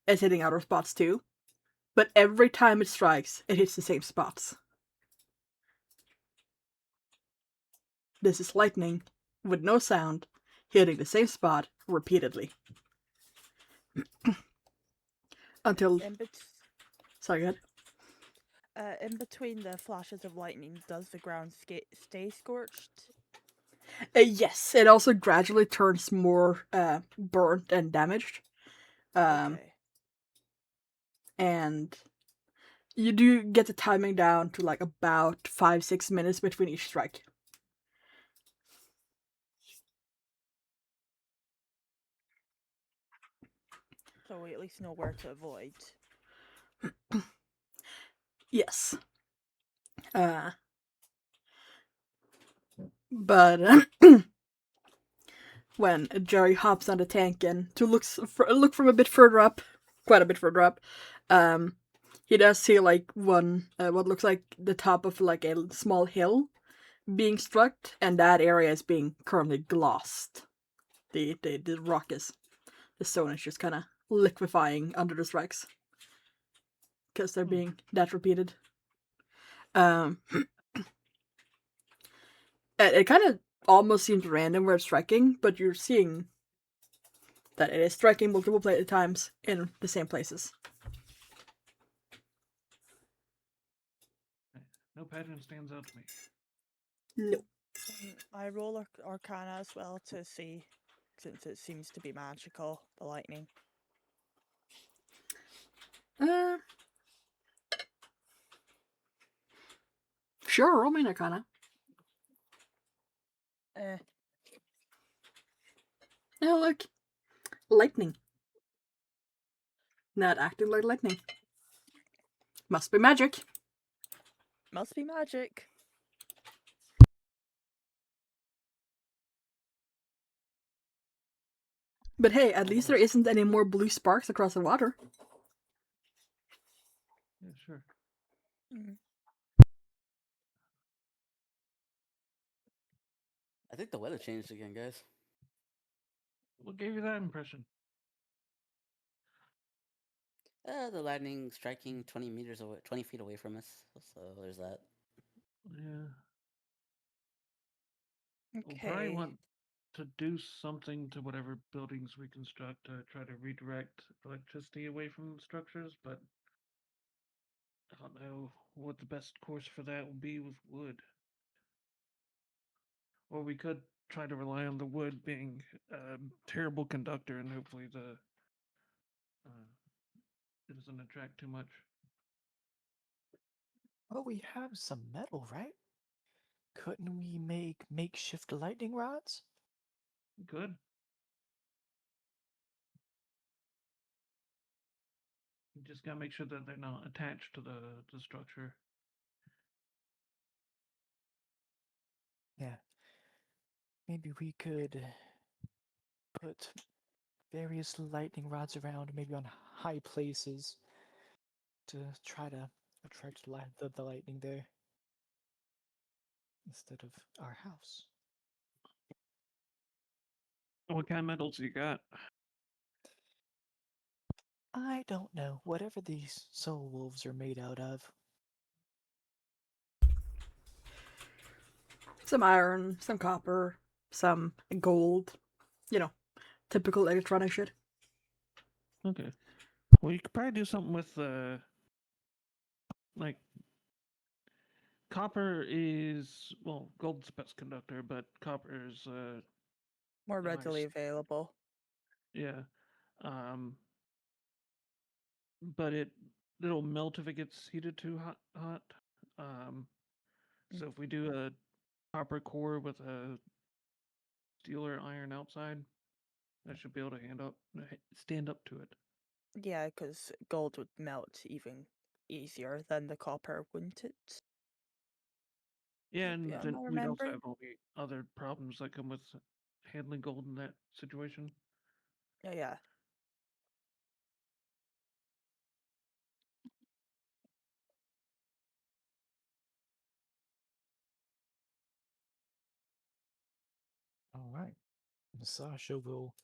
it's hitting other spots too. But every time it strikes, it hits the same spots. This is lightning, with no sound, hitting the same spot repeatedly. Until... Sorry, go ahead. In between the flashes of lightning, does the ground stay scorched? Yes, it also gradually turns more burnt and damaged. Okay. And you do get the timing down to like about 5-6 minutes between each strike. So we at least know where to avoid. Yes. But when Jerry hops on the tank and to look from a bit further up, quite a bit further up, He does see like one, what looks like the top of like a small hill being struck, and that area is being currently glossed. The rock is, the stone is just kind of liquefying under the strikes because they're being that repeated. It kind of almost seems random where it's striking, but you're seeing that it is striking multiple times in the same places. No pattern stands out to me. No. I roll Arcana as well to see, since it seems to be magical, the lightning. Sure, roll me an Arcana. Eh, Oh, look. Lightning. Not acting like lightning. Must be magic. must be magic. But hey, at least there isn't any more blue sparks across the water. Yeah, sure. Mm. I think the weather changed again, guys. What gave you that impression? The lightning striking 20 meters away, 20 feet away from us. So there's that. Yeah. We'll probably Okay. want to do something to whatever buildings we construct to try to redirect electricity away from structures, but I don't know what the best course for that will be with wood. Or we could try to rely on the wood being a terrible conductor and hopefully it doesn't attract too much. Well, we have some metal, right? Couldn't we make makeshift lightning rods? Good. You just gotta make sure that they're not attached to the structure. Yeah. Maybe we could put various lightning rods around, maybe on high places, to try to attract the lightning there instead of our house. What kind of metals you got? I don't know. Whatever these soul wolves are made out of. Some iron, some copper, some gold. You know, typical electronic shit. Okay. Well, you could probably do something with like copper is well, gold's the best conductor, but copper is More the readily highest. available. Yeah. Um, but it'll melt if it gets heated too hot. Um, so if we do a copper core with a steel or iron outside, that should be able to stand up to it. Yeah, because gold would melt even easier than the copper, wouldn't it? Yeah, and Am then I we'd also remembering? have all the other problems that come with handling gold in that situation. Yeah. All right. Sasha will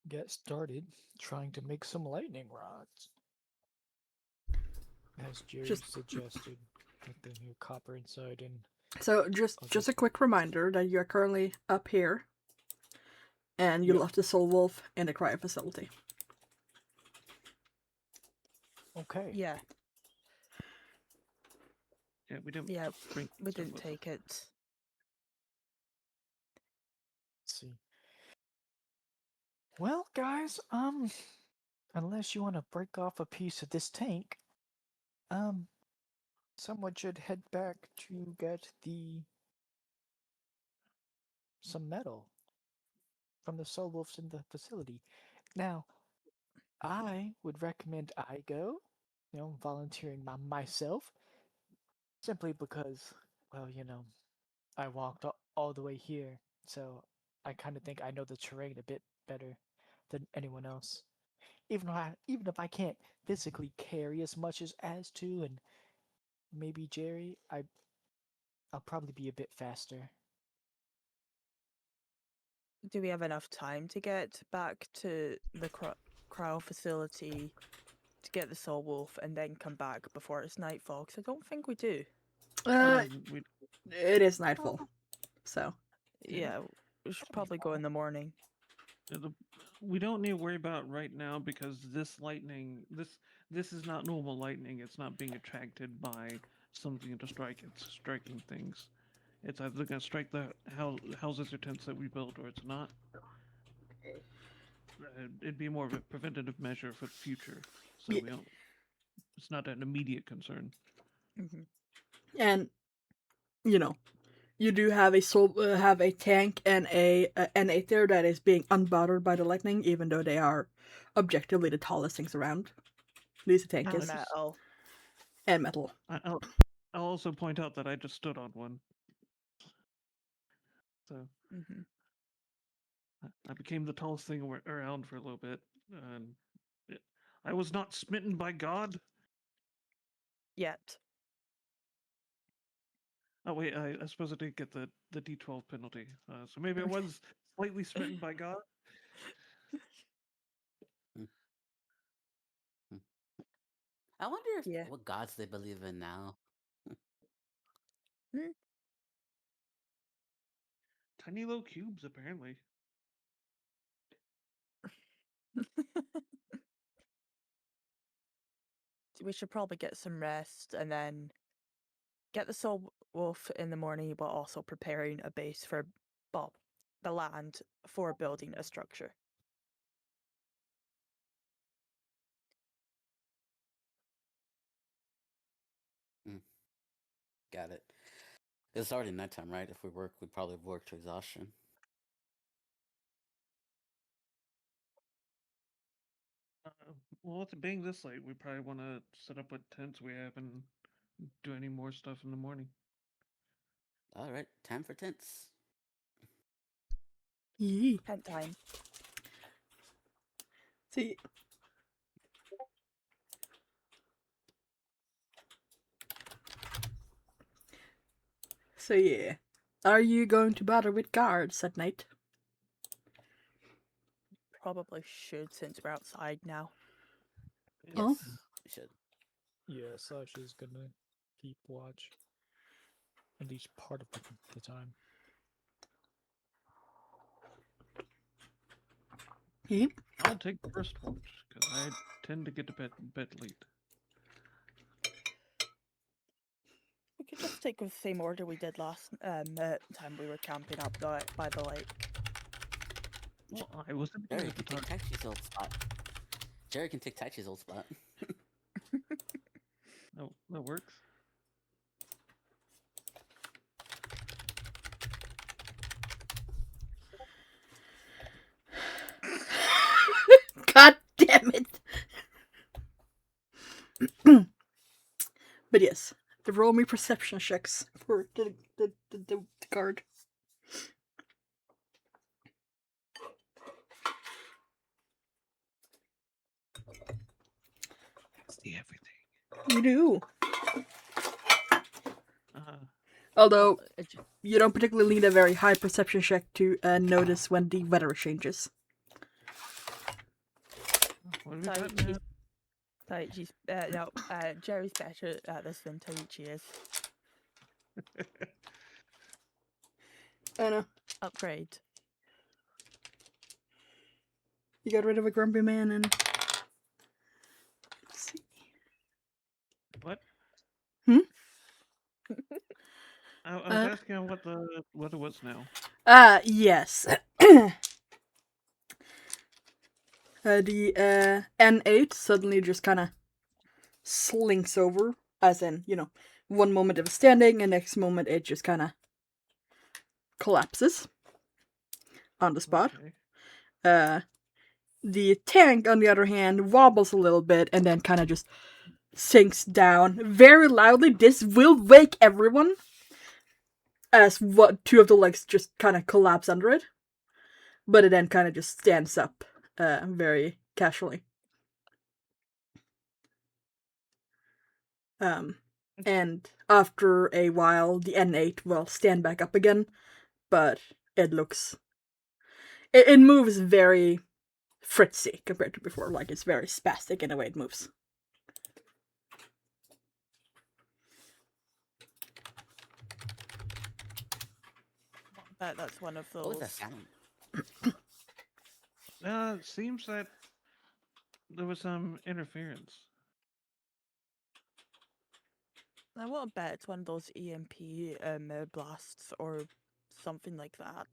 get started trying to make some lightning rods. As Jerry Just suggested, with the new copper inside and so just a quick reminder that you are currently up here, and you Yep. left the soul wolf in the cryo facility. Okay. Yeah. Yeah, we didn't Yeah. bring We stuff didn't with us. take it. Let's see. Well, guys, unless you want to break off a piece of this tank, um, someone should head back to get some metal from the soul wolves in the facility. Now, I would recommend I go, volunteering myself, simply because, well, I walked all the way here, so I kind of think I know the terrain a bit better than anyone else. even if I can't physically carry as much as two, and maybe Jerry, I'll probably be a bit faster. Do we have enough time to get back to the cryo facility to get the soul wolf and then come back before it's nightfall? Because I don't think we do. We It is nightfall, so Yeah, we should probably go in the morning. we don't need to worry about right now because this lightning, this is not normal lightning. It's not being attracted by something to strike. It's striking things. It's either going to strike the houses or tents that we built, or it's not. It'd be more of a preventative measure for the future, so Yeah. we don't. It's not an immediate concern. And you know, you do have a tank and a N8 there that is being unbothered by the lightning, even though they are objectively the tallest things around. At least a tank And is. metal. And metal. I'll also point out that I just stood on one, so I became the tallest thing around for a little bit, and I was not smitten by God. Yet. Oh wait, I suppose I did get the D12 penalty, so maybe I was slightly smitten by God. I wonder if Yeah. what gods they believe in now. Tiny little cubes, apparently. We should probably get some rest and then get the soul wolf in the morning, but also preparing a base for Bob, the land for building a structure. Got it. It's already nighttime, right? If we work, we'd probably work to exhaustion. Well, with it being this late, we probably want to set up what tents we have and do any more stuff in the morning. All right, time for tents. Yee. Tent time. See. So yeah, are you going to bother with guards at night? Probably should since we're outside now. Yes, Oh. we should. Yeah, Sasha's gonna keep watch. At least part of the time. Yep. I'll take the first watch because I tend to get to bed late. We could just take the same order we did last time we were camping up by the lake. Well, I was Jerry at the can take time. Taichi's old spot. Jerry can take Taichi's old spot. Oh, that works. God damn it! But yes, roll me perception checks for the guard. See everything. You do. Uh, Although Oh, you don't particularly need a very high perception check to notice when the weather changes. what have we got now? Taichi's no, Jerry's better at this than Taichi is. I know. Upgrade. You got rid of a grumpy man and. Let's see. What? Hmm? I was asking him what the weather was now. Yes. The N8 suddenly just kind of slinks over, as in, one moment it was standing, and next moment it just kind of collapses on the spot. Okay. The tank, on the other hand, wobbles a little bit and then kind of just sinks down very loudly. This will wake everyone, as two of the legs just kind of collapse under it, but it then kind of just stands up very casually. And after a while, the N8 will stand back up again, but it looks. It moves very fritzy compared to before. Like, it's very spastic in the way it moves. Bet that's one of What was that those. sound? It seems that there was some interference. I won't bet it's one of those EMP blasts or something like that.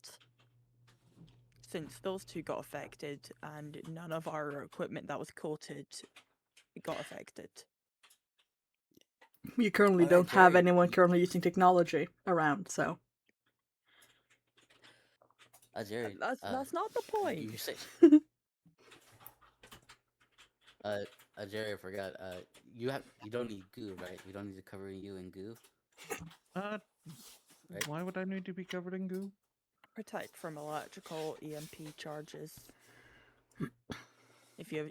Since those two got affected and none of our equipment that was coated got affected. You currently Alright, don't have Jerry. anyone currently using technology around, so. Jerry. That's not the point. You say. Jerry, I forgot. You don't need goo, right? We don't need to cover you in goo. Right. Why would I need to be covered in goo? Protect from electrical EMP charges. If you've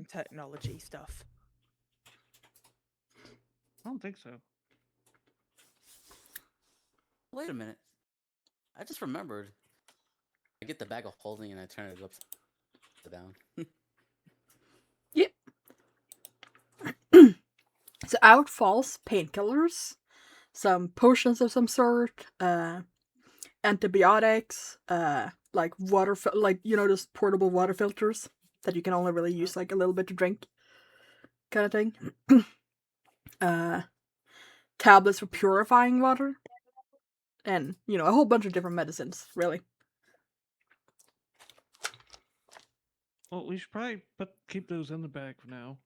technology stuff. I don't think so. Wait a minute. I just remembered. I get the bag of holding and I turn it upside down. Yep. So out falls painkillers, some potions of some sort, antibiotics, like water, like, you know, those portable water filters that you can only really use like a little bit to drink, kind of thing. Tablets for purifying water, and, you know, a whole bunch of different medicines, really. Well, we should probably keep those in the bag for now.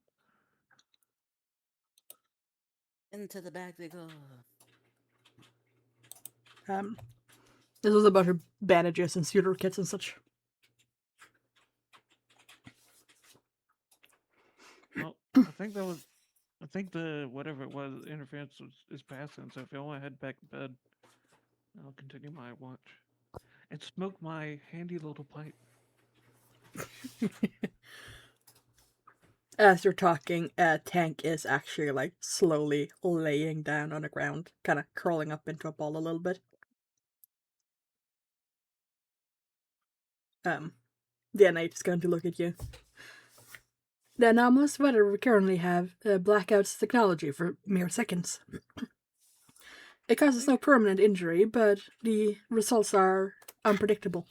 Into the bag they go. This was a bunch of bandages and suture kits and such. Well, I think the whatever it was interference is passing. So if you want to head back to bed, I'll continue my watch and smoke my handy little pipe. As you're talking, Tank is actually like slowly laying down on the ground, kind of curling up into a ball a little bit. The N8 is going to look at you. The anomalous weather we currently have blackouts technology for mere seconds. It causes no permanent injury, but the results are unpredictable.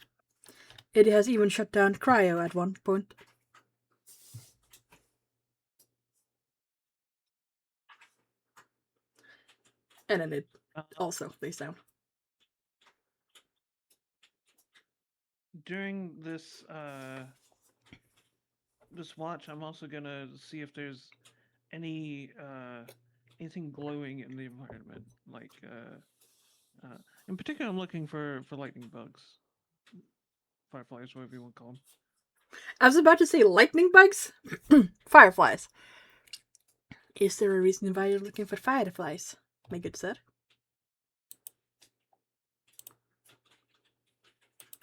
It has even shut down cryo at one point. And then it also lays down. During this watch, I'm also gonna see if there's anything glowing in the environment. Like, in particular, I'm looking for lightning bugs, fireflies, whatever you want to call them. I was about to say lightning bugs? Fireflies. Is there a reason why you're looking for fireflies? My good sir.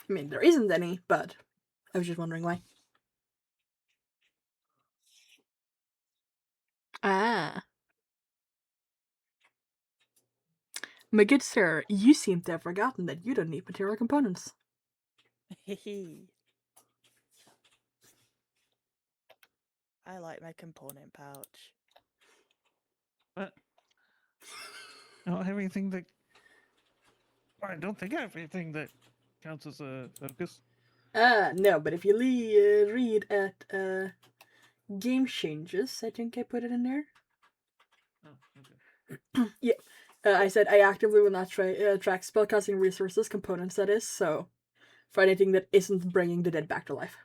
I mean, there isn't any, but I was just wondering why. Ah. My good sir, you seem to have forgotten that you don't need material components. I like my component pouch. But I don't have anything that. I don't think I have anything that counts as a focus. No, but if you read at game changes, I think I put it in there. Oh, okay. Yeah. I said I actively will not track spellcasting resources, components that is, so for anything that isn't bringing the dead back to life.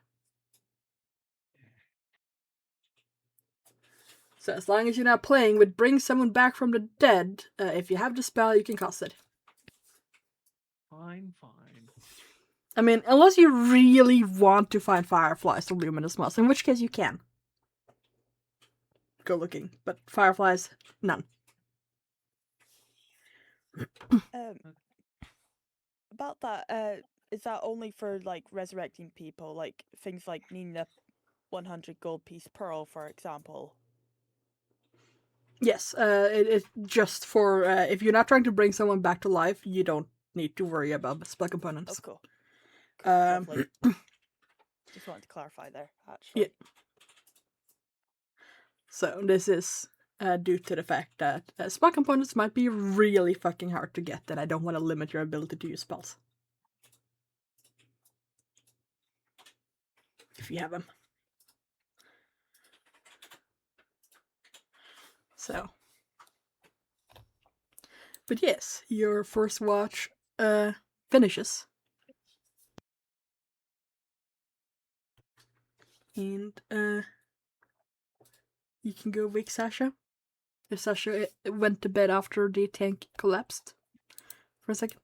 So as long as you're not playing with bring someone back from the dead, if you have the spell, you can cast it. Fine. I mean, unless you really want to find fireflies or luminous moths, in which case you can. Go looking, but fireflies, none. About that, is that only for like resurrecting people, like things like needing a 100 gold piece pearl, for example? Yes, it's just for if you're not trying to bring someone back to life, you don't need to worry about spell Oh, components. cool. Cool. Lovely. Just wanted to clarify there, actually. Yeah. So this is due to the fact that spell components might be really fucking hard to get, and I don't want to limit your ability to use spells. If you have them. So. But yes, your first watch finishes. And you can go wake Sasha. If Sasha went to bed after the tank collapsed for a second.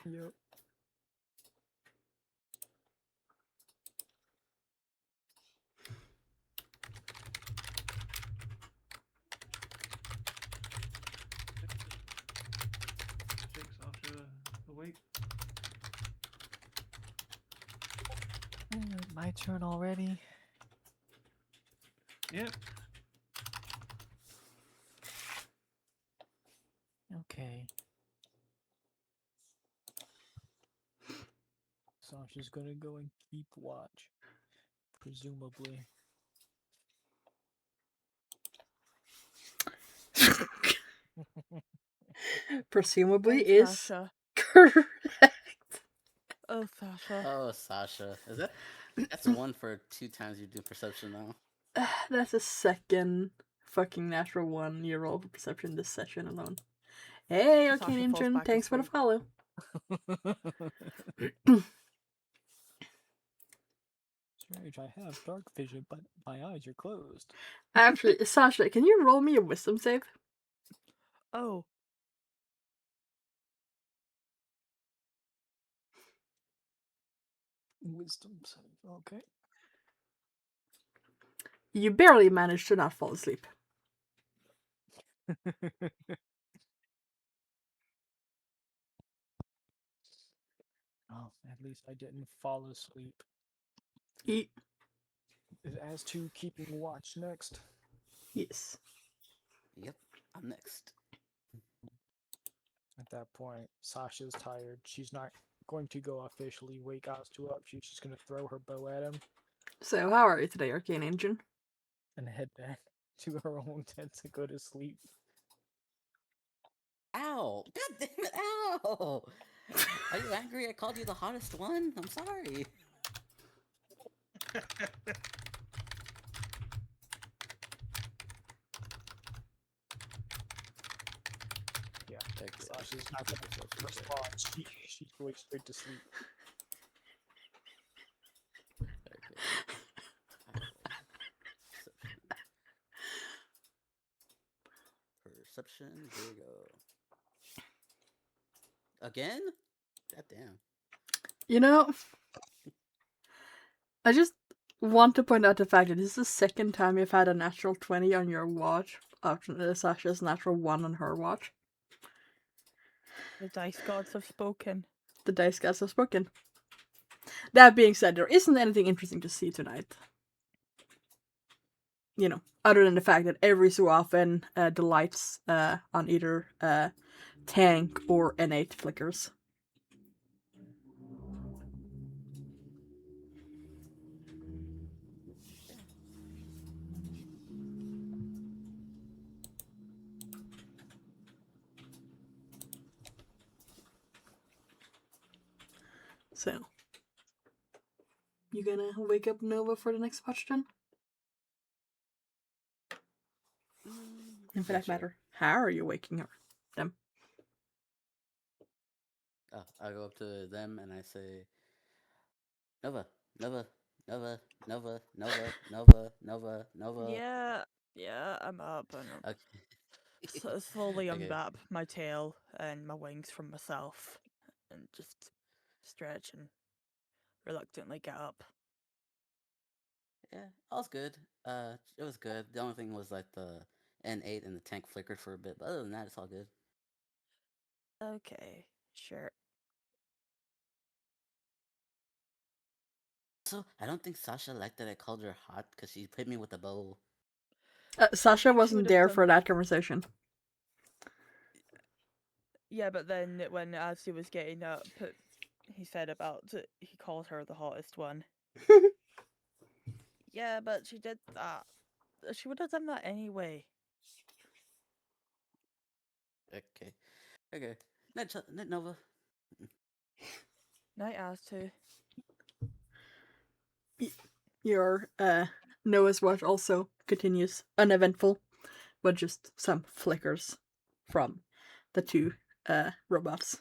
Yep. Shake Sasha awake. My turn already. Yep. Okay. Sasha's gonna go and keep watch. Presumably. Presumably Thanks, is Sasha. correct. Oh, Sasha. Oh, Sasha. That's one for 2 times you do perception now. That's a second fucking natural one you roll for perception this session alone. Hey, Sasha Arcane falls Engine, back thanks for the asleep. follow. Strange, I have dark vision, but my eyes are closed. Actually, Sasha, can you roll me a wisdom save? Oh, Wisdom save, okay. You barely managed to not fall asleep. Oh, at least I didn't fall asleep. Eat. As to keeping watch next. Yes. Yep, I'm next. At that point, Sasha's tired. She's not going to go officially wake Ostu up. She's just going to throw her bow at him So, how are you today, Arcane Engine? and head back to her own tent to go to sleep. Ow! God damn it! Ow! Are you angry? I called you the hottest one. I'm sorry. Yeah, Okay. Sasha's not going to respond. She's going straight to sleep. Okay. Ow. Perception. Here we go. Again? God damn. You know, I just want to point out the fact that this is the second time you've had a natural 20 on your watch after Sasha's natural 1 on her watch. the dice gods have spoken. The dice gods have spoken. That being said, there isn't anything interesting to see tonight. You know, other than the fact that every so often the lights on either tank or N8 flickers. Yeah. So, you gonna wake up Nova for the next watch then? And for Yeah, that sure. matter, how are you waking her? Them? Oh, I go up to them and I say, Nova, Nova, Nova, Nova, Nova, Nova, Nova, Nova. Yeah, I'm up and I'm Okay. slowly Okay. unwrap my tail and my wings from myself and just stretch and reluctantly get up. Yeah, all's good. It was good. The only thing was like the N8 and the tank flickered for a bit, but other than that, it's all good. Okay, sure. So I don't think Sasha liked that I called her hot because she hit me with a bow. Sasha She wasn't would've there done for that conversation. Yeah, but then when as he was getting up, he said about he called her the hottest one. Yeah, but she did that. She would have done that anyway. Okay. Okay. Net Nova. Night asked to. Your Noah's watch also continues uneventful, but just some flickers from the two robots.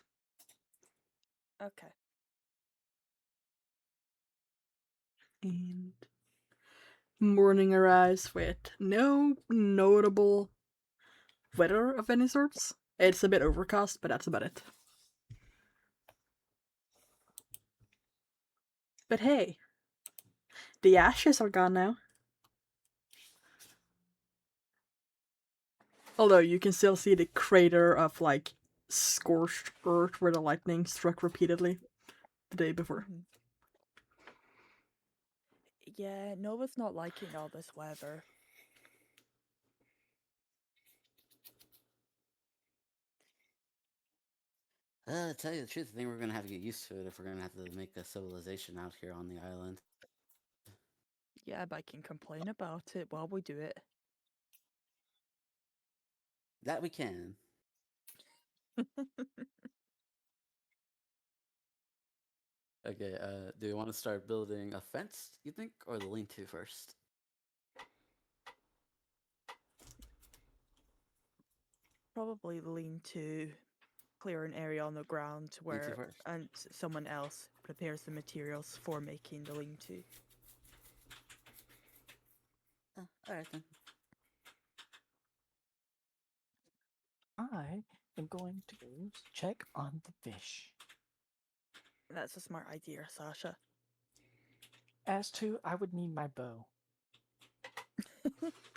Okay. And morning arrives with no notable weather of any sorts. It's a bit overcast, but that's about it. But hey, the ashes are gone now. Although you can still see the crater of like scorched earth where the lightning struck repeatedly the day before. Mhm. Yeah, Nova's not liking all this weather. To tell you the truth, I think we're gonna have to get used to it if we're gonna have to make a civilization out here on the island. Yeah, but I can complain about it while we do it. That we can. Okay, do you want to start building a fence, you think, or the lean-to first? Probably lean to clear an area on the ground Lean-to where first. and someone else prepares the materials for making the lean-to. Oh, alright then. I am going to check on the fish. That's a smart idea, Sasha. As to, I would need my bow.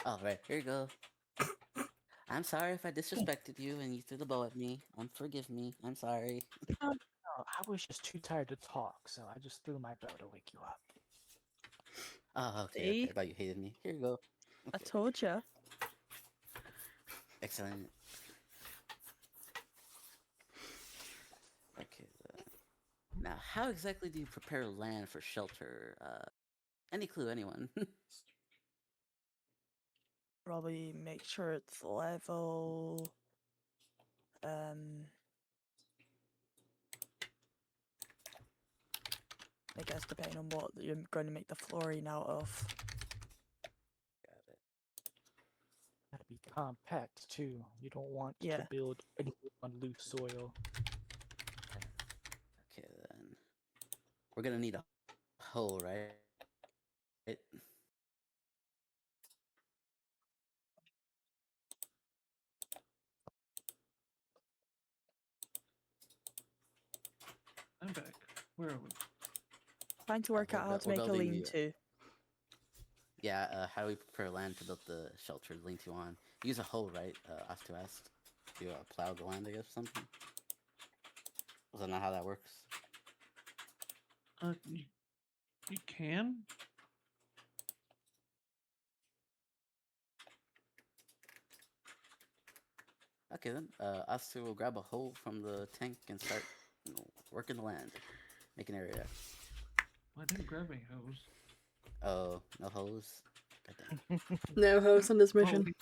Alright, here you go. I'm sorry if I disrespected you and you threw the bow at me. Forgive me. I'm sorry. No, I was just too tired to talk, so I just threw my bow to wake you up. Oh, okay, okay. See? I thought you hated me. Here you go. I Okay, told ya. excellent. Okay, now how exactly do you prepare land for shelter? Any clue, anyone? Probably make sure it's level. I guess depending on what you're going to make the flooring out of. Got it. Gotta be compact too. You don't want Yeah. to build anything on loose soil. Okay, then. We're gonna need a hoe, right? I'm back. Where are we? Trying to work out how to We're make a building the. lean-to. Yeah, how do we prepare land to build the shelter lean-to on? Use a hoe, right? Ask to ask. To plow the land, I guess, or something? Is that not how that works? You can? Okay then, us two will grab a hoe from the tank and start working the land. Make an area. I didn't grab any hose. Oh, no hose? Goddamn. No host on this Oh, mission.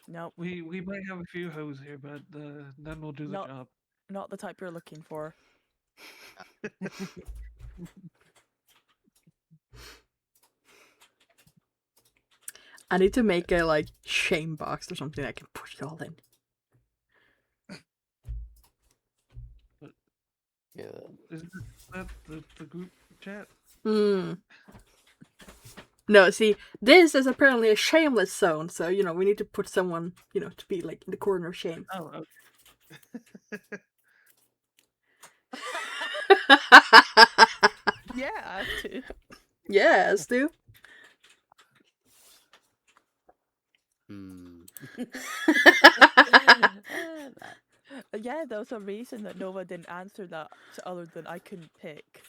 Nope. we might have a few hose here, but none will do the Not- job. Not the type you're looking for. I need to make a like shame box or something I can push it all in. Yeah. Isn't that the group chat? Hmm. No, see, this is apparently a shameless zone, so we need to put someone, to be like in the corner of shame. Oh, okay. Yeah, I have to. Yes, do. Yeah, there was a reason that Nova didn't answer that other than I couldn't pick.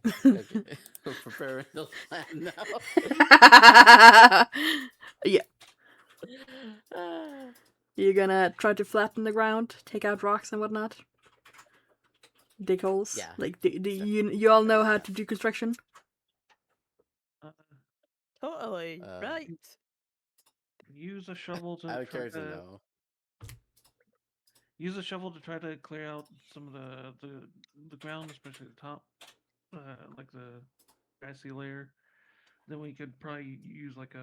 Okay. We're preparing the plan now. Yeah. Ah. You're gonna try to flatten the ground, take out rocks and whatnot? Dig holes? Yeah. Like, Start- you all know how yeah. to do construction? Uh, Totally. Uh, Right. use a shovel I to would try care to to know. use a shovel to try to clear out some of the ground, especially the top, like the grassy layer. Then we could probably use like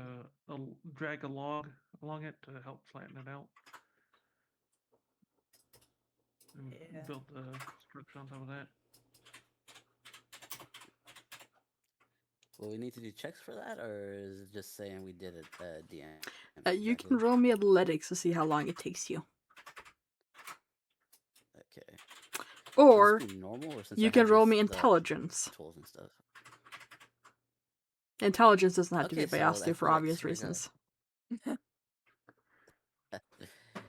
drag a log along it to help flatten it out and Yeah. build the structure on top of that. Will we need to do checks for that, or is it just saying we did it DM? You Exactly. can roll me athletics to see how long it takes you. Okay. Will Or this be normal, or since you I can have roll me the intelligence. tools and stuff? Intelligence doesn't have to Okay, be by so Astu for athletics. obvious Here we go. reasons.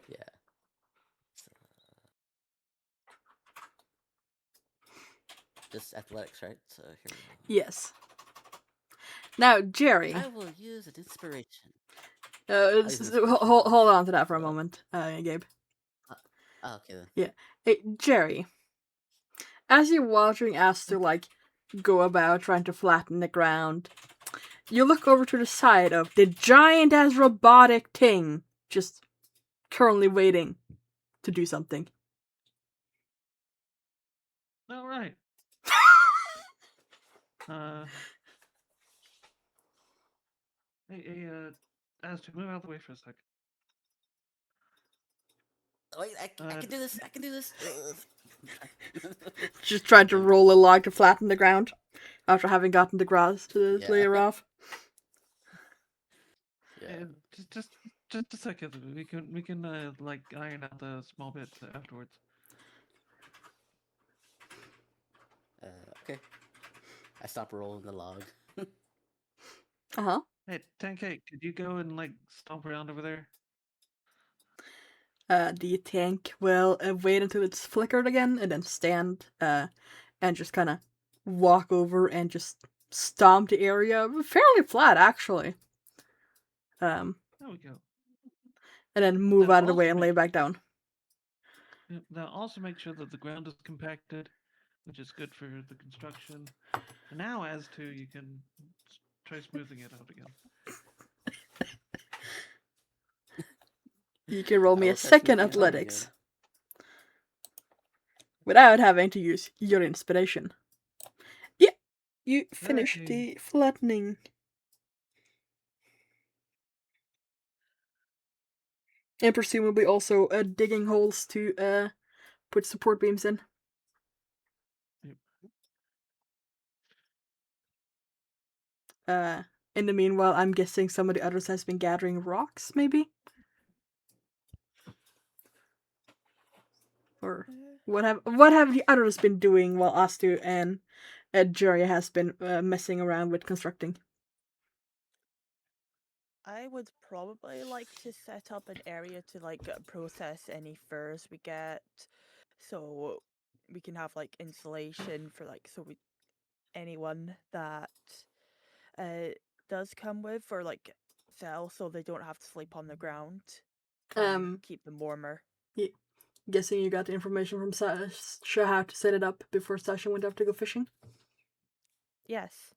Yeah. So, just athletics, right? So here we go. Yes. Now, Jerry. I will use an inspiration. Hold on to that for a What? moment, Gabe. Okay then. Yeah. Hey, Jerry. As you're watching Aster, like, go about trying to flatten the ground, you look over to the side of the giant as robotic thing, just currently waiting to do something. All right. Hey, Aster, move out of the way for a sec. Wait, I can do this. I can do this. Just trying to roll a log to flatten the ground after having gotten the grass to Yeah. layer off. Yeah. Just a second. We can like iron out the small bits afterwards. Okay. I stop rolling the log. Uh-huh. Hey, 10K, could you go and like stomp around over there? The tank will wait until it's flickered again and then stand and just kind of walk over and just stomp the area fairly flat, actually. There we go. And then move Now, out of the way also and lay back down. Now, also make sure that the ground is compacted, which is good for the construction. And now, as to, you can try smoothing it out again. You can roll I me will a try second smoothing it out athletics again. without having to use your inspiration. Yeah, you finish Hey. the flattening. And presumably also digging holes to put support beams in. Yep. In the meanwhile, I'm guessing some of the others has been gathering rocks, maybe? Or what have the others been doing while Astu and Jerry has been messing around with constructing? I would probably like to set up an area to like process any furs we get, so we can have like insulation for like anyone that uh does come with or like sell, so they don't have to sleep on the ground. Try and keep them warmer. Yeah. Guessing you got the information from Sasha how to set it up before Sasha went off to go fishing? Yes,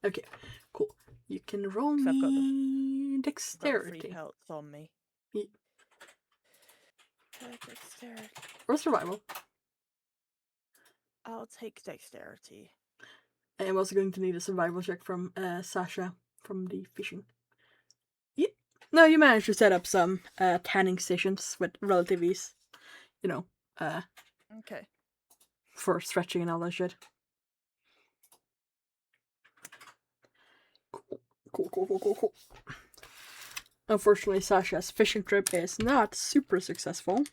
Okay, cool. You can roll 'cause I've got the me free dexterity. pelts on me. Yeah. Dexterity. Or survival. I'll take dexterity. I am also going to need a survival check from Sasha from the fishing. Yeah. No, you managed to set up some tanning stations with relative ease. You know, Okay. for stretching and all that shit. Cool. Unfortunately, Sasha's fishing trip is not super successful.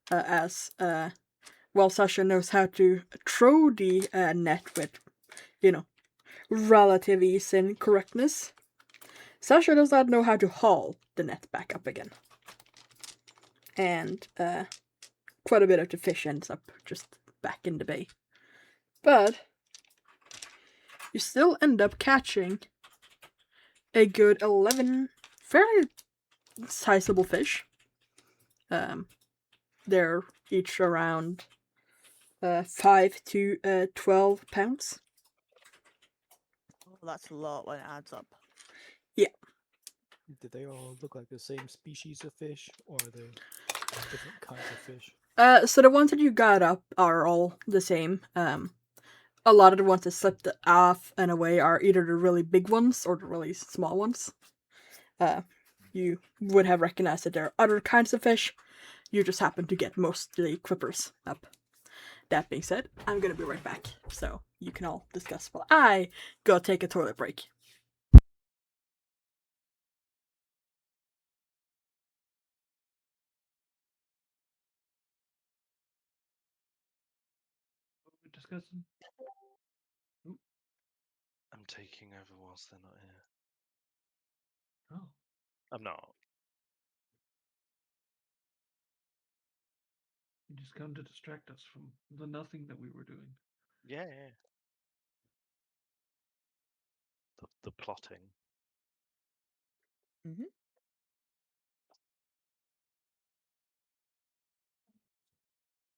While Sasha knows how to throw the net with, relative ease and correctness, Sasha does not know how to haul the net back up again. And quite a bit of the fish ends up just back in the bay. But you still end up catching a good 11 fairly sizable fish. They're each around 5 to 12 pounds. Oh, that's a lot when it adds up. Did they all look like the same species of fish, or are they different kinds of fish? So the ones that you got up are all the same. A lot of the ones that slipped off and away are either the really big ones or the really small ones. You would have recognized that there are other kinds of fish. You just happen to get mostly quippers up. That being said, I'm gonna be right back, so you can all discuss while I go take a toilet break. What were we discussing? Oop. I'm taking over whilst they're not here. Oh, I'm not. you just come to distract us from the nothing that we were doing. Yeah, yeah. The plotting. Mm-hmm.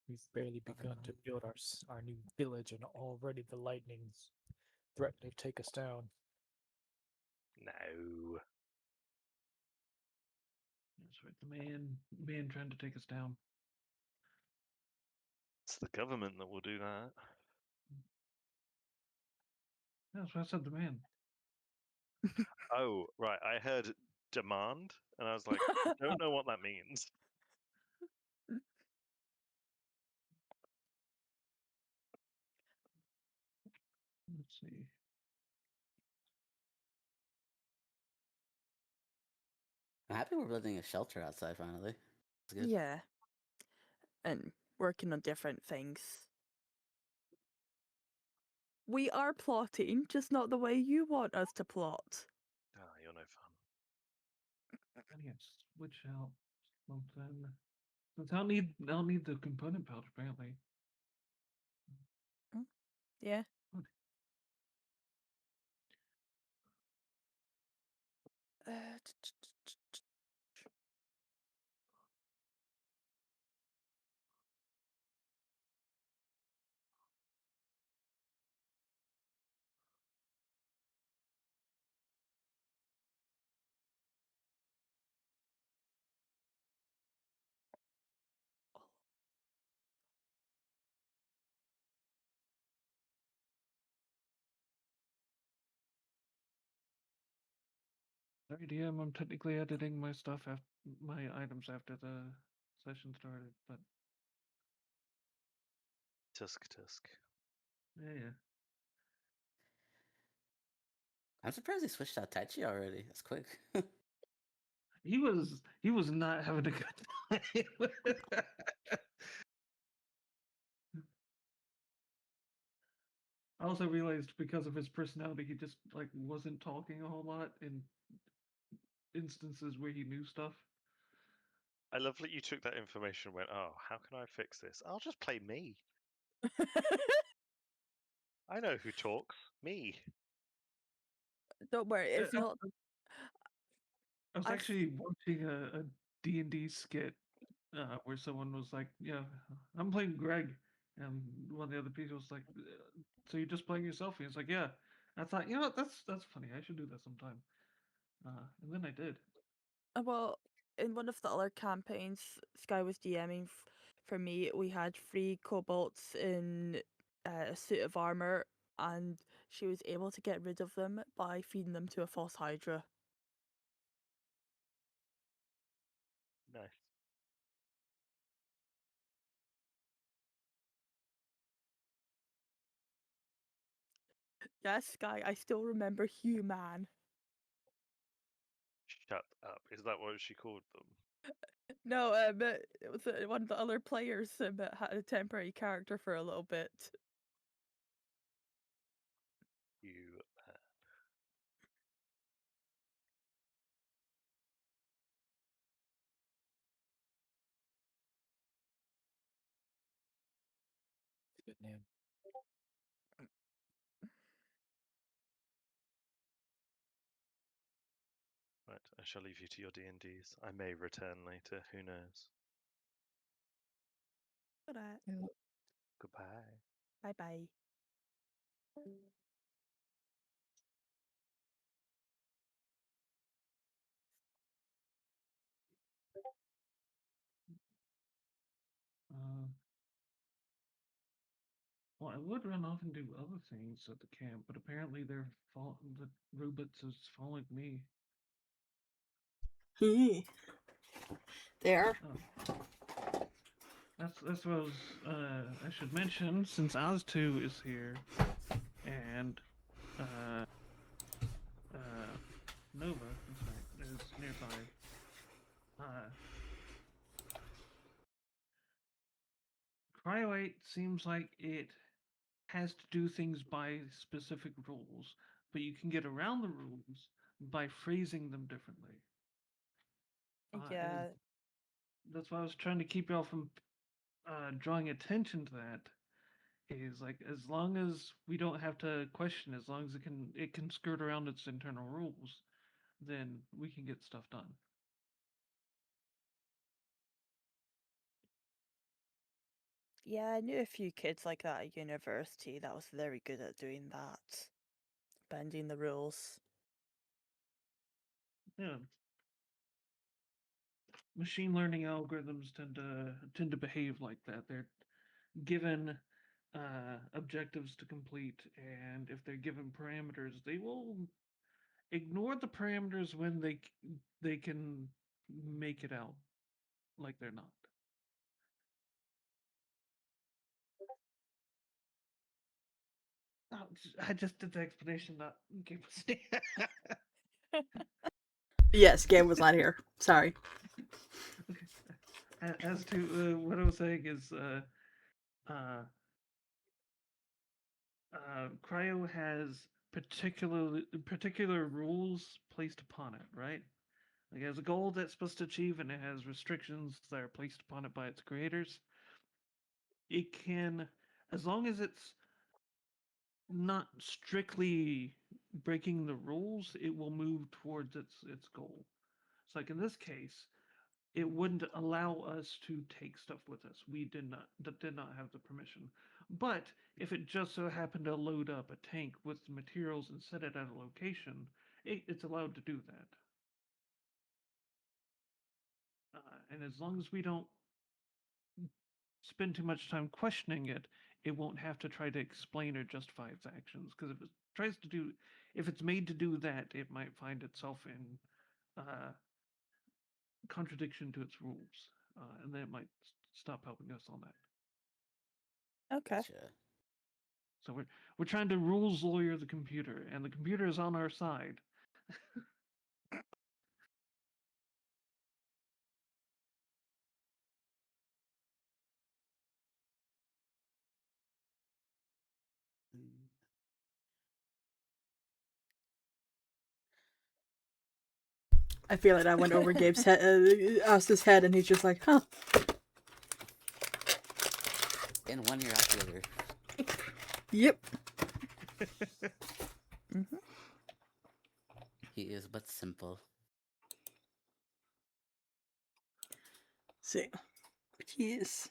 We've barely begun to build our new village, and already the lightning's threatening to take us down. No. That's right. The man trying to take us down. It's the government that will do that. That's why I said the man. Oh, right. I heard demand, and I was like, I don't know what that means. Let's see. I'm happy we're building a shelter outside finally. It's good. Yeah. And working on different things. We are plotting, just not the way you want us to plot. Ah, you're no fun. I need to switch out something. Since I'll need the component pouch apparently. Yeah. What? Sorry, DM. I'm technically editing my stuff after my items after the session started, but Tusk, tusk. yeah. I'm surprised they switched out Tai Chi already. That's quick. He was not having a good time. I also realized because of his personality, he just like wasn't talking a whole lot in instances where he knew stuff. I love that you took that information and went, oh, how can I fix this? I'll just play me. I know who talks. Me. Don't worry, Uh, it's I, not. I was I actually watching a D&D skit where someone was like, "Yeah, I'm playing Greg," and one of the other people was like, "So you're just playing yourself?" And he's like, "Yeah." I thought, you know what, that's funny. I should do that sometime. And then I did. Well, in one of the other campaigns Sky was DMing for me, we had 3 kobolds in a suit of armor, and she was able to get rid of them by feeding them to a false hydra. Nice. Yes, Sky, I still remember Human. Shut up. Is that what she called them? No, it was one of the other players had a temporary character for a little bit. You. Good name. shall leave you to your D&Ds. I may return later. Who knows? Alright. Goodbye. Bye bye. Uh, well, I would run off and do other things at the camp, but apparently the robots is following me. They are. Oh. That's what I should mention, since Oz2 is here, and Nova, that's right, is nearby. Cryo 8 seems like it has to do things by specific rules, but you can get around the rules by phrasing them differently. Yeah. That's why I was trying to keep y'all from drawing attention to that. Is like, as long as we don't have to question, as long as it can skirt around its internal rules, then we can get stuff done. Yeah, I knew a few kids like that at university that was very good at doing that. Bending the rules. Yeah. Machine learning algorithms tend to behave like that. They're given objectives to complete, and if they're given parameters, they will ignore the parameters when they can make it out like they're not. Oh, I just did the explanation, not Gabe was Yes, Gabe was not here. Sorry. Okay. As to what I was saying is, Cryo has particular rules placed upon it, right? Like, it has a goal that's supposed to achieve, and it has restrictions that are placed upon it by its creators. It can, as long as it's not strictly breaking the rules, it will move towards its goal. So, like in this case, it wouldn't allow us to take stuff with us. We did not have the permission. But if it just so happened to load up a tank with materials and set it at a location, it's allowed to do that. And as long as we don't spend too much time questioning it, it won't have to try to explain or justify its actions. Because if it's made to do that, it might find itself in contradiction to its rules, and then it might stop helping us on that. Okay. Gotcha. So we're trying to rules lawyer the computer, and the computer is on our side. I feel like I went over Gabe's head, Austin's head, and he's just like, huh. In one ear out the other. Yep. Mm-hmm. He is but simple. See. He is.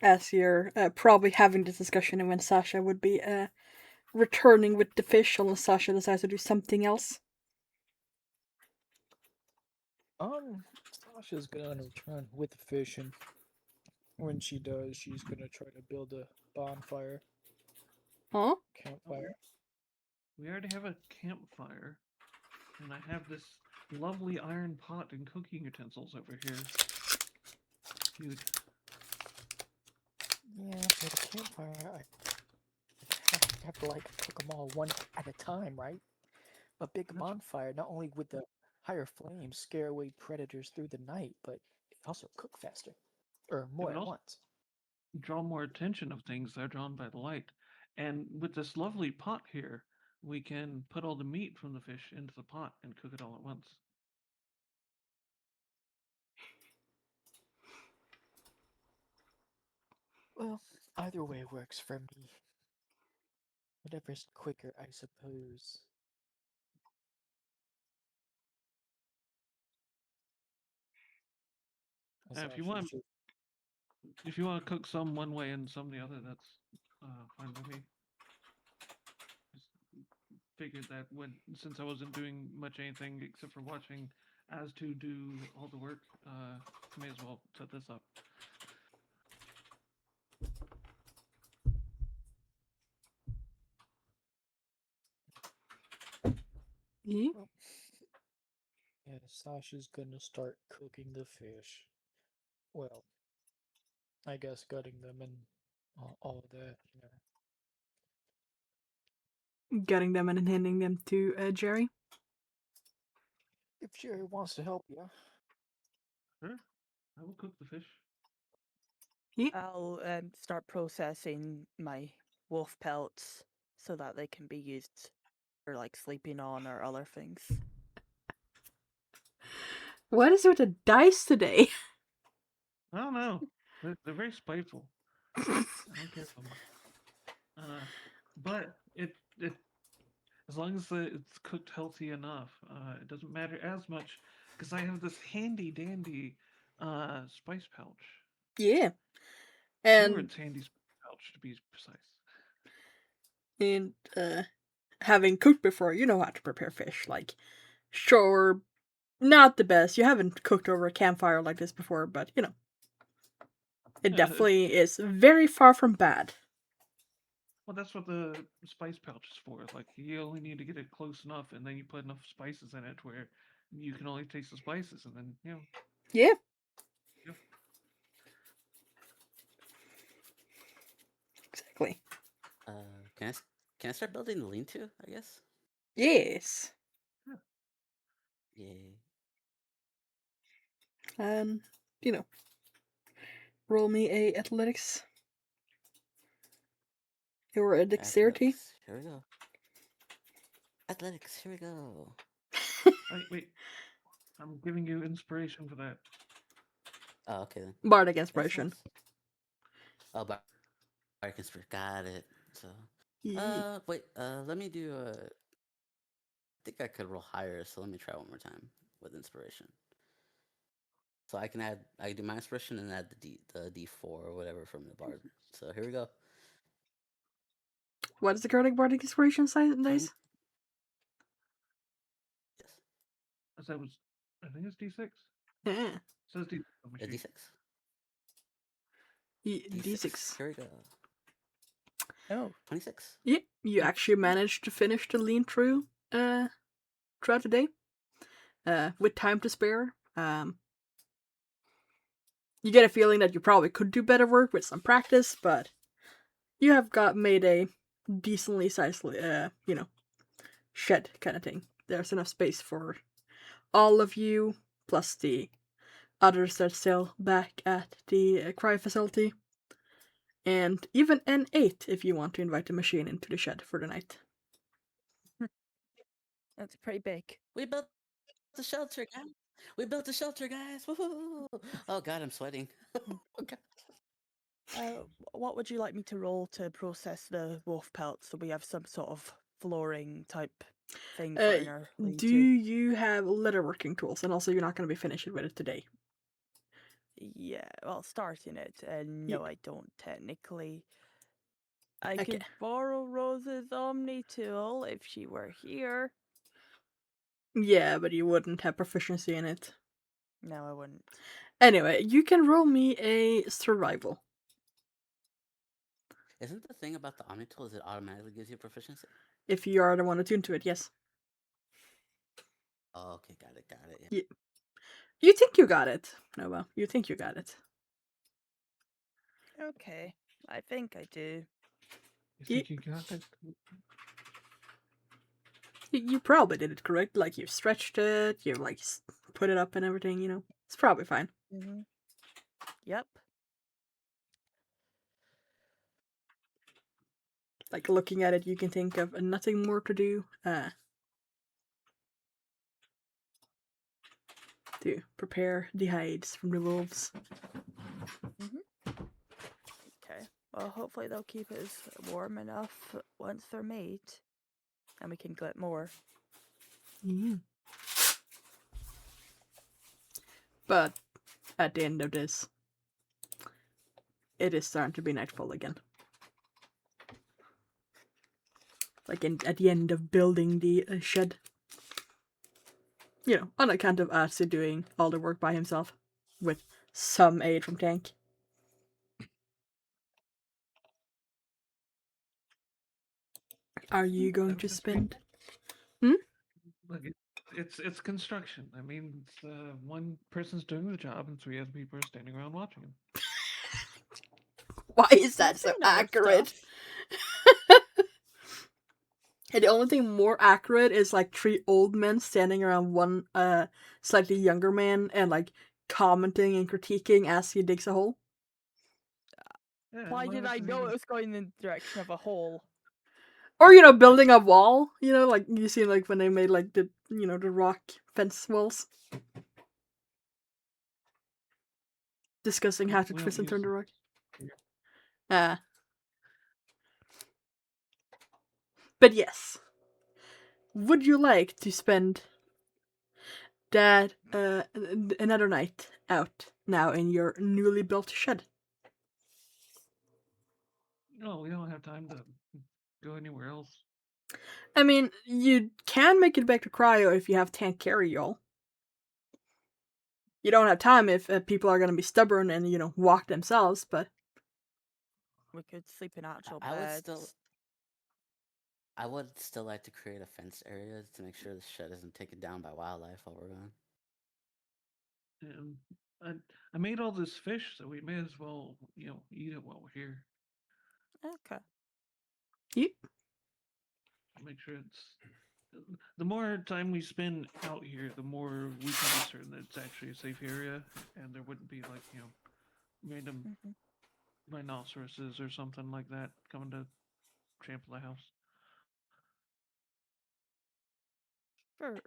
As you're probably having this discussion, and when Sasha would be returning with the fish, unless Sasha decides to do something else. Sasha's gonna return with the fish, and when she does, she's gonna try to build a bonfire, Huh? campfire. We already have a campfire, and I have this lovely iron pot and cooking utensils over here. Dude. Yeah, but a campfire, I have to like cook them all one at a time, right? A big bonfire, not only would the higher flames scare away predators through the night, but it also cook faster, or more at once. Draw more attention of things that are drawn by the light. And with this lovely pot here, we can put all the meat from the fish into the pot and cook it all at once. Well, Either way works for me. Whatever's quicker, I suppose. If you Asashi's want, just if you want to cook some one way and some the other, that's fine with me. Just figured that since I wasn't doing much anything except for watching as to do all the work, may as well set this up. Yeah. well, yeah, Sasha's gonna start cooking the fish. Well, I guess gutting them and all of that, you know. Getting them and handing them to Jerry. If Jerry wants to help you. Sure, I will cook the fish. I'll start processing my wolf pelts so that they can be used for like sleeping on or other things. What is with the dice today? I don't know. They're very spiteful. I don't care so much. But it as long as it's cooked healthy enough, it doesn't matter as much because I have this handy dandy spice pouch. Yeah. Edward's And handy spice pouch to be precise. having cooked before, you know how to prepare fish. Like, sure, not the best. You haven't cooked over a campfire like this before, but you know, it Yeah, definitely is very far from bad. well, that's what the spice pouch is for. Like you only need to get it close enough, and then you put enough spices in it where you can only taste the spices, and then Yeah, yeah. exactly. Can can I start building the lean-to? I guess. Yes. Yay. You know, roll me a athletics or a dexterity. Athletics. Here we go. Athletics. Here we go. Wait. I'm giving you inspiration for that. Oh, okay then. Bardic That's inspiration. nice. Oh, Bardic inspiration. Got it. So, Yeah. wait. Let me do. I think I could roll higher, so let me try one more time with inspiration. So I can add. I can do my inspiration and add the D4 or whatever from the bard. So here we go. What is the current Bardic inspiration size? 20. Yes. That was, I think it's D6. Yeah. It says D6 on my A sheet. D6. D6. D6. Here we go. Oh, 26. Yeah, you Yep. actually managed to finish the lean through throughout the day. With time to spare. You get a feeling that you probably could do better work with some practice, but you have made a decently sized, shed kind of thing. There's enough space for all of you, plus the others that still back at the cryo facility, and even an 8 if you want to invite the machine into the shed for the night. that's pretty big. We built the shelter, guys. We built the shelter, guys. Woohoo! Oh God, I'm sweating. Oh God. What would you like me to roll to process the wolf pelts so we have some sort of flooring type thing for in our Do lean-to? you have leatherworking tools? And also, you're not going to be finishing with it today. Yeah, well, starting it. No, I don't technically. I Okay. could borrow Rose's Omni tool if she were here. Yeah, but you wouldn't have proficiency in it. No, I wouldn't. Anyway, you can roll me a survival. Isn't the thing about the Omni tool is it automatically gives you proficiency? If you are the one attuned to it, yes. Oh, okay, got it, yeah. You think you got it, Nova. You think you got it. Okay, I think I do. You think you got it? You probably did it correct. Like, you stretched it, you, like, put it up and everything, you know. It's probably fine. Mm-hmm. Yep. Like, looking at it, you can think of nothing more to do. To prepare the hides from the wolves. Mm-hmm. Okay. Well, hopefully they'll keep us warm enough once they're made, and we can get more. Yeah. But at the end of this, it is starting to be nightfall again. Like at the end of building the shed. You know, on account of Atsu doing all the work by himself, with some aid from Tank. Are you going to spend? Look, it's construction. I mean, it's, one person's doing the job, and 3 other people are standing around watching him. Why is that I've so seen other accurate? stuff. And the only thing more accurate is like 3 old men standing around one slightly younger man and like commenting and critiquing as he digs a hole. Yeah, Why one of did us I is know even- it was going in the direction of a hole? Or, you know, building a wall. You know, like you see like when they made like the, you know, the rock fence walls. Discussing how to We don't twist and turn use the rock. here. But yes. Would you like to spend that another night out now in your newly built shed? No, we don't have time to go anywhere else. I mean, you can make it back to Cryo if you have Tank carry y'all. You don't have time if people are going to be stubborn and, you know, walk themselves, but... We could sleep in actual I would beds. still, I would still like to create a fence area to make sure the shed isn't taken down by wildlife while we're gone. And I made all this fish, so we may as well, eat it while we're here. Okay. You... Make sure it's. The more time we spend out here, the more we can be certain that it's actually a safe area, and there wouldn't be like random hmm rhinoceroses or something like that coming to trample the house. Sure.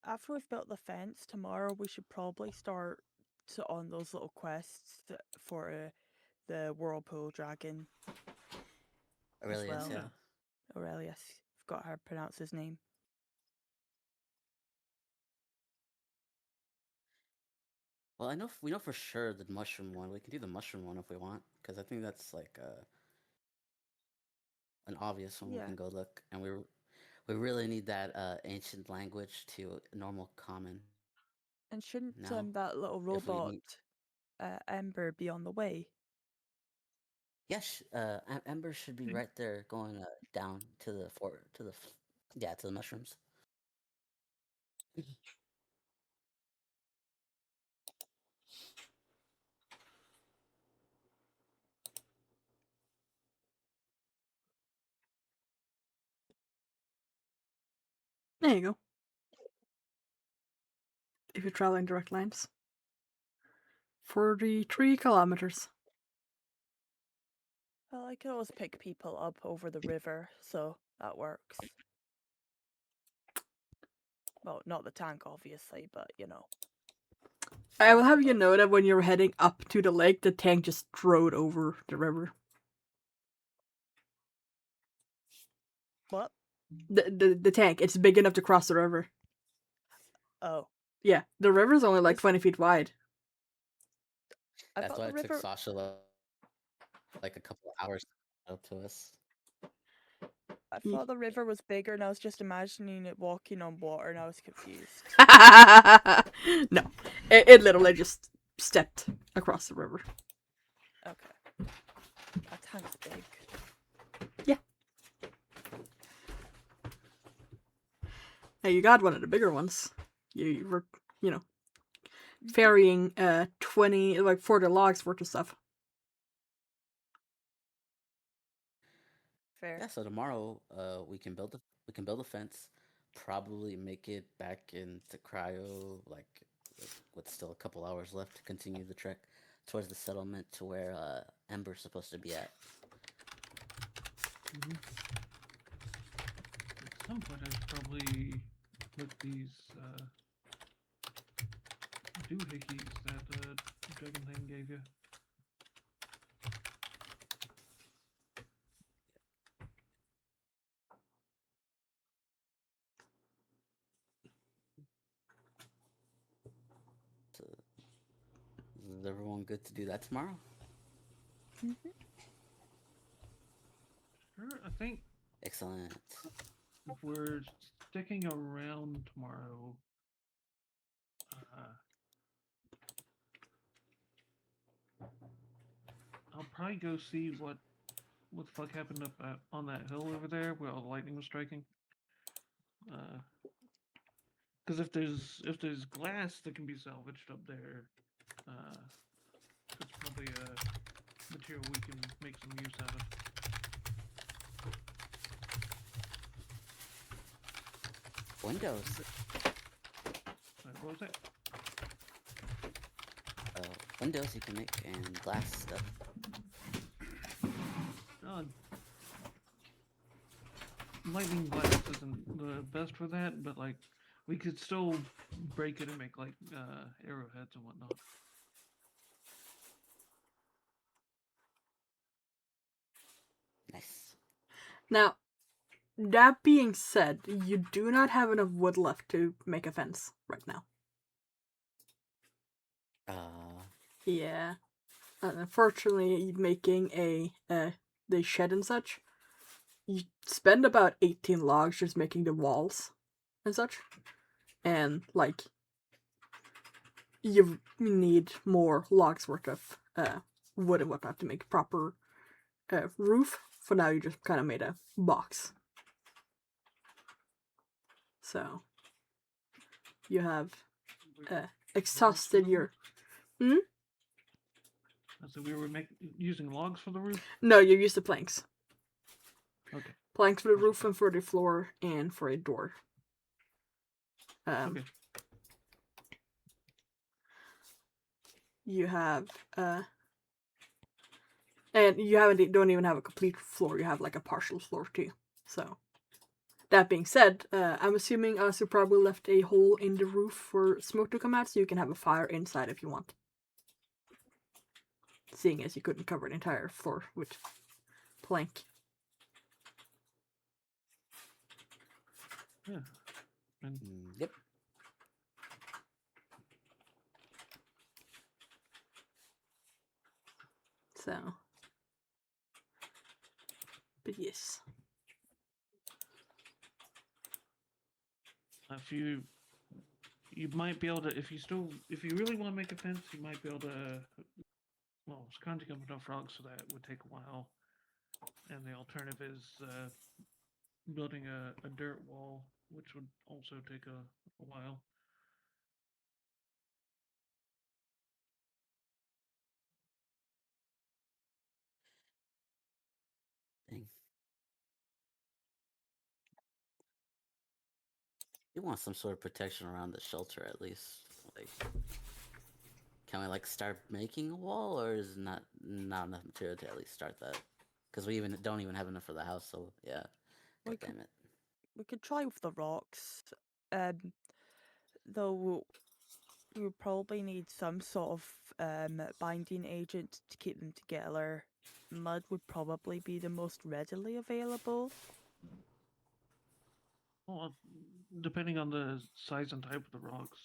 After we've built the fence, tomorrow we should probably start on those little quests for the whirlpool dragon as Aurelius, well. yeah. Aurelius, forgot how to pronounce his name. Well, we know for sure the mushroom one. We can do the mushroom one if we want, because I think that's like an obvious one. We Yeah, can go look, and we really need that ancient language to normal common and shouldn't now. that little If we robot need, Ember be on the way? yes, Ember should be right there, going down to the yeah, to the mushrooms. There you go. If you're traveling direct lines. 43 kilometers. Well, I could always pick people up over the river, so that works. Well, not the tank, obviously, but you know. I will rest have of you us. know that when you're heading up to the lake, the tank just strode over the river. What? The tank, it's big enough to cross the river. Oh, Yeah, the river's only like Is- 20 feet wide. I That's thought why the it took river. Sasha like a couple of hours to up to us. I thought the river was bigger, and I was just imagining it walking on water, and I was confused. No, it literally just stepped across the river. Okay. That tank's big. Yeah. Now you got one of the bigger ones. You were, you know, ferrying 20, like 40 logs worth of stuff. Fair. Yeah, so tomorrow we can build a fence, probably make it back into Cryo with still a couple hours left to continue the trek towards the settlement to where Ember's supposed to be at. At some point, I should probably put these 2 hickeys that Dragon Thing gave you. So, is everyone good to do that tomorrow? Mm-hmm. Sure, I think Excellent. if we're sticking around tomorrow, I'll probably go see what the fuck happened up on that hill over there where all the lightning was striking. Because if there's glass that can be salvaged up there, it's probably a material we can make some use out of. Windows. Sorry, what was that? Windows you can make and glass stuff. Lightning glass isn't the best for that, but like we could still break it and make like arrowheads and whatnot. Nice. Now, that being said, you do not have enough wood left to make a fence right now. Yeah. Unfortunately, making the shed and such, you spend about 18 logs just making the walls and such. And, like, you need more logs worth of wood and whatnot to make a proper roof. For now, you just kind of made a box. So, you have exhausted your... So we were using logs for the roof? No, you use the planks. Okay. Planks for the roof and for the floor and for a door. Okay. You have and you don't even have a complete floor. You have like a partial floor too. So that being said, I'm assuming Asu probably left a hole in the roof for smoke to come out, so you can have a fire inside if you want. Seeing as you couldn't cover the entire floor with plank. Yeah. Yep. So, but yes. If you might be able to, if you really want to make a fence, you might be able to, well, scrounging up enough rocks so that would take a while. And the alternative is building a dirt wall, which would also take a while. Dang. You want some sort of protection around the shelter at least. Like, can we like start making a wall, or is not enough material to at least start that? Because we don't even have enough for the house. So yeah. God damn it. We could try with the rocks. Though we would probably need some sort of binding agent to keep them together. Mud would probably be the most readily available. Well, depending on the size and type of the rocks,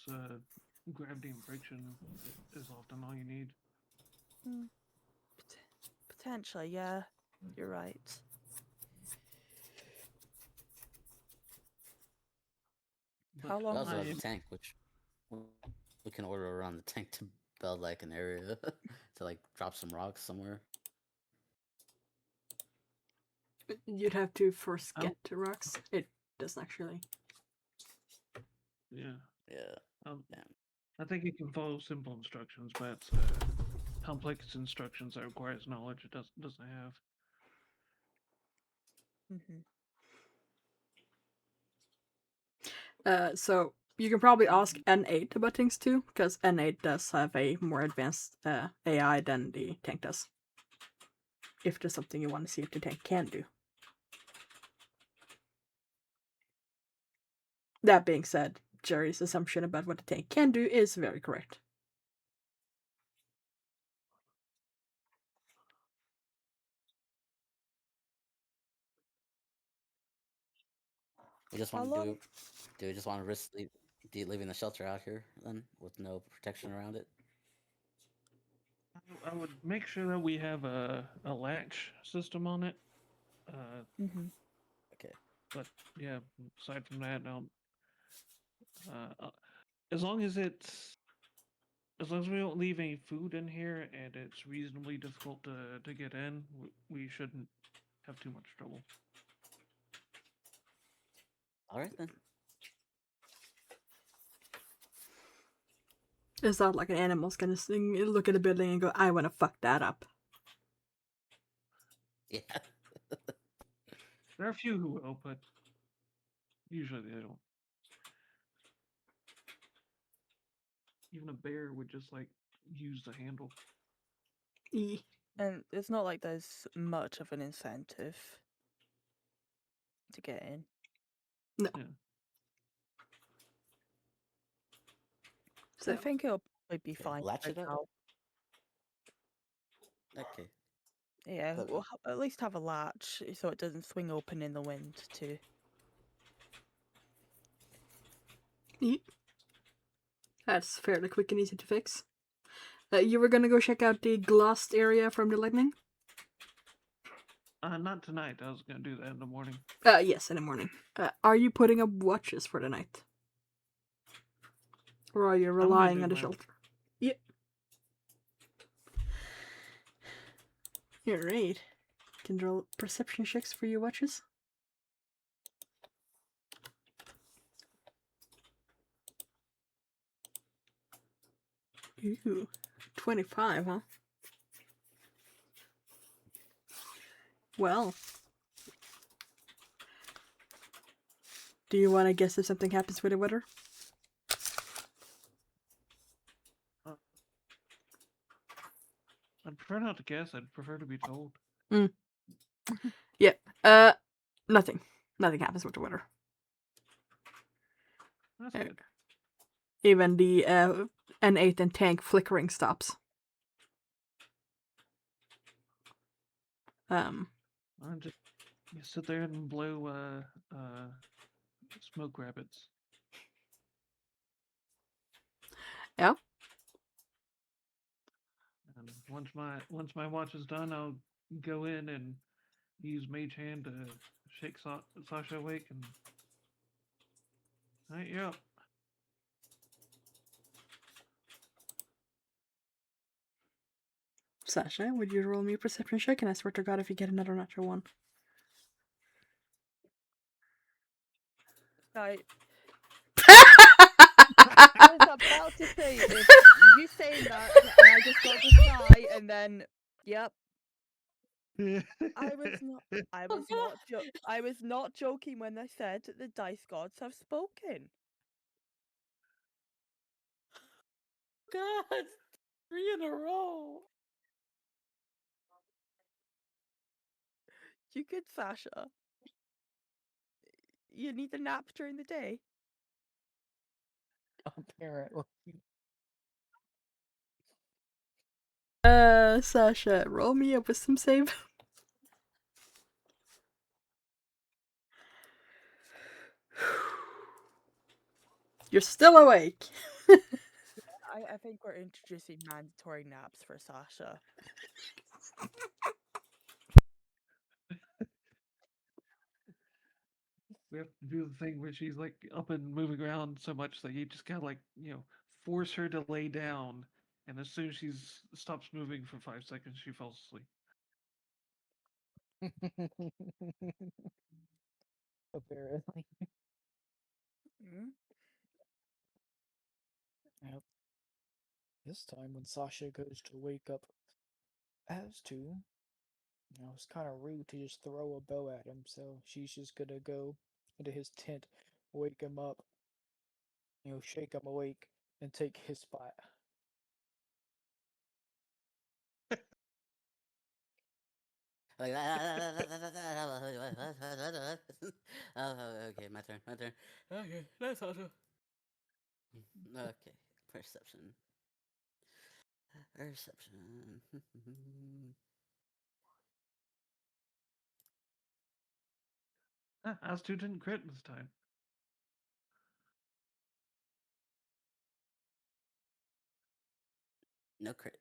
gravity and friction is often all you need. Potentially, yeah. You're right. But How We long? also have the tank, which we can order around the tank to build like an area to like drop some rocks somewhere. You'd have to first get to rocks. It doesn't actually. Yeah. Yeah. Damn. I think it can follow simple instructions, but complex instructions that requires knowledge it doesn't have. So you can probably ask N8 about things too, because N8 does have a more advanced AI than the tank does. If there's something you want to see if the tank can do. That being said, Jerry's assumption about what the tank can do is very correct. You just How want to long? do you just want to risk leaving the shelter out here then with no protection around it? I would make sure that we have a latch system on it. Uh, Mm-hmm. Okay. but yeah, aside from that, as long as as long as we don't leave any food in here and it's reasonably difficult to get in, we shouldn't have too much trouble. All right then. It's not like an animal's gonna look at a building and go, I want to fuck that up. Yeah. There are a few who will, but usually they don't. Even a bear would just like use the handle. E. And it's not like there's much of an incentive to get in. No. Yeah. So I So, think it'll probably be Okay. fine Latch for it up. now. Okay. Yeah, But we'll at least have a latch so it doesn't swing open in the wind too. E. That's fairly quick and easy to fix. You were gonna go check out the glossed area from the lightning? Not tonight. I was gonna do that in the morning. Yes, in the morning. Are you putting up watches for the night? Or are you I'm gonna relying do on the my shelter? Yep. You're right. Can roll perception checks for your watches. Ooh, 25, huh? Well. Do you want to guess if something happens with the weather? I'd prefer not to guess. I'd prefer to be told. Yeah. Nothing. Nothing happens with the weather. That's Uh, good. Even the N8 and tank flickering stops. I just you sit there and blow smoke rabbits. Yeah. And once my watch is done, I'll go in and use Mage Hand to shake Sasha awake and hey, you're up. Sasha, would you roll me a perception check? And I swear to God, if you get another natural one. I was about to say, if you saying that, and I just got this guy, and then, yep, I was not joking when I said the dice gods have spoken. God, 3 in a row. You good, Sasha? You need a nap during the day? Apparently. Sasha, roll me a wisdom save. You're still awake. I think we're introducing mandatory naps for Sasha. We have to do the thing where she's like up and moving around so much that you just gotta like, force her to lay down. And as soon as she's stops moving for 5 seconds, she falls asleep. Apparently. Mm? Yep. This time when Sasha goes to wake up as to, it's kind of rude to just throw a bow at him, so she's just gonna go into his tent, wake him up, shake him awake, and take his spot. Like okay, my turn. My turn. Okay, that's awesome. Okay, perception. Perception. As two didn't crit this time. No crit.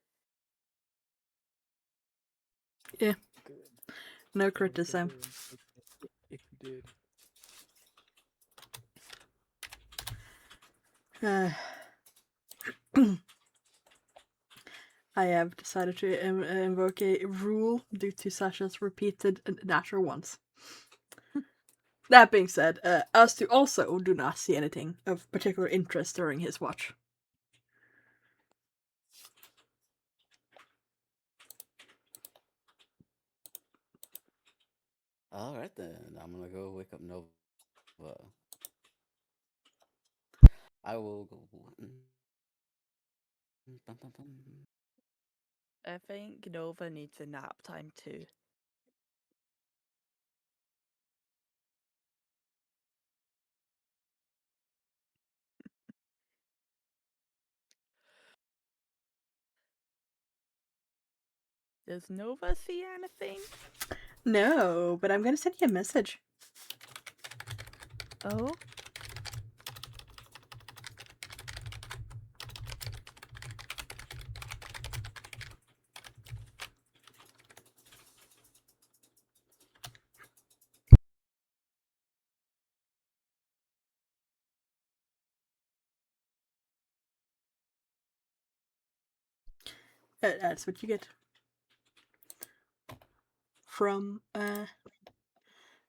Yeah, Good. no I crit would this have time. been very unfortunate if you did. Uh, I have decided to invoke a rule due to Sasha's repeated natural ones. That being said, us two also do not see anything of particular interest during his watch. All right then. I'm gonna go wake up Nova. I will go. Dun, dun, dun. I think Nova needs a nap time too. Does Nova see anything? No, but I'm gonna send you a message. Oh? That's what you get from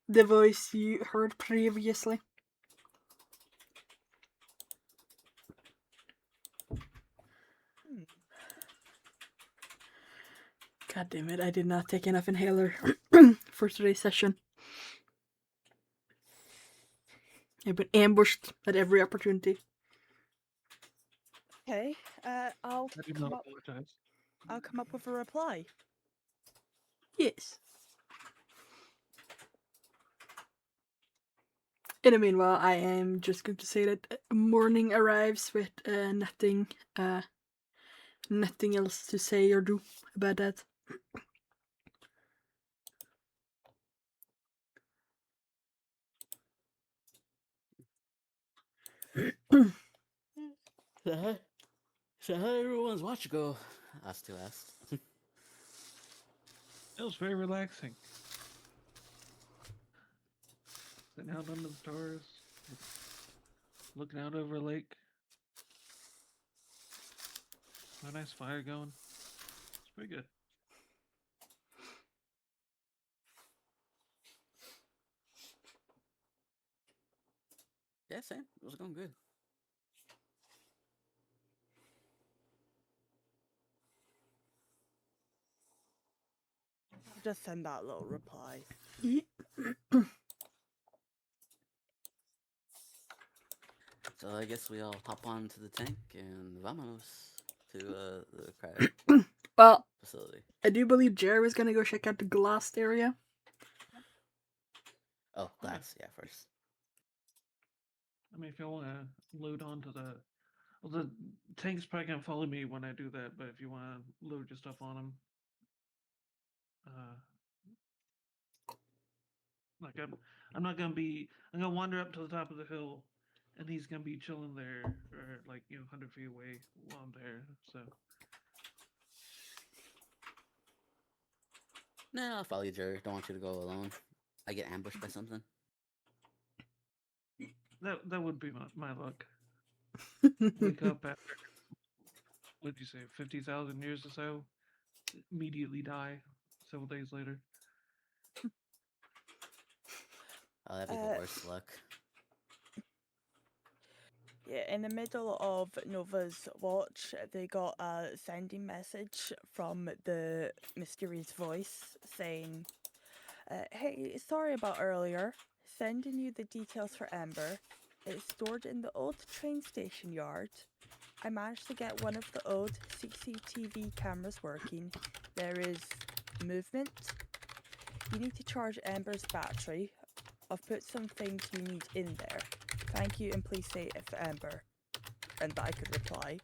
the voice you heard previously. Hmm. God damn it, I did not take enough inhaler for today's session. I've been ambushed at every opportunity. Okay. I'll I do come not up. apologize. I'll come up with a reply. Yes. In the meanwhile, I am just going to say that morning arrives with nothing else to say or do about that. So how everyone's watch go? I still asked. It was very relaxing. Sitting out under the stars, looking out over a lake. A nice fire going. It's pretty good. Yeah, same. It was going good. I'll just send that little reply. So I guess we all hop onto the tank and vamonos to the cryo Well, facility. I do believe Jerry was gonna go check out the glassed area. Oh, glass. Yeah, first. I mean, if y'all want to load onto the tank's probably gonna follow me when I do that. But if you want to load your stuff on them, like I'm not gonna be. I'm gonna wander up to the top of the hill, and he's gonna be chilling there, or like 100 feet away while I'm there. So Nah, I'll follow you, Jerry. Don't want you to go alone. I get ambushed by something. that would be my luck. Wake up after what'd you say, 50,000 years or so, immediately die several days later. Oh, that'd be the worst luck. Yeah, in the middle of Nova's watch, they got a sending message from the mysterious voice saying, hey, sorry about earlier. Sending you the details for Ember. It's stored in the old train station yard. I managed to get one of the old CCTV cameras working. There is movement. You need to charge Ember's battery. I've put some things you need in there. Thank you and please say it for Ember. And that I could reply.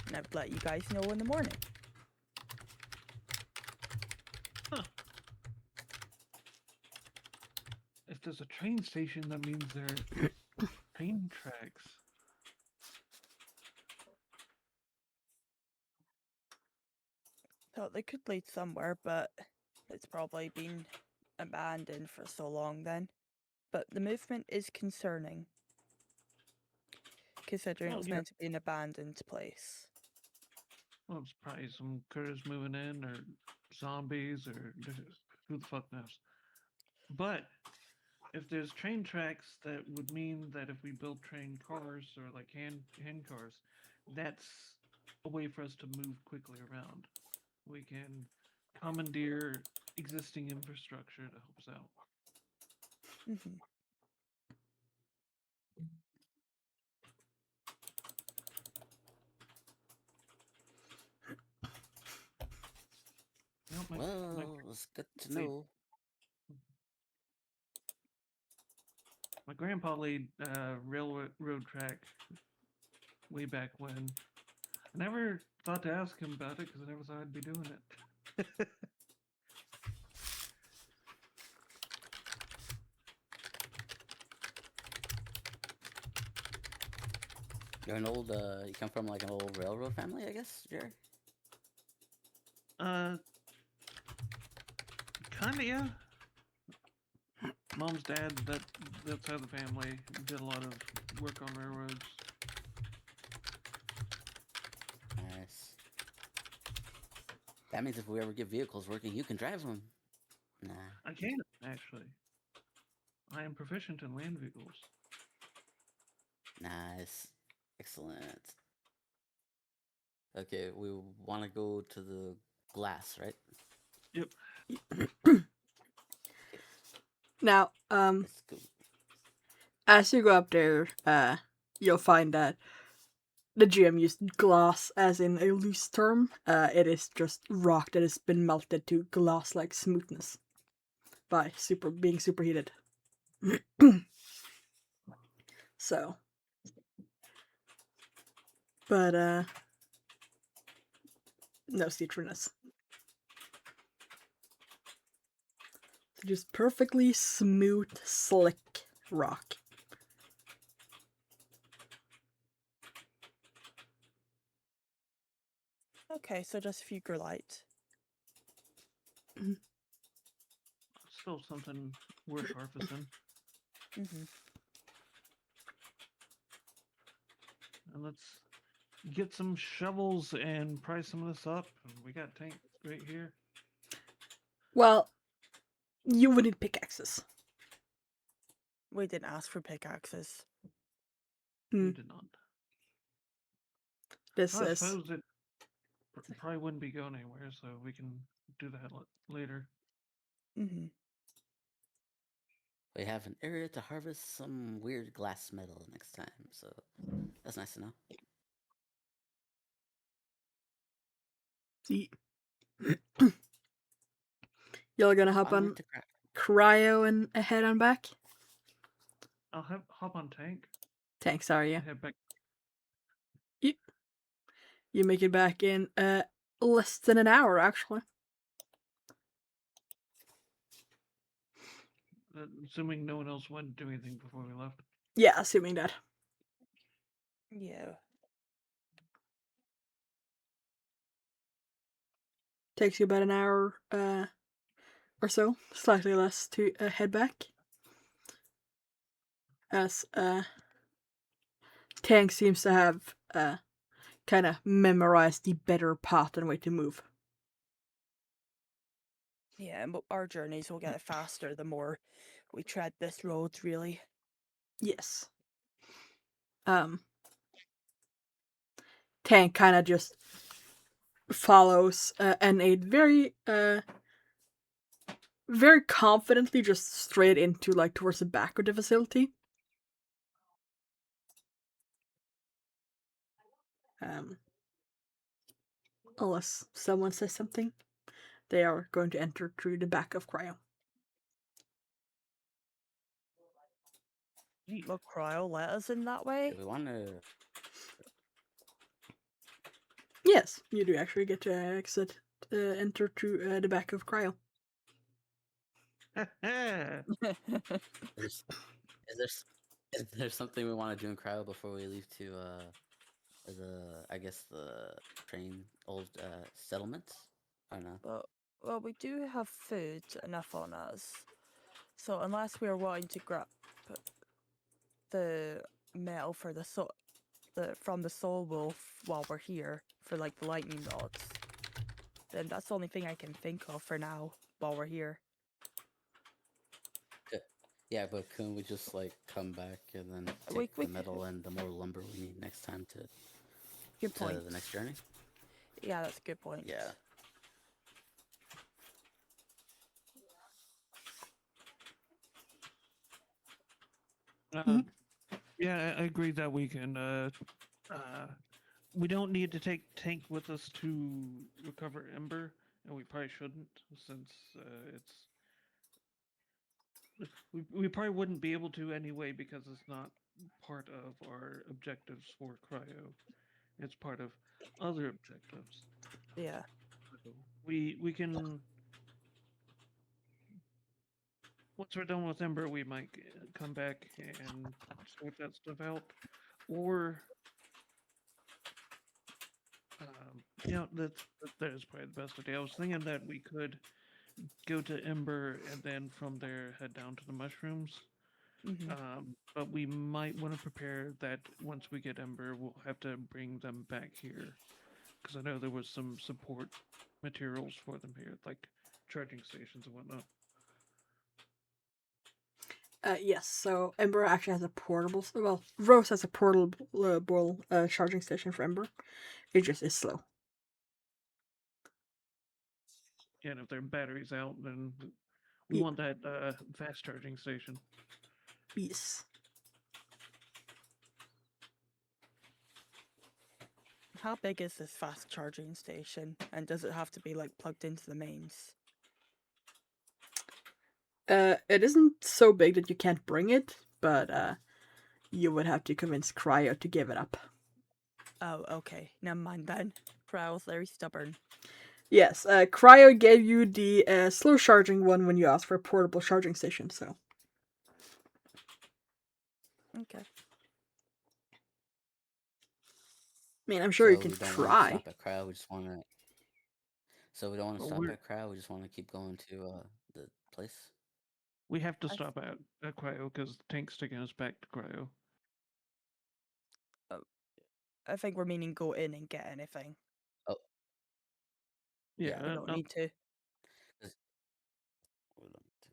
And I would let you guys know in the morning. Huh. If there's a train station, that means there are train tracks. Thought they could lead somewhere, but it's probably been abandoned for so long then. But the movement is concerning, considering Well, it's yeah. meant to be an abandoned place. Well, it's probably some critters moving in, or zombies, or who the fuck knows. But if there's train tracks, that would mean that if we build train cars or like hand cars, that's a way for us to move quickly around. We can commandeer existing infrastructure to help us out. Hmm. You know, Well, it's good to Wait. know. my grandpa laid railroad track way back when. I never thought to ask him about it because I never thought I'd be doing it. You're an old, you come from like an old railroad family, I guess, Jerry? uh, Kinda, yeah. Mom's dad, that side of the family, did a lot of work on railroads. Nice. That means if we ever get vehicles working, you can drive them. Nah. I can, actually. I am proficient in land vehicles. Nice. Excellent. Okay, we want to go to the glass, right? Yep. Now, Let's go. as you go up there, you'll find that the GM used glass as in a loose term. It is just rock that has been melted to glass-like smoothness by being superheated. So, but no citriness. Just perfectly smooth, slick rock. Okay, so just Fugerlite. Still something worth harvesting. Hmm. And let's get some shovels and price some of this up. We got tank right here. Well, you would need pickaxes. We didn't ask for pickaxes. We did not. This I is suppose it probably wouldn't be going anywhere, so we can do that later. Hmm. We have an area to harvest some weird glass metal next time, so that's nice to know. Y'all gonna hop on Onward to crack. cryo and head on back? I'll hop on tank. Thanks, are you? And head back. You make it back in less than an hour, actually. Assuming no one else wanted to do anything before we left. Yeah, assuming that. Yeah. Takes you about an hour or so, slightly less, to head back. As Tank seems to have kind of memorized the better path and way to move. Yeah, and our journeys will get faster the more we tread this road, really. Yes. Tank kind of just follows and aid very very confidently just straight into like towards the back of the facility. Unless someone says something, they are going to enter through the back of Cryo. Will Cryo let us in that way? If we want to, Yes, you do actually get to enter through the back of Cryo. is there something we want to do in cryo before we leave to the I guess the train old settlements? I don't know. Well, we do have food enough on us. So unless we are wanting to grab the metal for from the soul wolf while we're here for like the lightning rods, then that's the only thing I can think of for now while we're here. Yeah, but couldn't we just like come back and then We take the we metal and the more lumber we need next time Good to point. the next journey? Yeah, that's a good point. Yeah. Uh, yeah, I agree that we can. We don't need to take tank with us to recover Ember, and we probably shouldn't, since it's. We probably wouldn't be able to anyway because it's not part of our objectives for Cryo. It's part of other objectives. Yeah. So we can once we're done with Ember, we might come back and sort that stuff out, or that is probably the best idea. I was thinking that we could go to Ember and then from there head down to the mushrooms. Hmm. But we might want to prepare that once we get Ember, we'll have to bring them back here because I know there was some support materials for them here, like charging stations and whatnot. Yes, so Ember actually has a portable. Well, Rose has a portable charging station for Ember. It just is slow. And if their battery's out, then we Ye- want that fast charging station. Yes. How big is this fast charging station? And does it have to be like plugged into the mains? It isn't so big that you can't bring it, but you would have to convince Cryo to give it up. Oh, okay. Never mind then. Cryo's very stubborn. Yes, Cryo gave you the slow charging one when you asked for a portable charging station, so. Okay. I mean, I'm sure you So can we don't want to try. stop at Cryo. We just want to. So we don't want to Well, stop we're at Cryo. We just want to keep going to the place. we have to I- stop at Cryo because the tank's taking us back to Cryo. I think we're meaning go in and get anything. Oh, Yeah, yeah. We don't need to. 'cause we don't need to.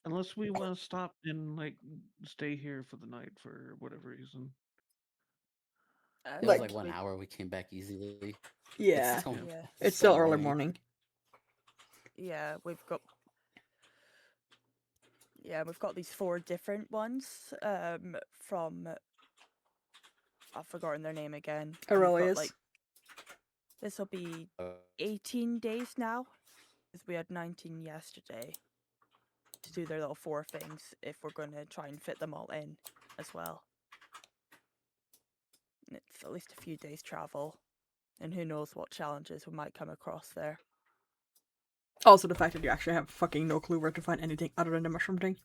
unless we want to stop and like stay here for the night for whatever reason. I It was Like- like think 1 hour. We came back easily. Yeah, It's still, Yeah. it's still still early morning. Yeah, we've got these 4 different ones from I've forgotten their name again. And we've got, Aurelius. like, this will be Uh, 18 days now, because we had 19 yesterday to do their little 4 things if we're going to try and fit them all in as well. And it's at least a few days travel, and who knows what challenges we might come across there. Also, the fact that you actually have fucking no clue where to find anything other than the mushroom thing.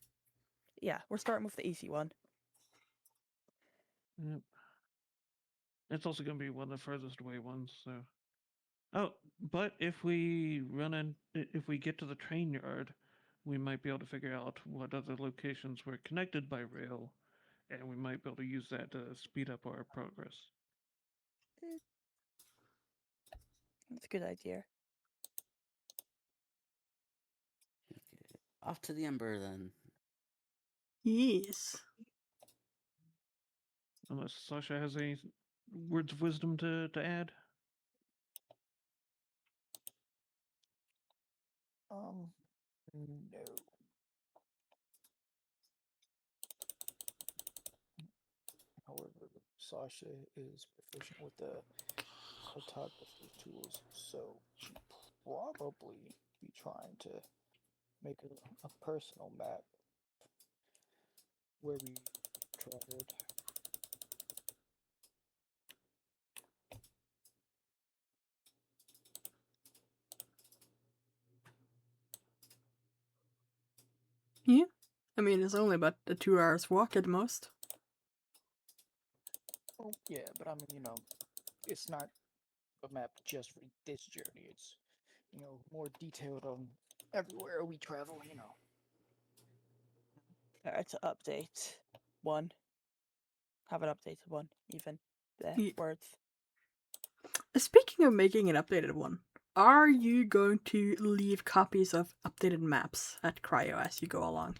Yeah, we're starting with the easy one. Yep. It's also going to be one of the furthest away ones. So, oh, but if we if we get to the train yard, we might be able to figure out what other locations were connected by rail, and we might be able to use that to speed up our progress. That's a good idea. Off to the Ember then. Yes. Unless Sasha has any words of wisdom to add. No. However, Sasha is proficient with the cartography tools, so she'd probably be trying to make a personal map where we traveled. Yeah. I mean, it's only about a 2 hours walk at most. Oh, yeah, but I mean, it's not a map just for this journey. It's, more detailed on everywhere we travel. Better to update one. Have an updated one, even. The Ye- words. Speaking of making an updated one, are you going to leave copies of updated maps at Cryo as you go along?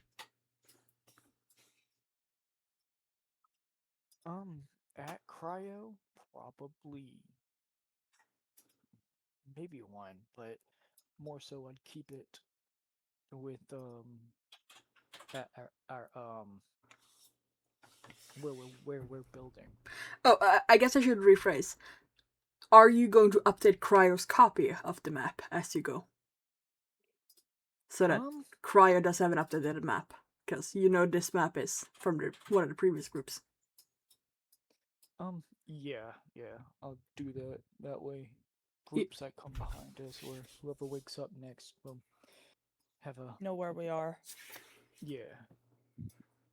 At Cryo, probably maybe one, but more so I'd keep it with at our where we're building. Oh, I guess I should rephrase. Are you going to update Cryo's copy of the map as you go? So that Cryo does have an updated map. Because this map is from one of the previous groups. Yeah, I'll do that way. Groups that come behind us, or whoever wakes up next, will have a Know where we are. yeah.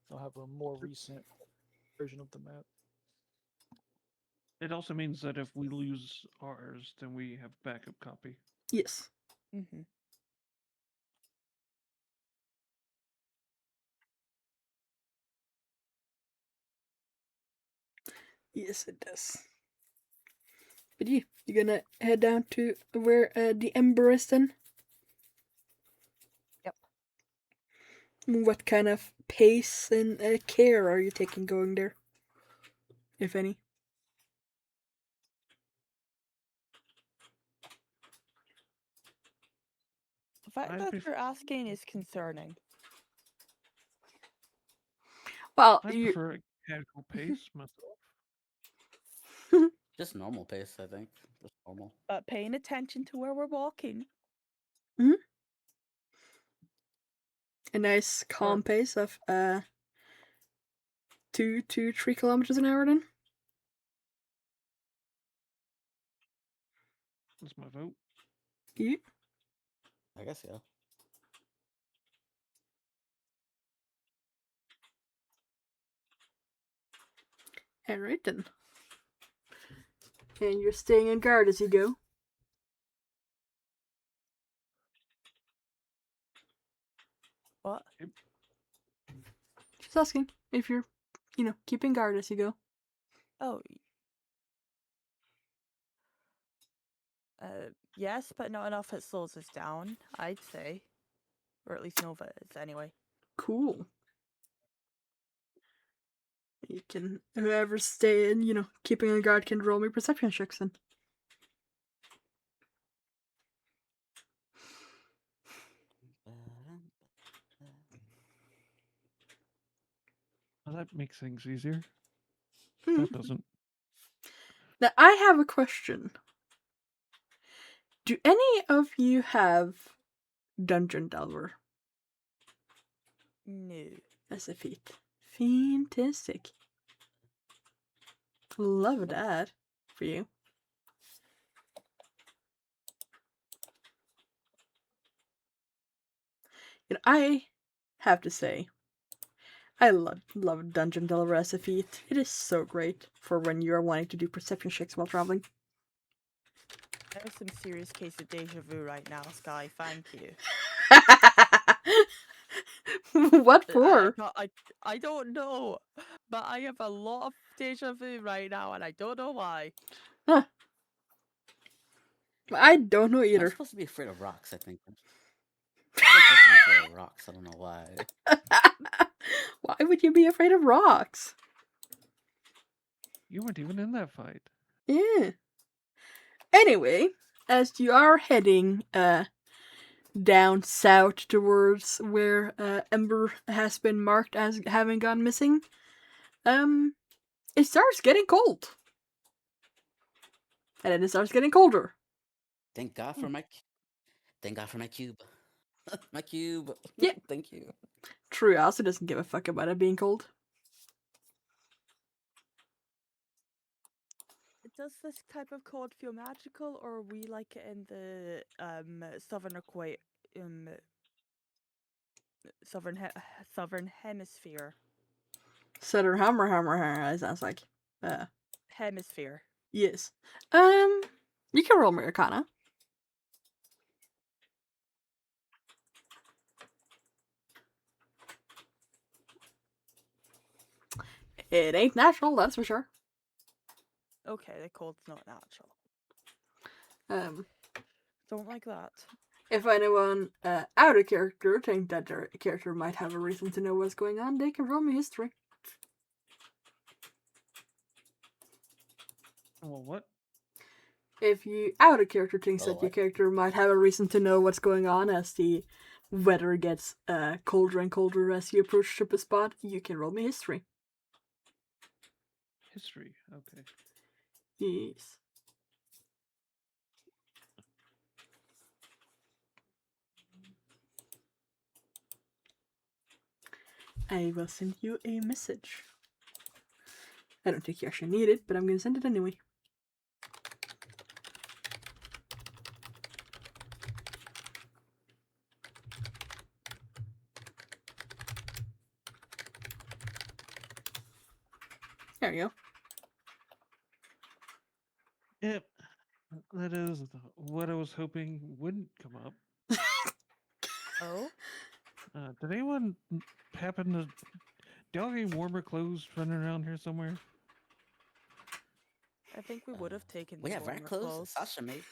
They'll have a more recent version of the map. It also means that if we lose ours, then we have backup copy. Yes. Mm-hmm. Yes, it does. But you're gonna head down to where the Ember is then? Yep. What kind of pace and care are you taking going there? If any? The fact I'd that pref- you're asking is concerning. Well, I you... prefer a casual pace myself. Just normal pace, I think. Just normal. But paying attention to where we're walking. a nice calm pace of 2 to 3 kilometers an hour then? That's my vote. Yeah. I guess, yeah. Alright then. And you're staying on guard as you go? What? Just asking if you're, keeping guard as you go. Oh. Yes, but not enough it slows us down, I'd say. Or at least Nova is, anyway. Cool. You can, whoever's staying, keeping on guard can roll me perception checks then. Well, that makes things easier. That doesn't. Now, I have a question. Do any of you have Dungeon Delver No. as a feat? Fantastic. Love that for you. I have to say, I love Dungeon Delver as a feat. It is so great for when you are wanting to do perception checks while traveling. I have some serious case of deja vu right now, Sky. Thank you. What for? I don't know, but I have a lot of deja vu right now, and I don't know why. Huh. I don't know I'm either. supposed to be afraid of rocks, I think. I'm supposed to be afraid of rocks. I don't know why. Why would you be afraid of rocks? You weren't even in that fight. Yeah. Anyway, as you are heading down south towards where Ember has been marked as having gone missing, it starts getting cold. And then it starts getting colder. Thank God for my cube. My cube. Yeah. Thank you. True also doesn't give a fuck about it being cold. Does this type of cold feel magical, or are we like it in the southern or quite southern hemisphere? Southern hammer, it sounds like. Hemisphere. Yes. You can roll me Arcana. It ain't natural, that's for sure. Okay, the cold's not natural. Don't like that. If anyone out of character think that their character might have a reason to know what's going on, they can roll me history. Well, what? If you out of character thinks Oh, that your what? character might have a reason to know what's going on as the weather gets colder and colder as you approach the spot, you can roll me history. History. Okay. Yes. I will send you a message. I don't think you actually need it, but I'm gonna send it anyway. There you go. Yep. That is what I was hoping wouldn't come up. Oh? Did anyone happen to... Do y'all have any warmer clothes running around here somewhere? I think we would have taken We the have rat warmer clothes. clothes. Sasha made.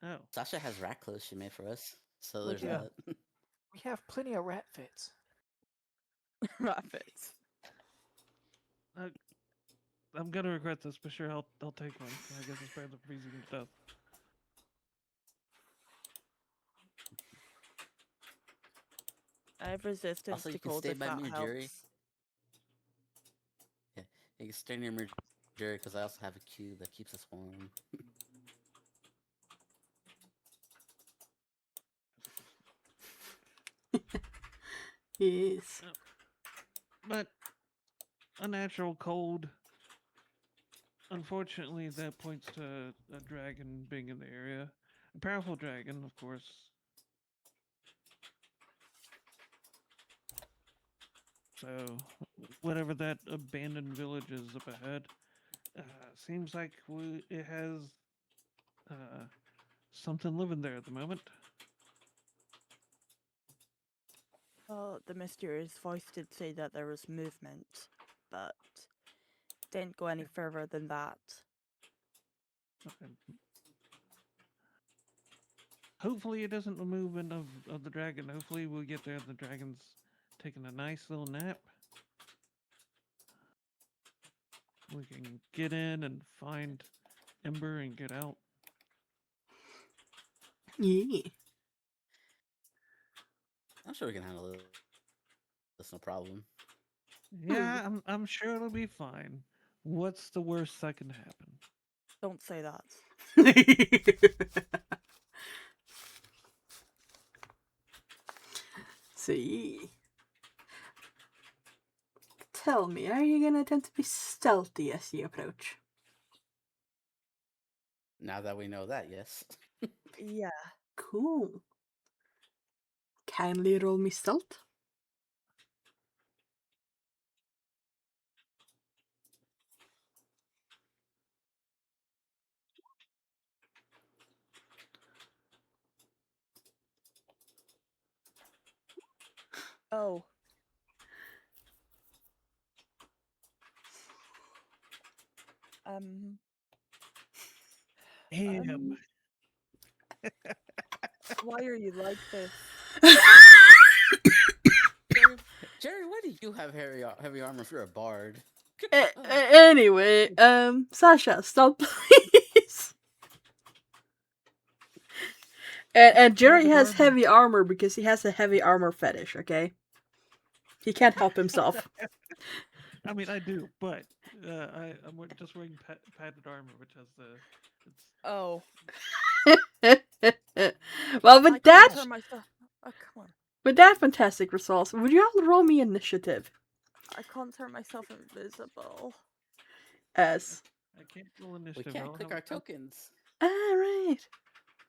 Oh. Sasha has rat clothes she made for us. So Look there's at that. We have plenty of rat fits. Rabbits. I'm gonna regret this, but sure, I'll take one. I guess it's better than freezing to death. I have resistance Also, to you can cold stay if by that me, Jerry. helps. Yeah, you can stay near me, Jerry, because I also have a cube that keeps us warm. Yes. But a natural cold. Unfortunately, that points to a dragon being in the area. A powerful dragon, of course. So, whatever that abandoned village is up ahead, seems like it has something living there at the moment. Well, the mysterious voice did say that there was movement, but didn't go any further than that. Okay. Hopefully, it doesn't the movement of the dragon. Hopefully, we'll get there. The dragon's taking a nice little nap. We can get in and find Ember and get out. Yeah. I'm sure we can handle it. That's no problem. Yeah, I'm sure it'll be fine. What's the worst that can happen? Don't say that. See. Tell me, are you gonna attempt to be stealthy as you approach? Now that we know that, yes. Yeah. Cool. Kindly roll me stealth. Oh. Damn. Why are you like this? Jerry, why do you have heavy armor if you're a bard? Anyway, Sasha, stop, please. And Jerry the has bard. heavy armor because he has a heavy armor fetish, okay? He can't help himself. I mean, I do, but I'm just wearing padded armor, which has the. It's Oh. Well, I with can't that, turn myself. Oh, come on. with that fantastic result, would you all roll me initiative? I can't turn myself invisible. As I can't roll We initiative. I can't don't click have our a token. tokens. alright.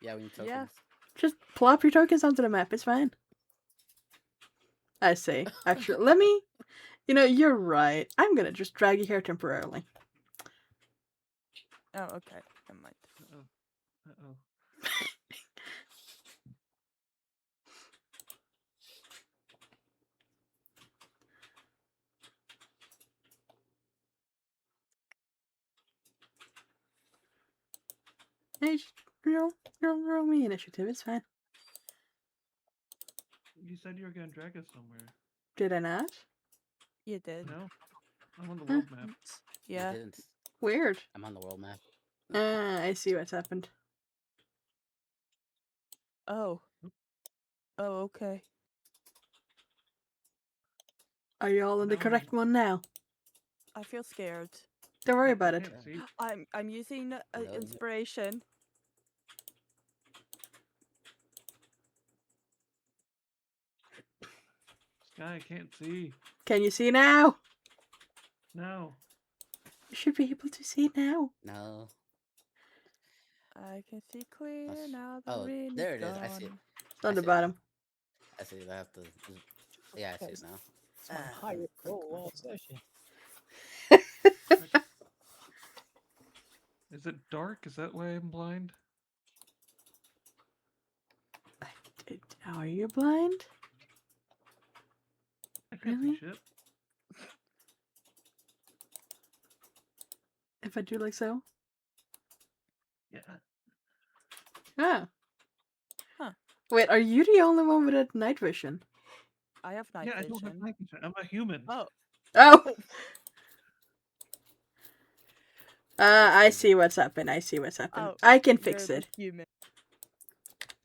Yeah, we need tokens. Yeah. Just plop your tokens onto the map, it's fine. I say, actually, let me... You know, you're right. I'm gonna just drag you here temporarily. Oh, okay. Never mind. Uh-oh. Hey, just roll me initiative. It's fine. You said you were gonna drag us somewhere. Did I not? You did. No? I'm on the Huh? world map. You Yeah. didn't. Weird. I'm on the world map. I see what's happened. Oh. Oh, okay. Are you all in the Now correct one now? I feel scared. Don't worry I about it. can't see. I'm using No. inspiration. Sky, I can't see. Can you see now? No. You should be able to see now. No. I can see clear That's- now. The Oh, rain there is it is. I see it. gone. It's on I the see it now. bottom. I see it. I have to. Yeah, I see it now. It's my highest goal all session. Is it dark? Is that why I'm blind? Are you blind? I can't Really? see shit. If I do like so? Yeah. Ah. Huh. Wait, are you the only one with a night vision? I have night Yeah, I don't have vision. night vision. I'm a human. Oh. Oh! That's I crazy. see what's happened. I see what's happened. Oh, I can You're fix the it. human.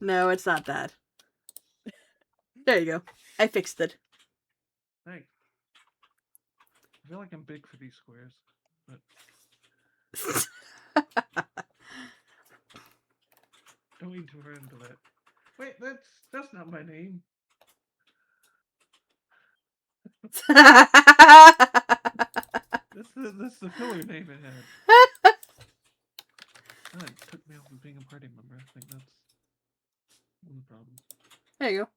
No, it's not that. There you go. I fixed it. Thanks. I feel like I'm big for these squares, but don't need to run into that. Wait, that's not my name. That's the filler name it had. Oh, it took me off of being a party member. I think that's one of the problems. There you go.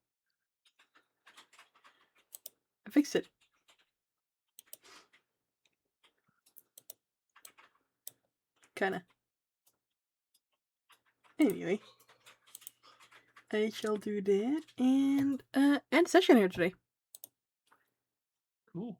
I fixed it. Kinda. Anyway. I shall do that and end session here today. Cool.